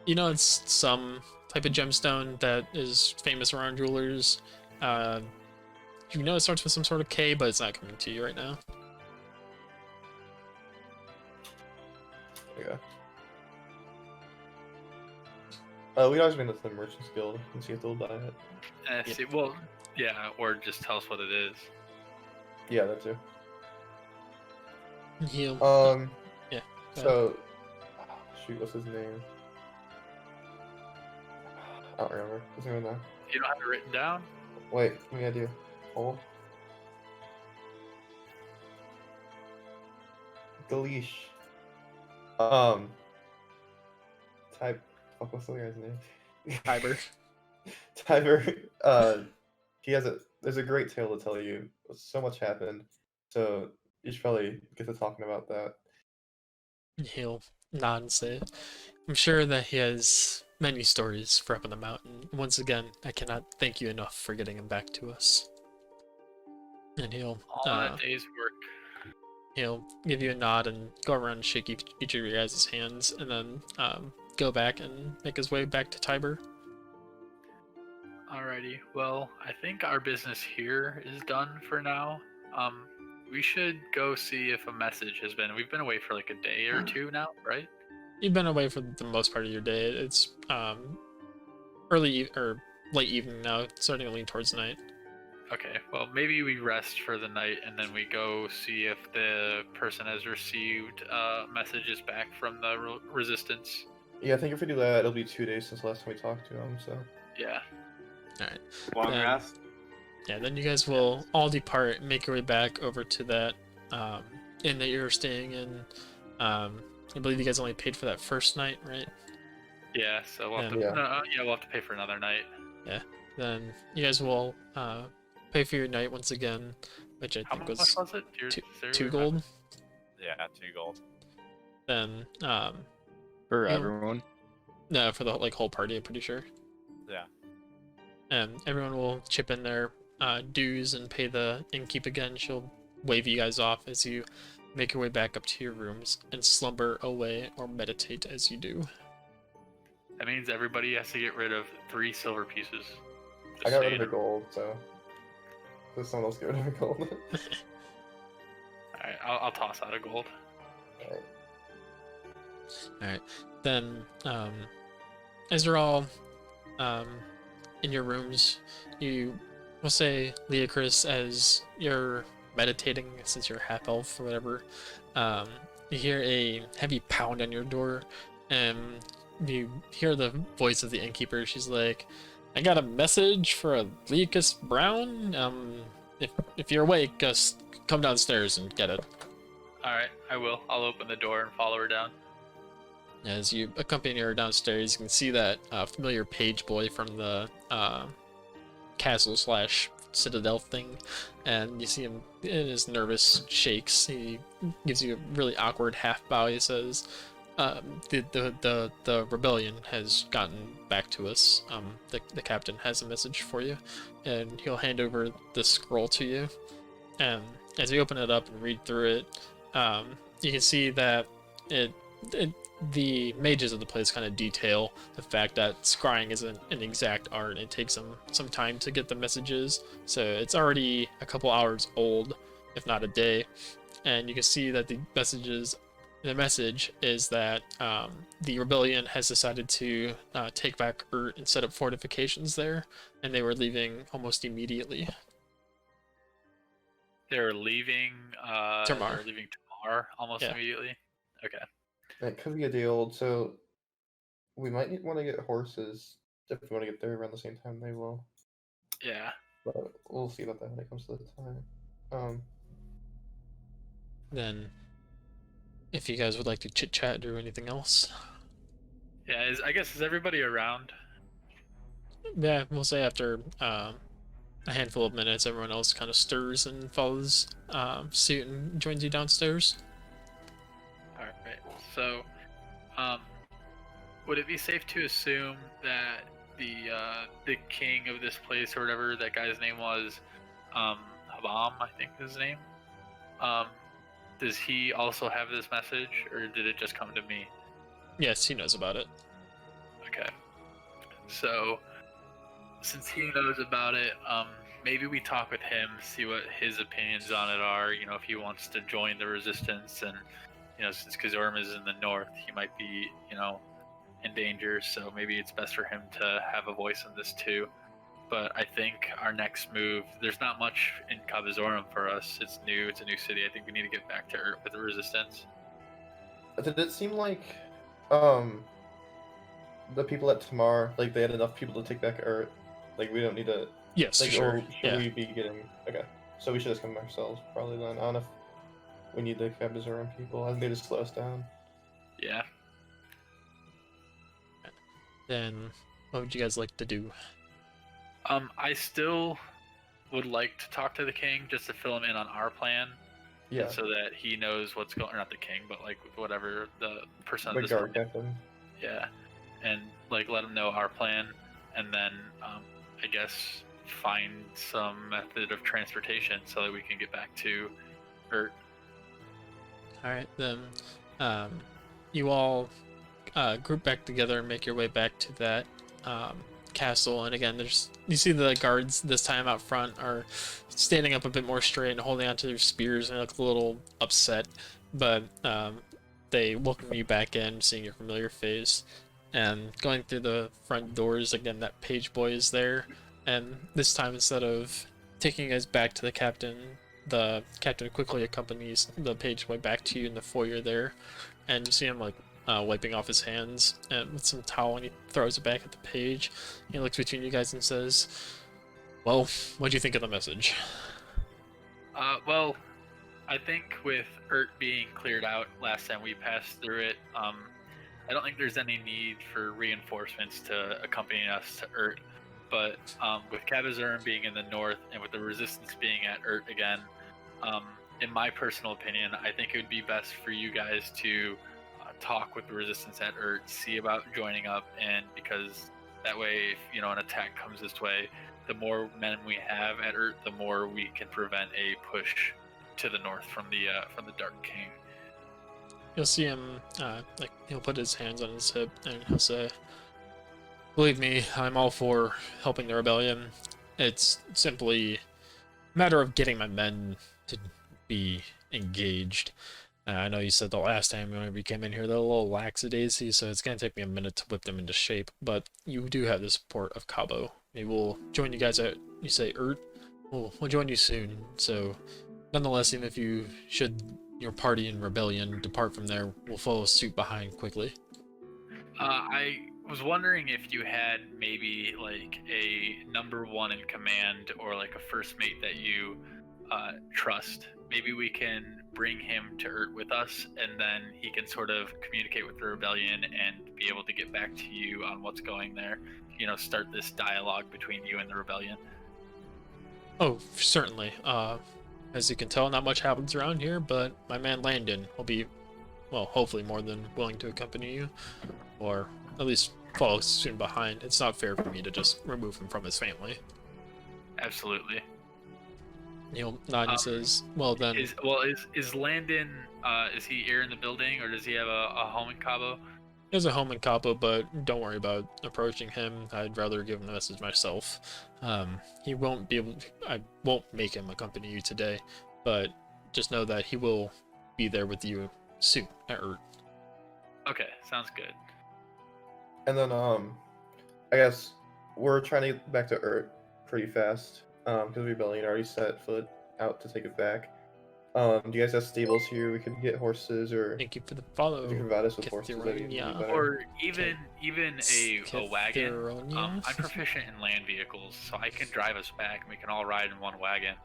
You know, it's some type of gemstone that is famous around jewelers. You know it starts with some sort of K, but it's not coming to you right now. Okay. We'd always been to the Merchants Guild and see if they'll buy it. Yep. See, well, yeah, or just tell us what it is. Yeah, that too. He'll, yeah, go So, shoot, what's his name? I don't remember. Doesn't even know. You don't have it written down? Wait, give me an idea. Hold. Galeesh. Type. Fuck, what's the guy's name? Tiber. Tiber. He has there's a great tale to tell you. So much happened. So you should probably get to talking about that. He'll nod and say, I'm sure that he has many stories for up in the mountain. Once again, I cannot thank you enough for getting him back to us. And he'll All that day's work. he'll give you a nod and go around and shake each of your guys' hands, and then go back and make his way back to Tiber. Alrighty. Well, I think our business here is done for now. We should go see if a message has been. We've been away for like a day or two now, right? You've been away for the most part of your day. It's early or late evening now, starting to lean towards night. Okay. Well, maybe we rest for the night and then we go see if the person has received messages back from the resistance. Yeah, I think if we do that, it'll be 2 days since last time we talked to him. So Yeah. All right. Long Then- rest. Yeah, then you guys will all depart and make your way back over to that inn that you're staying in. I believe you guys only paid for that first night, right? Yeah. So we'll have to. Yeah. We'll have to pay for another night. Then you guys will pay for your night once again, which I How think much was was it? Do you 2 remember? gold. Yeah, 2 gold. Then For Yeah. everyone. no, for the whole party, I'm pretty sure. Yeah. And everyone will chip in their dues and pay the innkeep again. She'll wave you guys off as you make your way back up to your rooms and slumber away or meditate as you do. That means everybody has to get rid of 3 silver pieces. Just I got so rid you of the know. gold, so does someone else get rid of the gold? Alright, I'll toss out a gold. Alright. Then, as you're all in your rooms, you will say, Leocris, as you're meditating, since you're half elf or whatever, you hear a heavy pound on your door, and you hear the voice of the innkeeper. She's like, I got a message for a Leocris Brown. If you're awake, just come downstairs and get it. Alright, I will. I'll open the door and follow her down. As you accompany her downstairs, you can see that familiar page boy from the castle / citadel thing, and you see him in his nervous shakes. He gives you a really awkward half bow. He says, "The rebellion has gotten back to us. The captain has a message for you," and he'll hand over the scroll to you. And as you open it up and read through it, you can see that the mages of the place kind of detail the fact that scrying isn't an exact art. It takes them some time to get the messages, so it's already a couple hours old, if not a day. And you can see that the message is that the rebellion has decided to take back Urt and set up fortifications there, and they were leaving almost immediately. They're leaving Tamar. They're leaving Tamar almost Yeah. immediately. Okay. It could be a day old, so we might want to get horses if we want to get there around the same time they will. Yeah. But we'll see about that when it comes to the time. Then, if you guys would like to chit chat or do anything else, Yeah, I guess is everybody around? yeah, we'll say after a handful of minutes, everyone else kind of stirs and follows suit and joins you downstairs. Alright. So, would it be safe to assume that the king of this place or whatever that guy's name was, Habam, I think is his name, does he also have this message, or did it just come to me? Yes, he knows about it. Okay. So, since he knows about it, maybe we talk with him, see what his opinions on it are. You know, if he wants to join the resistance, and since Kazorm is in the north, he might be, in danger. So maybe it's best for him to have a voice in this too. But I think our next move, there's not much in Kabazorum for us. It's new. It's a new city. I think we need to get back to Earth with the resistance. Did it seem like the people at Tamar, like they had enough people to take back Earth? Like we don't need to. Yes, Like, sure. or should Yeah. we be getting? Okay, so we should just come ourselves probably then. I don't know if we need the Kabazorum people. I think they just slow us down. Yeah. Then, what would you guys like to do? I still would like to talk to the king just to fill him in on our plan. Yeah, So that he knows what's going. Or not the king, but like whatever the person of the this. guard captain. Yeah, and like let him know our plan, and then I guess find some method of transportation so that we can get back to Earth. Alright, then you all group back together and make your way back to that castle. And again, you see the guards this time out front are standing up a bit more straight and holding onto their spears and look a little upset. But they welcome you back in, seeing your familiar face. And going through the front doors, again, that page boy is there. And this time, instead of taking you guys back to the captain quickly accompanies the page boy back to you in the foyer there. And you see him, like, wiping off his hands and with some towel, and he throws it back at the page. He looks between you guys and says, "Well, what do you think of the message?" Well, I think with being cleared out last time we passed through it, I don't think there's any need for reinforcements to accompany us to but with Kabazurum being in the north and with the resistance being at again, in my personal opinion, I think it would be best for you guys to talk with the resistance at see about joining up, and because that way, if an attack comes this way, the more men we have at the more we can prevent a push to the north from the Dark King. You'll see him, he'll put his hands on his hip and he'll say, "Believe me, I'm all for helping the rebellion. It's simply a matter of getting my men to be engaged. I know you said the last time when we came in here they're a little lackadaisy, so it's going to take me a minute to whip them into shape, but you do have the support of Cabo. Maybe we'll join you guys at, you say, We'll join you soon, so nonetheless, even if your party in rebellion depart from there, we'll follow suit behind quickly." I was wondering if you had maybe like a number one in command or like a first mate that you trust. Maybe we can bring him to with us, and then he can sort of communicate with the rebellion and be able to get back to you on what's going there. Start this dialogue between you and the rebellion. Oh, certainly. As you can tell, not much happens around here, but my man Landon will be, well, hopefully more than willing to accompany you, or at least follow soon behind. It's not fair for me to just remove him from his family. Absolutely. He'll nod and says, "Well then." Is Landon? Is he here in the building, or does he have a home in Cabo? He has a home in Cabo, but don't worry about approaching him. I'd rather give him the message myself. He won't be able. I won't make him accompany you today, but just know that he will be there with you soon at Okay, sounds good. And then I guess we're trying to get back to pretty fast. Because Rebellion already set foot out to take it back. Do you guys have stables here? We could get horses, or Thank you for the follow. if you can provide us with horses, that'd be Kithironia. better. Or even a wagon. Kithironia? I'm proficient in land vehicles, so I can drive us back, and we can all ride in one wagon.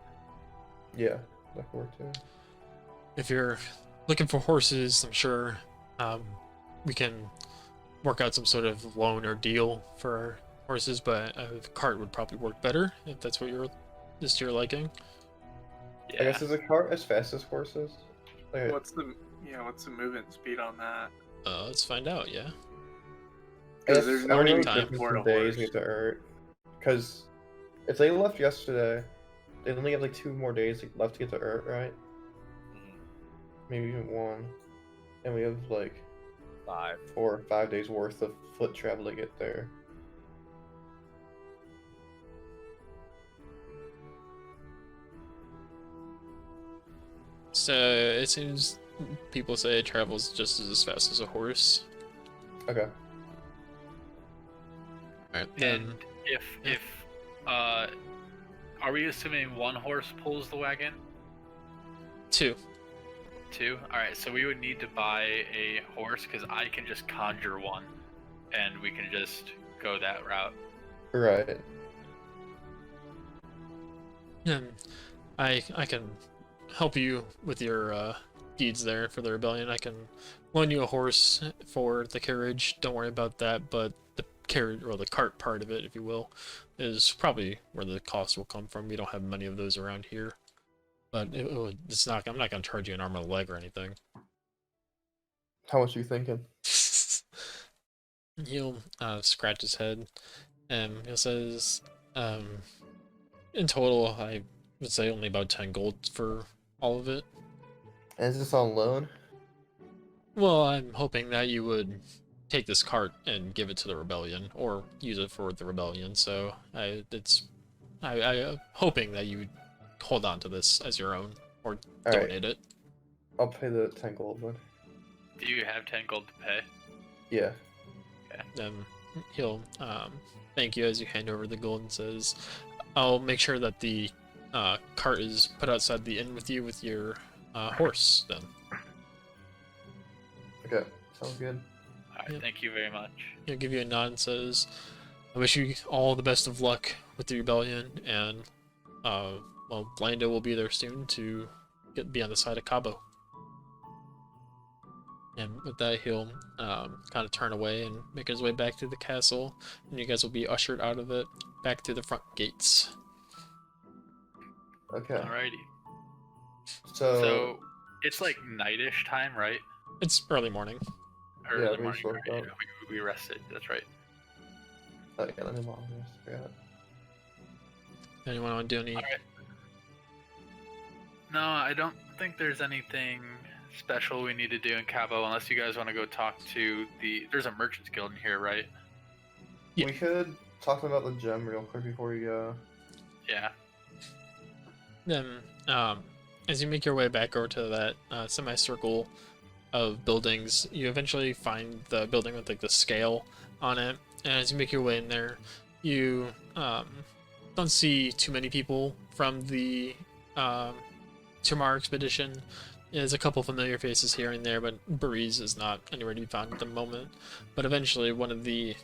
Yeah, that could work too. If you're looking for horses, I'm sure we can work out some sort of loan or deal for our horses, but the cart would probably work better if that's what you're liking. Yeah. I guess is a cart as fast as horses? Like, What's the movement speed on that? Let's find out. Yeah. I guess there's I no don't know any the time difference for in a days horse. we get to Urt. Because if they left yesterday, they only have like 2 more days left to get to Urt, right? Maybe even 1. And we have like 5. 4 or 5 days worth of foot travel to get there. So it seems people say it travels just as fast as a horse. Okay. Alright, And then if are we assuming 1 horse pulls the wagon? 2. 2? Alright, so we would need to buy a horse, because I can just conjure one, and we can just go that route. Right. I can help you with your deeds there for the rebellion. I can loan you a horse for the carriage. Don't worry about that, but the carriage, or the cart part of it, if you will, is probably where the cost will come from. We don't have many of those around here. But it's not. I'm not going to charge you an arm and a leg or anything. How much are you thinking? He'll scratch his head, and he says, in total, I would say only about 10 gold for all of it. And is this on loan? Well, I'm hoping that you would take this cart and give it to the rebellion, or use it for the rebellion. So I hoping that you would hold on to this as your own, or Alright. donate it. I'll pay the 10 gold then. Do you have 10 gold to pay? Yeah. Then he'll thank you as you hand over the gold and says, "I'll make sure that the cart is put outside the inn with you with your horse." Then Okay. Sounds good. Alright, Yep. thank you very much. he'll give you a nod and says, "I wish you all the best of luck with the rebellion, and well, Blando will be there soon to be on the side of Cabo." And with that, he'll kind of turn away and make his way back to the castle, and you guys will be ushered out of it back through the front gates. Okay. Alrighty. So, So it's like nightish time, right? It's early morning. Or Yeah, the we morning, spoke right? about- We rested. That's right. oh, yeah, let me log this. Forgot. Anyone want to do any? Alright. No, I don't think there's anything special we need to do in Cabo unless you guys want to go talk to the. There's a merchants guild in here, right? Yeah. We could talk about the gem real quick before we go. Yeah. Then, as you make your way back over to that semicircle of buildings, you eventually find the building with like the scale on it. And as you make your way in there, you don't see too many people from the Tamar expedition. There's a couple familiar faces here and there, but Breeze is not anywhere to be found at the moment. But eventually, one of the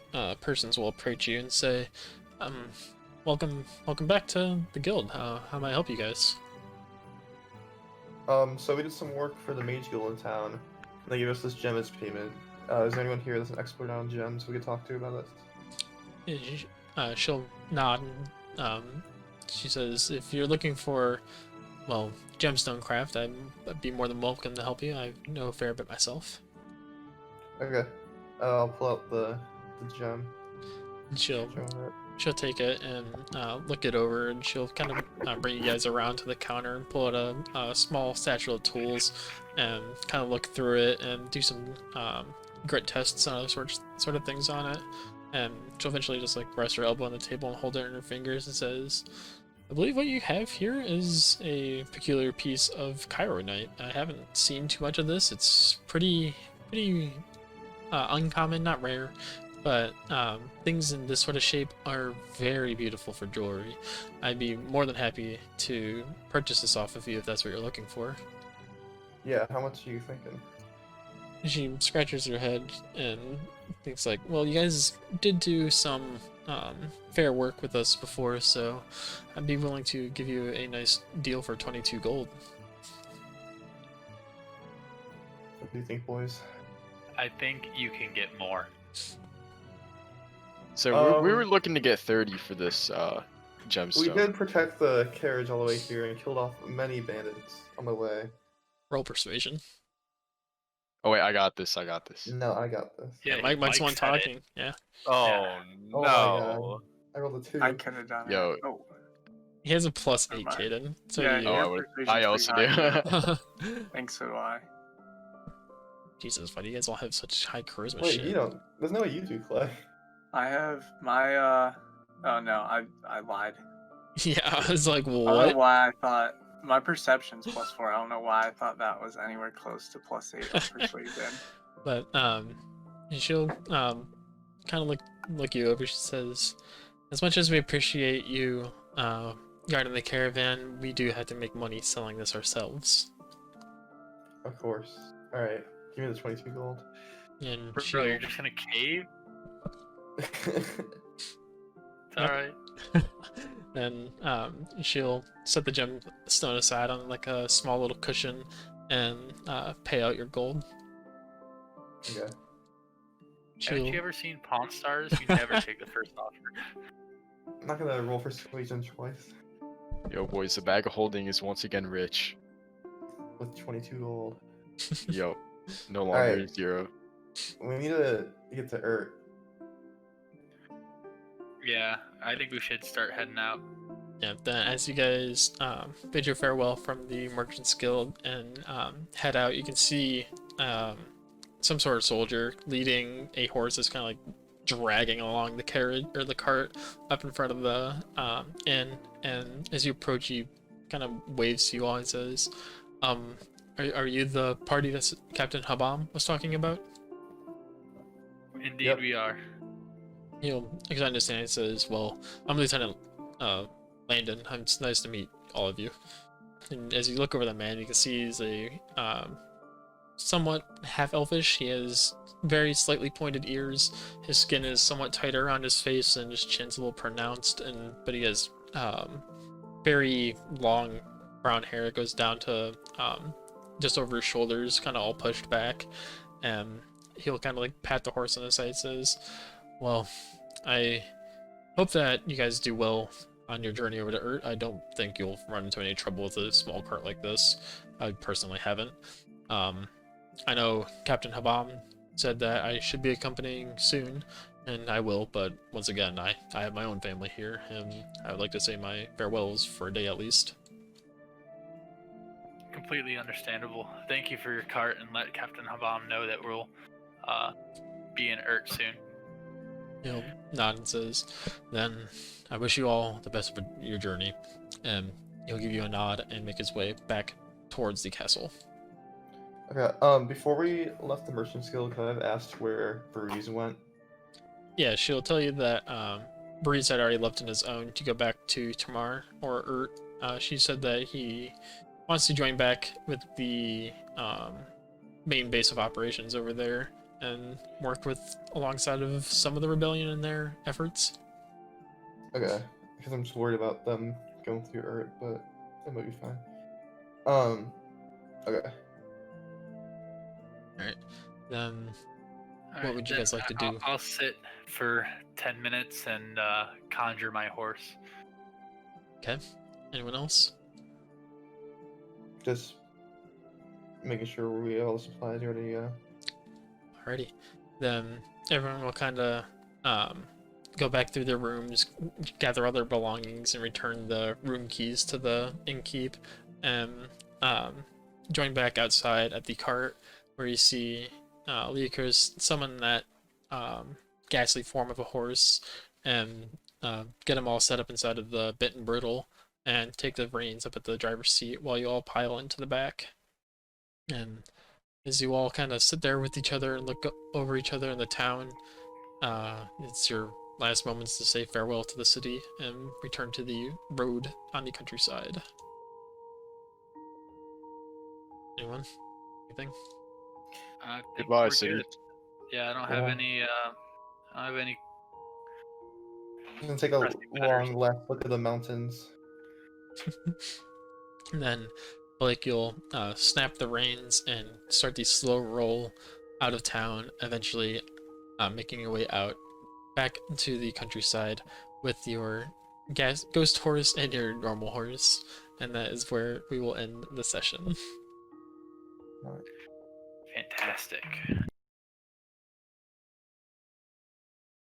persons will approach you and say, welcome back to the guild. How may I help you guys?" So we did some work for the Mage Guild in town. And they gave us this gem as payment. Is there anyone here that's an expert on gems we could talk to about this? She'll nod and she says, "If you're looking for, well, gemstone craft, I'd be more than welcome to help you. I know a fair bit myself." Okay. I'll pull out the gem. And she'll Show it. take it and look it over, and she'll kind of bring you guys around to the counter and pull out a small satchel of tools and kind of look through it and do some grit tests and other sort of things on it. And she'll eventually just like rest her elbow on the table and hold it in her fingers and says, "I believe what you have here is a peculiar piece of chironite. I haven't seen too much of this. It's pretty uncommon, not rare, but things in this sort of shape are very beautiful for jewelry. I'd be more than happy to purchase this off of you if that's what you're looking for." Yeah, how much are you thinking? She scratches her head and thinks like, "Well, you guys did do some fair work with us before, so I'd be willing to give you a nice deal for 22 gold." What do you think, boys? I think you can get more. So we were Um, looking to get 30 for this We gemstone. did protect the carriage all the way here and killed off many bandits on the way. Roll persuasion. Oh wait, I got this. No, I got this. Yeah, Mike Mike's the one said it. talking. Yeah, Oh Yeah. Oh my no! I rolled a 2. I could have done Yo. it. Oh, he has a +8, Never mind. Caden. So yeah, you... Oh, I your would- persuasion's I pretty also high. do. I think so do I. Jesus, why do you guys all have such high charisma Wait, shit? you don't. There's no way you do, Clay. I have my oh no, I lied. Yeah, I was like, I don't what? know why I thought my perception's +4. I don't know why I thought that was anywhere close to +8 on persuasion. But she'll kind of look you over. She says, "As much as we appreciate you guarding the caravan, we do have to make money selling this ourselves." Of course. Alright, give me the 22 gold. And Bro, she'll you're just gonna cave? It's Yep. alright. and she'll set the gemstone aside on like a small little cushion and pay out your gold. Okay. Haven't She'll you ever seen Pawn Stars? You never take the first offer. I'm not gonna roll for persuasion twice. Yo, boys, the bag of holding is once again rich. With 22 gold. Yo, no longer Alright. 0. We need to get to Urt. Yeah, I think we should start heading out. Yeah, then as you guys bid your farewell from the Merchants Guild and head out, you can see some sort of soldier leading a horse is kind of like dragging along the carriage or the cart up in front of the inn, and as you approach, he kind of waves to you all and says, are you the party that Captain Habam was talking about? Indeed, Yep. we are. He'll, because I understand, he says, well, I'm Lieutenant Landon. It's nice to meet all of you. And as you look over the man, you can see he's a somewhat half-elfish. He has very slightly pointed ears. His skin is somewhat tighter on his face, and his chin's a little pronounced. But he has very long brown hair. It goes down to just over his shoulders, kind of all pushed back. And he'll kind of like pat the horse on the side, says, well, I hope that you guys do well on your journey over to Urt. I don't think you'll run into any trouble with a small cart like this. I personally haven't. I know Captain Habam said that I should be accompanying soon, and I will, but once again, I have my own family here, and I would like to say my farewells for a day at least. Completely understandable. Thank you for your cart, and let Captain Habam know that we'll be in Urt soon. He'll nod and says, then I wish you all the best for your journey, and he'll give you a nod and make his way back towards the castle. Okay. Before we left the Merchant's Guild, could I have asked where Breeze went? Yeah, she'll tell you that Breeze had already left on his own to go back to Tamar or Urt. She said that he wants to join back with the main base of operations over there and work alongside of some of the rebellion in their efforts. Okay. Because I'm just worried about them going through Urt, but it might be fine. Okay. Alright. Then All what would you then guys like to do? I'll sit for 10 minutes and conjure my horse. Okay. Anyone else? Just making sure we have all the supplies ready, yeah. Alrighty. Then everyone will kind of go back through their rooms, gather all their belongings, and return the room keys to the innkeep, and join back outside at the cart, where you see Leocrist summon that ghastly form of a horse, and get them all set up inside of the bit and bridle, and take the reins up at the driver's seat while you all pile into the back. And as you all kind of sit there with each other and look over each other in the town, it's your last moments to say farewell to the city and return to the road on the countryside. Anyone? Anything? I think Goodbye, we're city. good. Yeah, I don't have Yeah. any. I don't have any. I'm gonna take a Pressing matters. long left look at the mountains. And then, Blake, you'll snap the reins and start the slow roll out of town, eventually making your way out back into the countryside with your ghost horse and your normal horse. And that is where we will end the session. Fantastic.